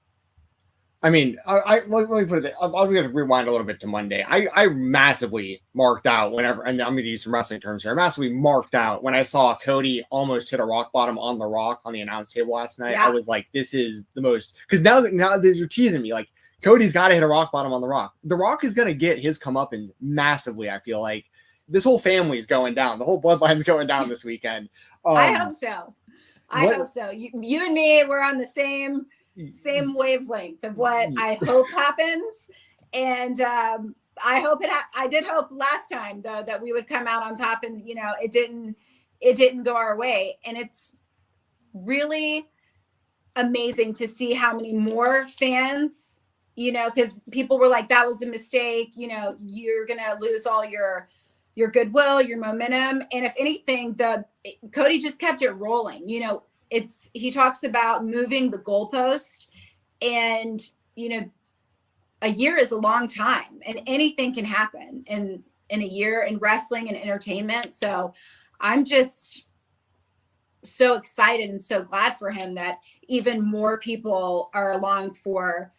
I mean, let me put it. I'll just rewind a little bit to Monday. I massively marked out whenever, and I'm going to use some wrestling terms here. I massively marked out when I saw Cody almost hit a rock bottom on the Rock on the announce table last night. I was like, this is the most, because now you're teasing me. Like, Cody's got to hit a rock bottom on the Rock. The Rock is going to get his comeuppance massively. I feel like this whole family is going down. The whole bloodline's going down this weekend. I hope so. I hope so. You and me, we're on the same wavelength of what I hope happens, and I hope I did hope last time though that we would come out on top, and it didn't go our way, and it's really amazing to see how many more fans, because people were like, that was a mistake, you're gonna lose all your goodwill, your momentum, and if anything, Cody just kept it rolling. He talks about moving the goalpost, and a year is a long time, and anything can happen in a year in wrestling and entertainment. So I'm just so excited and so glad for him that even more people are along for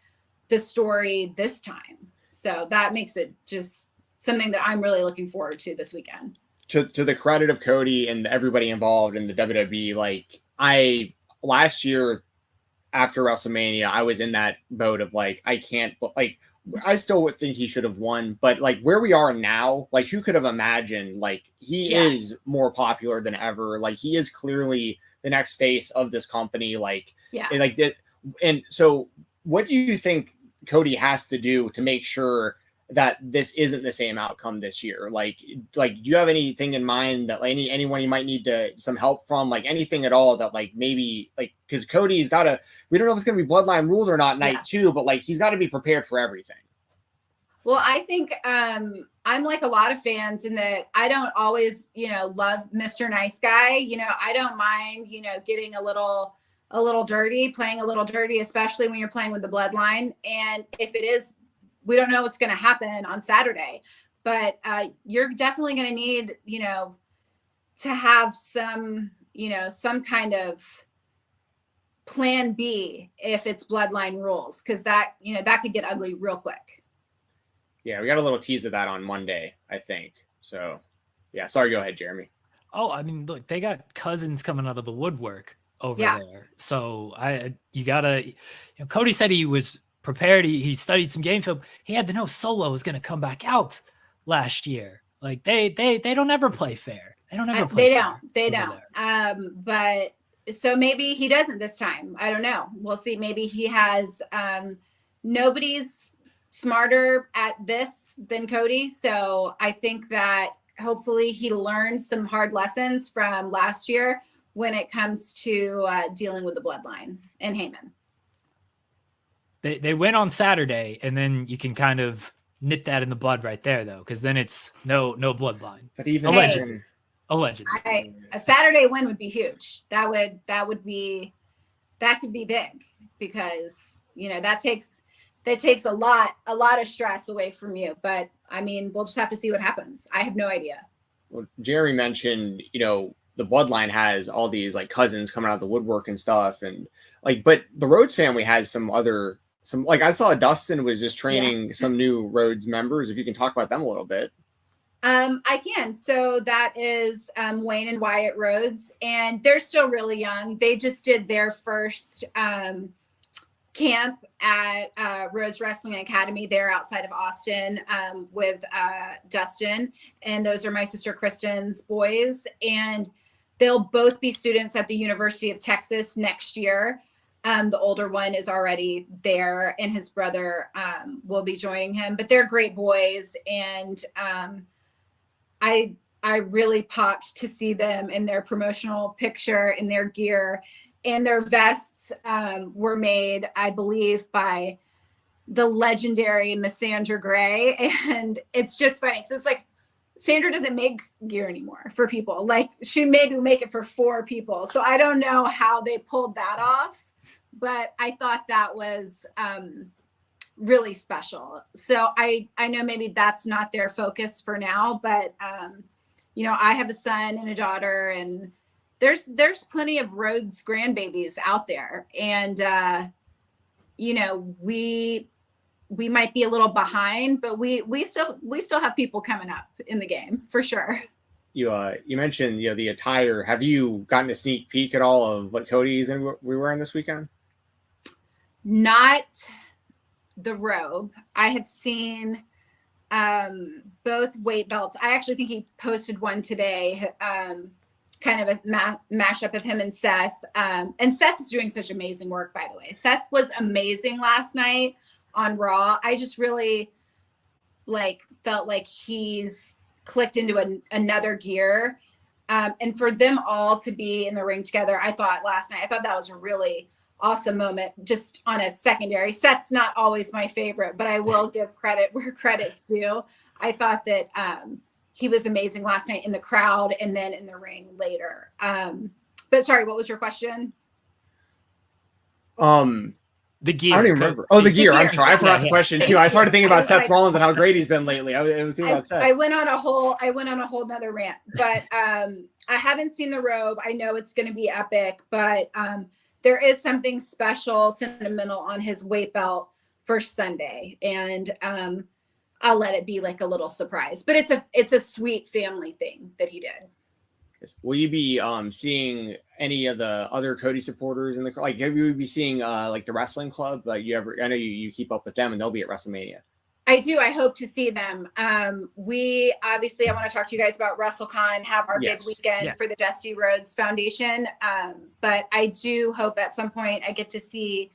the story this time. So that makes it just something that I'm really looking forward to this weekend. To the credit of Cody and everybody involved in the WWE, like, last year after WrestleMania, I was in that boat of like, I still would think he should have won, but like where we are now, like who could have imagined, like he is more popular than ever. Like he is clearly the next face of this company. And so what do you think Cody has to do to make sure that this isn't the same outcome this year? Like, do you have anything in mind that like anyone you might need some help from, like anything at all that like maybe like, because Cody's got to, we don't know if it's going to be bloodline rules or not night two, but like he's got to be prepared for everything. Well, I think I'm like a lot of fans in that I don't always, love Mr. Nice Guy. I don't mind, getting a little dirty, playing a little dirty, especially when you're playing with the bloodline. And if it is, we don't know what's going to happen on Saturday, but you're definitely going to need, to have some kind of plan B if it's bloodline rules, because that could get ugly real quick. Yeah, we got a little tease of that on Monday, I think. So, yeah, sorry, go ahead, Jeremy. Oh, I mean, look, they got cousins coming out of the woodwork over there. So Cody said he was prepared. He studied some game film. He had to know Solo was going to come back out last year. Like they don't ever play fair. They don't ever play fair. They don't. But so maybe he doesn't this time. I don't know. We'll see. Maybe he has nobody's smarter at this than Cody. So I think that hopefully he learned some hard lessons from last year when it comes to dealing with the bloodline and Heyman. They win on Saturday, and then you can kind of nip that in the bud right there, though, because then it's no bloodline. But even allegedly, a Saturday win would be huge. That could be big, because that takes a lot of stress away from you. But I mean, we'll just have to see what happens. I have no idea. Well, Jerry mentioned, the bloodline has all these like cousins coming out of the woodwork and stuff, and like, but the Rhodes family has some like I saw Dustin was just training some new Rhodes members. If you can talk about them a little bit. I can. So that is Wayne and Wyatt Rhodes, and they're still really young. They just did their first camp at Rhodes Wrestling Academy there outside of Austin with Dustin, and those are my sister Kristen's boys, and they'll both be students at the University of Texas next year. The older one is already there, and his brother will be joining him. But they're great boys, and I really popped to see them in their promotional picture, in their gear, and their vests were made, I believe, by the legendary Miss Sandra Gray. And it's just funny because it's like Sandra doesn't make gear anymore for people. Like, she maybe make it for 4 people. So I don't know how they pulled that off, but I thought that was really special. So I know maybe that's not their focus for now, but you know, I have a son and a daughter, and there's plenty of Rhodes grandbabies out there. And you know, we might be a little behind, but we still have people coming up in the game for sure. You mentioned, you know, the attire. Have you gotten a sneak peek at all of what Cody's and we wearing this weekend? Not the robe. I have seen both weight belts. I actually think he posted one today, kind of a mashup of him and Seth. And Seth is doing such amazing work, by the way. Seth was amazing last night on Raw. I just really felt like he's clicked into another gear. And for them all to be in the ring together, I thought that was a really awesome moment, just on a secondary. Seth's not always my favorite, but I will give credit where credit's due. I thought that he was amazing last night in the crowd and then in the ring later. But sorry, what was your question? The gear. I don't even remember. Oh, the gear. I'm sorry. I forgot the question too. I started thinking about Seth Rollins and how great he's been lately. I was thinking about Seth. I went on a whole nother rant, but I haven't seen the robe. I know it's going to be epic, but there is something special, sentimental on his weight belt for Sunday, and I'll let it be like a little surprise. But it's a sweet family thing that he did. Will you be seeing any of the other Cody supporters in the have you be seeing like the wrestling club? I know you keep up with them, and they'll be at WrestleMania. I do. I hope to see them. We obviously, I want to talk to you guys about WrestleCon, have our big weekend for the Dusty Rhodes Foundation. But I do hope at some point I get to see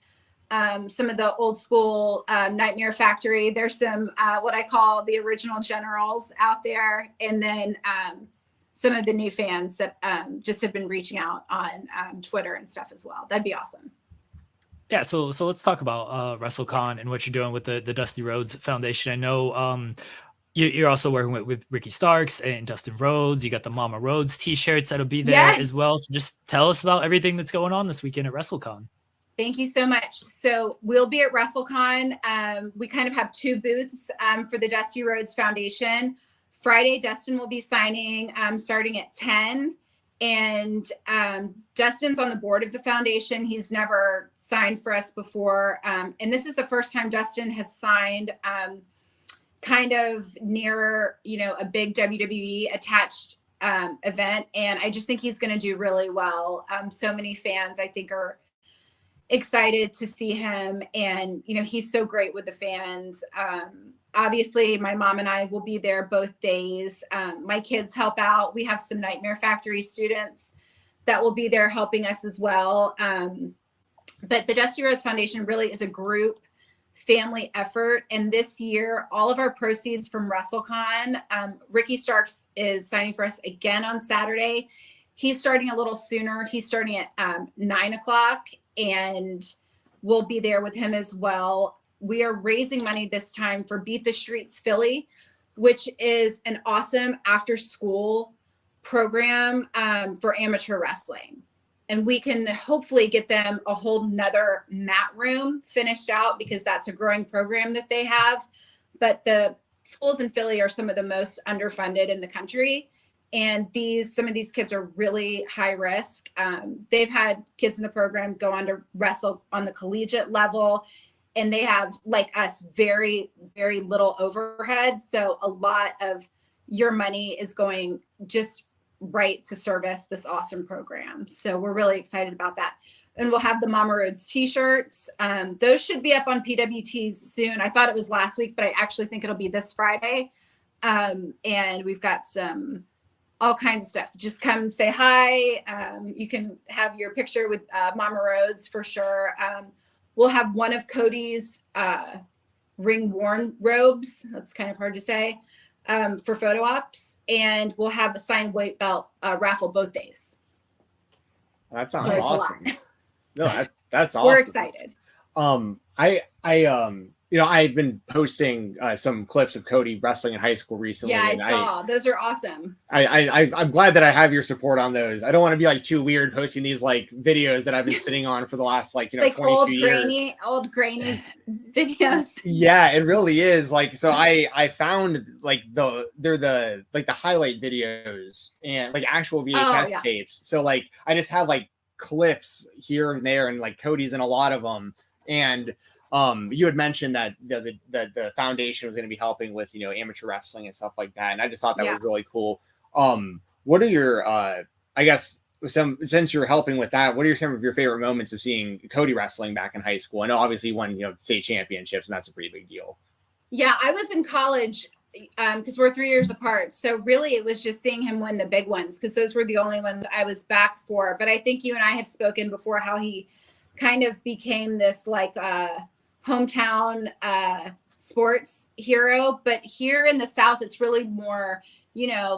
some of the old school Nightmare Factory. There's some what I call the original generals out there, and then some of the new fans that just have been reaching out on Twitter and stuff as well. That'd be awesome. Yeah, so let's talk about WrestleCon and what you're doing with the Dusty Rhodes Foundation. I know you're also working with Ricky Starks and Dustin Rhodes. You got the Mama Rhodes t-shirts that'll be there as well. So just tell us about everything that's going on this weekend at WrestleCon. Thank you so much. So we'll be at WrestleCon. We kind of have 2 booths for the Dusty Rhodes Foundation. Friday, Dustin will be signing starting at 10. And Dustin's on the board of the foundation. He's never signed for us before. And this is the first time Dustin has signed kind of near, a big WWE attached event. And I just think he's going to do really well. So many fans, I think, are excited to see him. And, he's so great with the fans. Obviously, my mom and I will be there both days. My kids help out. We have some Nightmare Factory students that will be there helping us as well. But the Dusty Rhodes Foundation really is a group family effort. And this year, all of our proceeds from WrestleCon, Ricky Starks is signing for us again on Saturday. He's starting a little sooner. He's starting at 9:00, and we'll be there with him as well. We are raising money this time for Beat the Streets Philly, which is an awesome after-school program for amateur wrestling. And we can hopefully get them a whole nother mat room finished out, because that's a growing program that they have. But the schools in Philly are some of the most underfunded in the country. And some of these kids are really high risk. They've had kids in the program go on to wrestle on the collegiate level, and they have, like us, very, very little overhead. So a lot of your money is going just right to service this awesome program. So we're really excited about that. And we'll have the Mama Rhodes t-shirts. Those should be up on PWTs soon. I thought it was last week, but I actually think it'll be this Friday. And we've got some all kinds of stuff. Just come say hi. You can have your picture with Mama Rhodes for sure. We'll have one of Cody's ring worn robes. That's kind of hard to say, for photo ops. And we'll have a signed weight belt raffle both days. That sounds So awesome. No, that's awesome. We're excited. I've been posting some clips of Cody wrestling in high school recently. Yeah, I saw. Those are awesome. I'm glad that I have your support on those. I don't want to be like too weird posting these like videos that I've been sitting on for the last like 22 years. Old grainy videos. Yeah, it really is. Like, so I found like they're the highlight videos and like actual VHS tapes. So like I just have like clips here and there, and like Cody's in a lot of them. And you had mentioned that the foundation was going to be helping with amateur wrestling and stuff like that, and I just thought that was really cool. What are your I guess since you're helping with that, what are some of your favorite moments of seeing Cody wrestling back in high school? I know obviously he won state championships, and that's a pretty big deal. Yeah, I was in college because we're 3 years apart, so really it was just seeing him win the big ones because those were the only ones I was back for. But I think you and I have spoken before how he kind of became this like hometown sports hero, but here in the South it's really more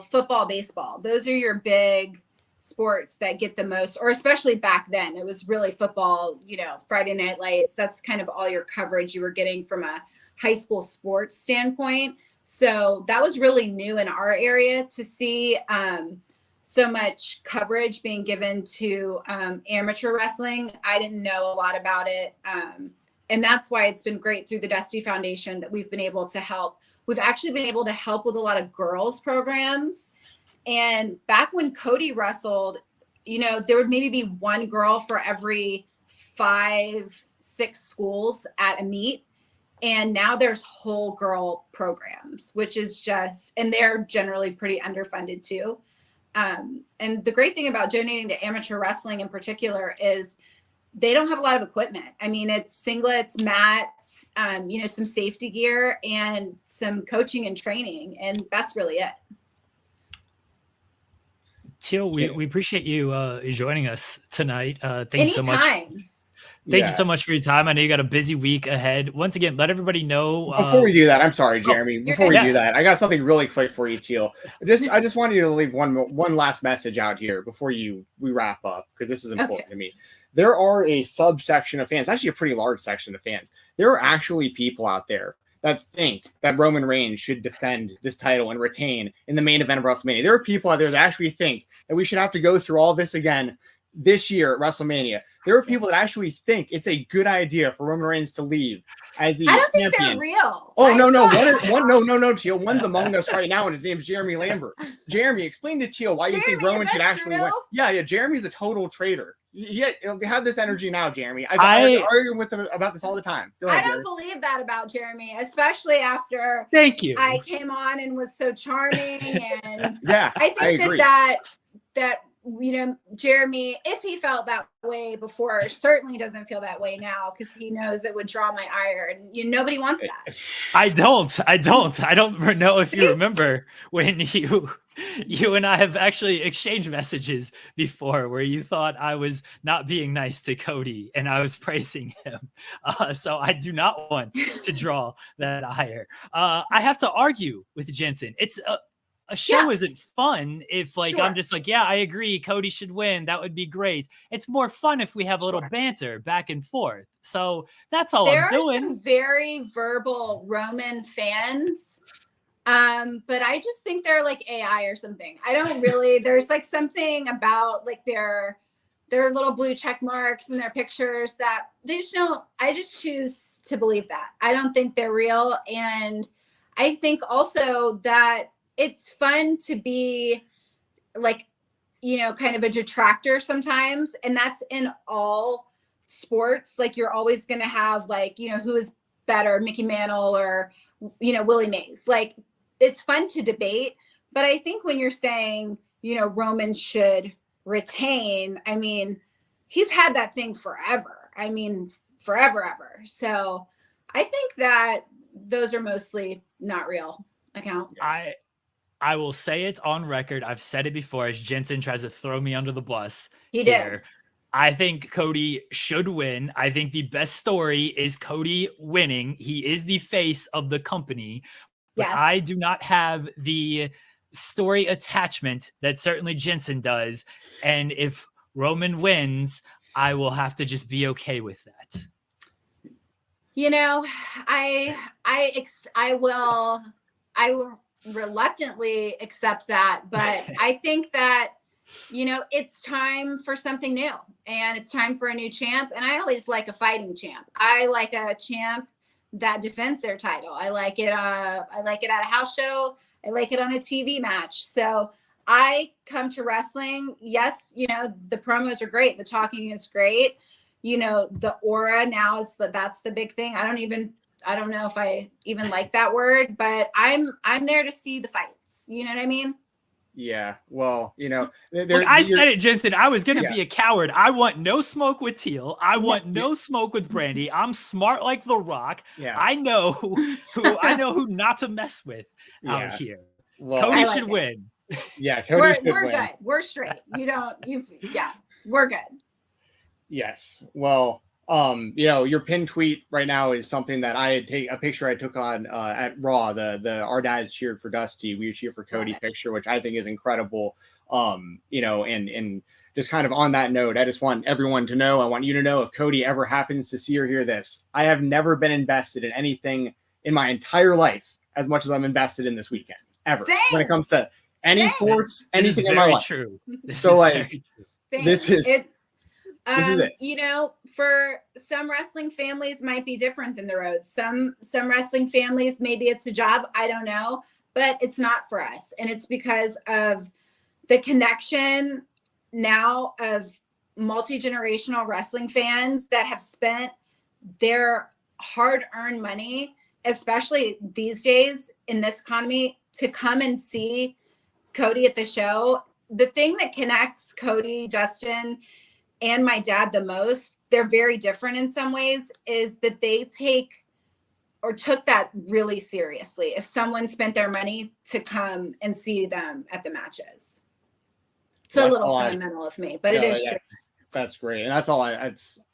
football, baseball. Those are your big sports that get the most, or especially back then it was really football, Friday Night Lights. That's kind of all your coverage you were getting from a high school sports standpoint. So that was really new in our area to see so much coverage being given to amateur wrestling. I didn't know a lot about it. And that's why it's been great through the Dusty Foundation that we've been able to help. We've actually been able to help with a lot of girls programs. And back when Cody wrestled, there would maybe be one girl for every 5-6 schools at a meet. And now there's whole girl programs, which is just, and they're generally pretty underfunded too. And the great thing about donating to amateur wrestling in particular is they don't have a lot of equipment. I mean, it's singlets, mats, some safety gear and some coaching and training. And that's really it. Teal, we appreciate you joining us tonight. Thank you so much. Thank you so much for your time. I know you got a busy week ahead. Once again, let everybody know. Before we do that, I'm sorry, Jeremy. Before we do that, I got something really quick for you, Teal. I just wanted you to leave one last message out here before we wrap up, because this is important to me. There are a subsection of fans, actually a pretty large section of fans. There are actually people out there that think that Roman Reigns should defend this title and retain in the main event of WrestleMania. There are people out there that actually think that we should have to go through all this again this year at WrestleMania. There are people that actually think it's a good idea for Roman Reigns to leave as the champion. I don't think they're real. Oh, no, Teal. One's among us right now, and his name's Jeremy Lambert. Jeremy, explain to Teal why you think Roman should actually win. Yeah, Jeremy's a total traitor. Yeah, have this energy now, Jeremy. I argue with him about this all the time. Go ahead, I don't believe that about Jeremy, especially after Thank you. I came on and was so charming, and yeah, I think that Jeremy, if he felt that way before, certainly doesn't feel that way now, because he knows it would draw my ire, and nobody wants that. I don't know if you remember when you and I have actually exchanged messages before where you thought I was not being nice to Cody and I was praising him. So I do not want to draw that ire. I have to argue with Jensen. It's a show isn't fun if I'm just like, yeah, I agree, Cody should win. That would be great. It's more fun if we have a little banter back and forth. So that's all I'm doing. There are some very verbal Roman fans, but I just think they're like AI or something. I don't really. There's like something about like their little blue check marks and their pictures that they just don't. I just choose to believe that. I don't think they're real, and I think also that it's fun to be like, kind of a detractor sometimes. And that's in all sports. Like you're always going to have like, who is better, Mickey Mantle or, Willie Mays. Like it's fun to debate. But I think when you're saying, Roman should retain, I mean, he's had that thing forever. I mean, forever, ever. So I think that those are mostly not real accounts. I will say it on record. I've said it before as Jensen tries to throw me under the bus He here. did. I think Cody should win. I think the best story is Cody winning. He is the face of the company. But Yes. I do not have the story attachment that certainly Jensen does. And if Roman wins, I will have to just be okay with that. You know, I will reluctantly accept that, but I think that, you know, it's time for something new and it's time for a new champ. And I always like a fighting champ. I like a champ that defends their title. I like it at a house show. I like it on a TV match. So I come to wrestling. Yes, you know, the promos are great. The talking is great. You know, the aura now that's the big thing. I don't know if I even like that word, but I'm there to see the fights. You know what I mean? Yeah. Well, you know, Look, I said it, Jensen. I was going to be a coward. I want no smoke with Teal. I want no smoke with Brandy. I'm smart like The Rock. Yeah. I know who not to mess with out here. Well, Cody should win. Yeah, Cody should we're win. good. We're straight. We're good. Yes. Well, you know, your pin tweet right now is something that I had a picture I took on at Raw, the Our Dads Cheered for Dusty, We Cheer for Cody picture, which I think is incredible. You know, and just kind of on that note, I just want everyone to know, I want you to know, if Cody ever happens to see or hear this, I have never been invested in anything in my entire life as much as I'm invested in this weekend, ever. Same. When it comes to any sports, anything in my life. True. So like, this is it. You know, for some wrestling families might be different than the Rhodes. Some wrestling families, maybe it's a job. I don't know, but it's not for us. And it's because of the connection now of multi-generational wrestling fans that have spent their hard-earned money, especially these days in this economy, to come and see Cody at the show. The thing that connects Cody, Justin, and my dad the most, they're very different in some ways, is that they took that really seriously. If someone spent their money to come and see them at the matches. It's a little sentimental of me, but it is true. That's great. And that's all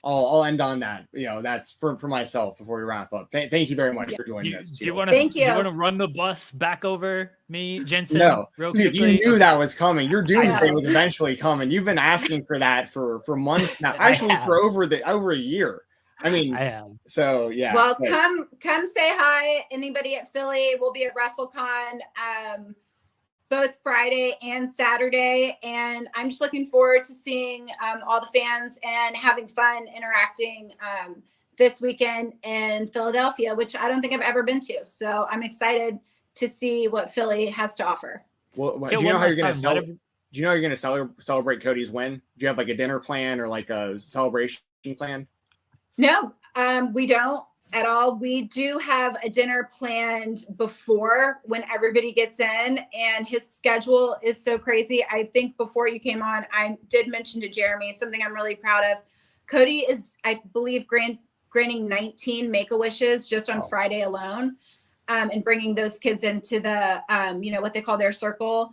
I'll end on that. You know, that's for myself before we wrap up. Thank you very much for joining us. Do you want to run the bus back over me, Jensen? No, real dude, quickly? you knew that was coming. Your doomsday was eventually coming. You've been asking for that for months now. Actually, for over a year. I mean, I have. So yeah. Well, come say hi. Anybody at Philly? We'll be at WrestleCon both Friday and Saturday, and I'm just looking forward to seeing all the fans and having fun interacting this weekend in Philadelphia, which I don't think I've ever been to. So I'm excited to see what Philly has to offer. Well, do you know how you're going to celebrate Cody's win? Do you have like a dinner plan or like a celebration plan? No, we don't at all. We do have a dinner planned before when everybody gets in, and his schedule is so crazy. I think before you came on, I did mention to Jeremy something I'm really proud of. Cody is, I believe, granting 19 Make-A-Wishes just on Friday alone, and bringing those kids into the, what they call their circle.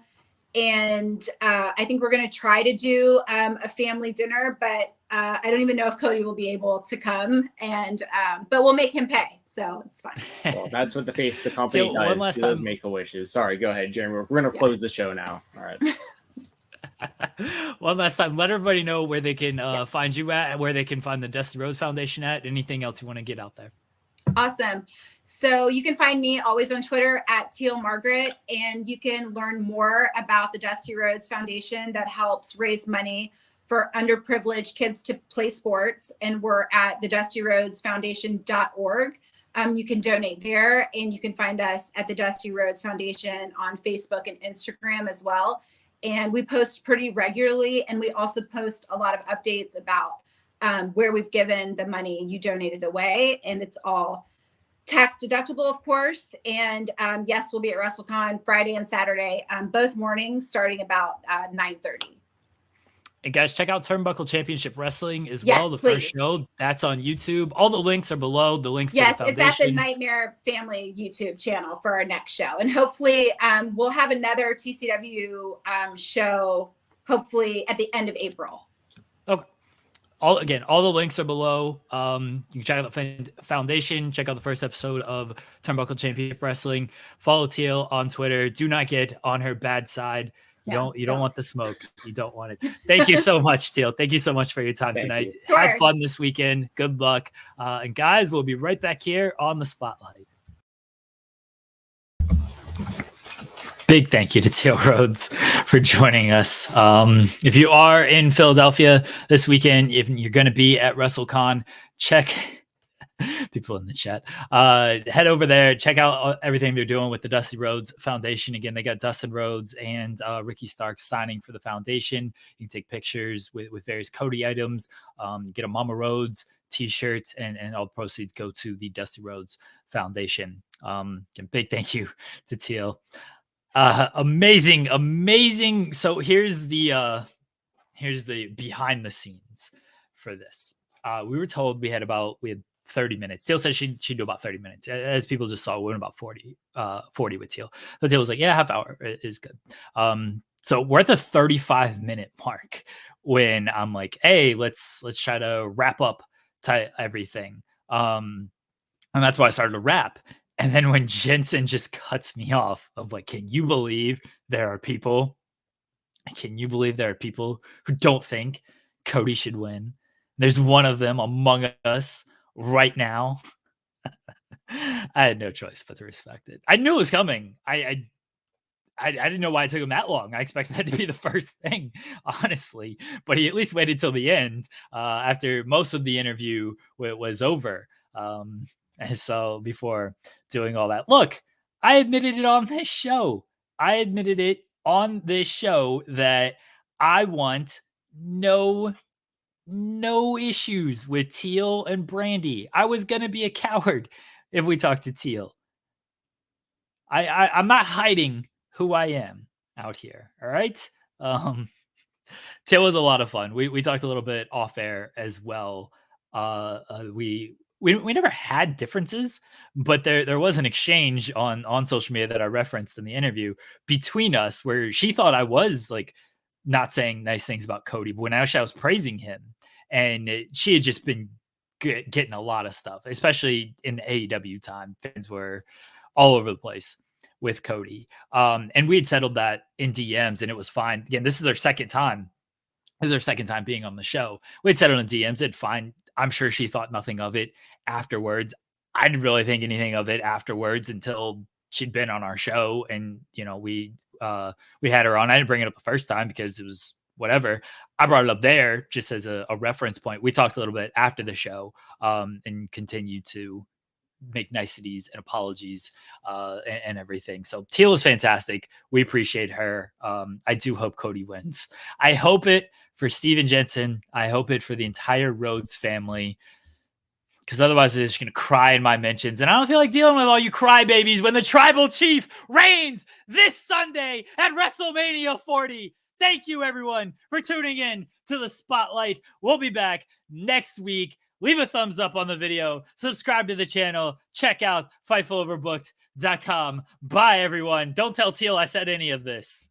And I think we're going to try to do a family dinner, but I don't even know if Cody will be able to come, but we'll make him pay, so it's fine. Well, that's what the face of the company does. Does Make-A-Wishes. Sorry, go ahead, Jeremy. We're going to close the show now. All right. One last time, let everybody know where they can find you at, and where they can find the Dusty Rhodes Foundation at. Anything else you want to get out there? Awesome. So you can find me always on Twitter at Teal Margaret, and you can learn more about the Dusty Rhodes Foundation that helps raise money for underprivileged kids to play sports. And we're at thedustyRhodesFoundation.org. You can donate there, and you can find us at the Dusty Rhodes Foundation on Facebook and Instagram as well. And we post pretty regularly, and we also post a lot of updates about where we've given the money you donated away, and it's all tax deductible, of course. And yes, we'll be at WrestleCon Friday and Saturday, both mornings starting about 9:30. And guys, check out Turnbuckle Championship Wrestling as Yes, well. The please. first show that's on YouTube. All the links are below. The links Yes, to the it's at the foundation. Nightmare Family YouTube channel for our next show. And hopefully we'll have another TCW show hopefully at the end of April. Okay. All the links are below. You can check out the foundation. Check out the first episode of Turnbuckle Championship Wrestling. Follow Teal on Twitter. Do not get on her bad side. You don't want the smoke. You don't want it. Thank you so much, Teal. Thank you so much for your time tonight. Sure. Have fun this weekend. Good luck. And guys, we'll be right back here on the Spotlight. Big thank you to Teil Rhodes for joining us. If you are in Philadelphia this weekend, if you're going to be at WrestleCon, check people in the chat. Head over there, check out everything they're doing with the Dusty Rhodes Foundation. Again, they got Dustin Rhodes and Ricky Stark signing for the foundation. You can take pictures with various Cody items, get a Mama Rhodes t-shirts, and all the proceeds go to the Dusty Rhodes Foundation. Big thank you to Teal. Amazing. So here's the behind the scenes for this. We were told we had 30 minutes. Teal said she'd do about 30 minutes. As people just saw, we went about 40 with Teal. So Teal was like, yeah, half hour is good. So we're at the 35-minute mark when I'm like, hey, let's try to wrap up everything. And that's why I started to wrap. And then when Jensen just cuts me off of like, can you believe there are people who don't think Cody should win? There's one of them among us right now. I had no choice but to respect it. I knew it was coming. I didn't know why it took him that long. I expected that to be the first thing, honestly. But he at least waited till the end after most of the interview was over. And so before doing all that, look, I admitted it on this show. That I want no issues with Teal and Brandy. I was going to be a coward if we talked to Teal. I'm not hiding who I am out here. All right. Teal was a lot of fun. We talked a little bit off air as well. We never had differences, but there was an exchange on social media that I referenced in the interview between us where she thought I was like not saying nice things about Cody, but when actually I was praising him, and she had just been getting a lot of stuff, especially in the AEW time. Fans were all over the place with Cody. And we had settled that in DMs and it was fine. Again, this is our second time. Being on the show. We had settled in DMs. It's fine. I'm sure she thought nothing of it afterwards. I didn't really think anything of it afterwards until she'd been on our show and, we had her on. I didn't bring it up the first time because it was whatever. I brought it up there just as a reference point. We talked a little bit after the show and continued to make niceties and apologies and everything. So Teal is fantastic. We appreciate her. I do hope Cody wins. I hope it for Stephen Jensen. I hope it for the entire Rhodes family, because otherwise they're just going to cry in my mentions. And I don't feel like dealing with all you crybabies when the tribal chief reigns this Sunday at WrestleMania 40. Thank you, everyone, for tuning in to the Spotlight. We'll be back next week. Leave a thumbs up on the video. Subscribe to the channel. Check out Fightfuloverbooked.com. Bye, everyone. Don't tell Teal I said any of this.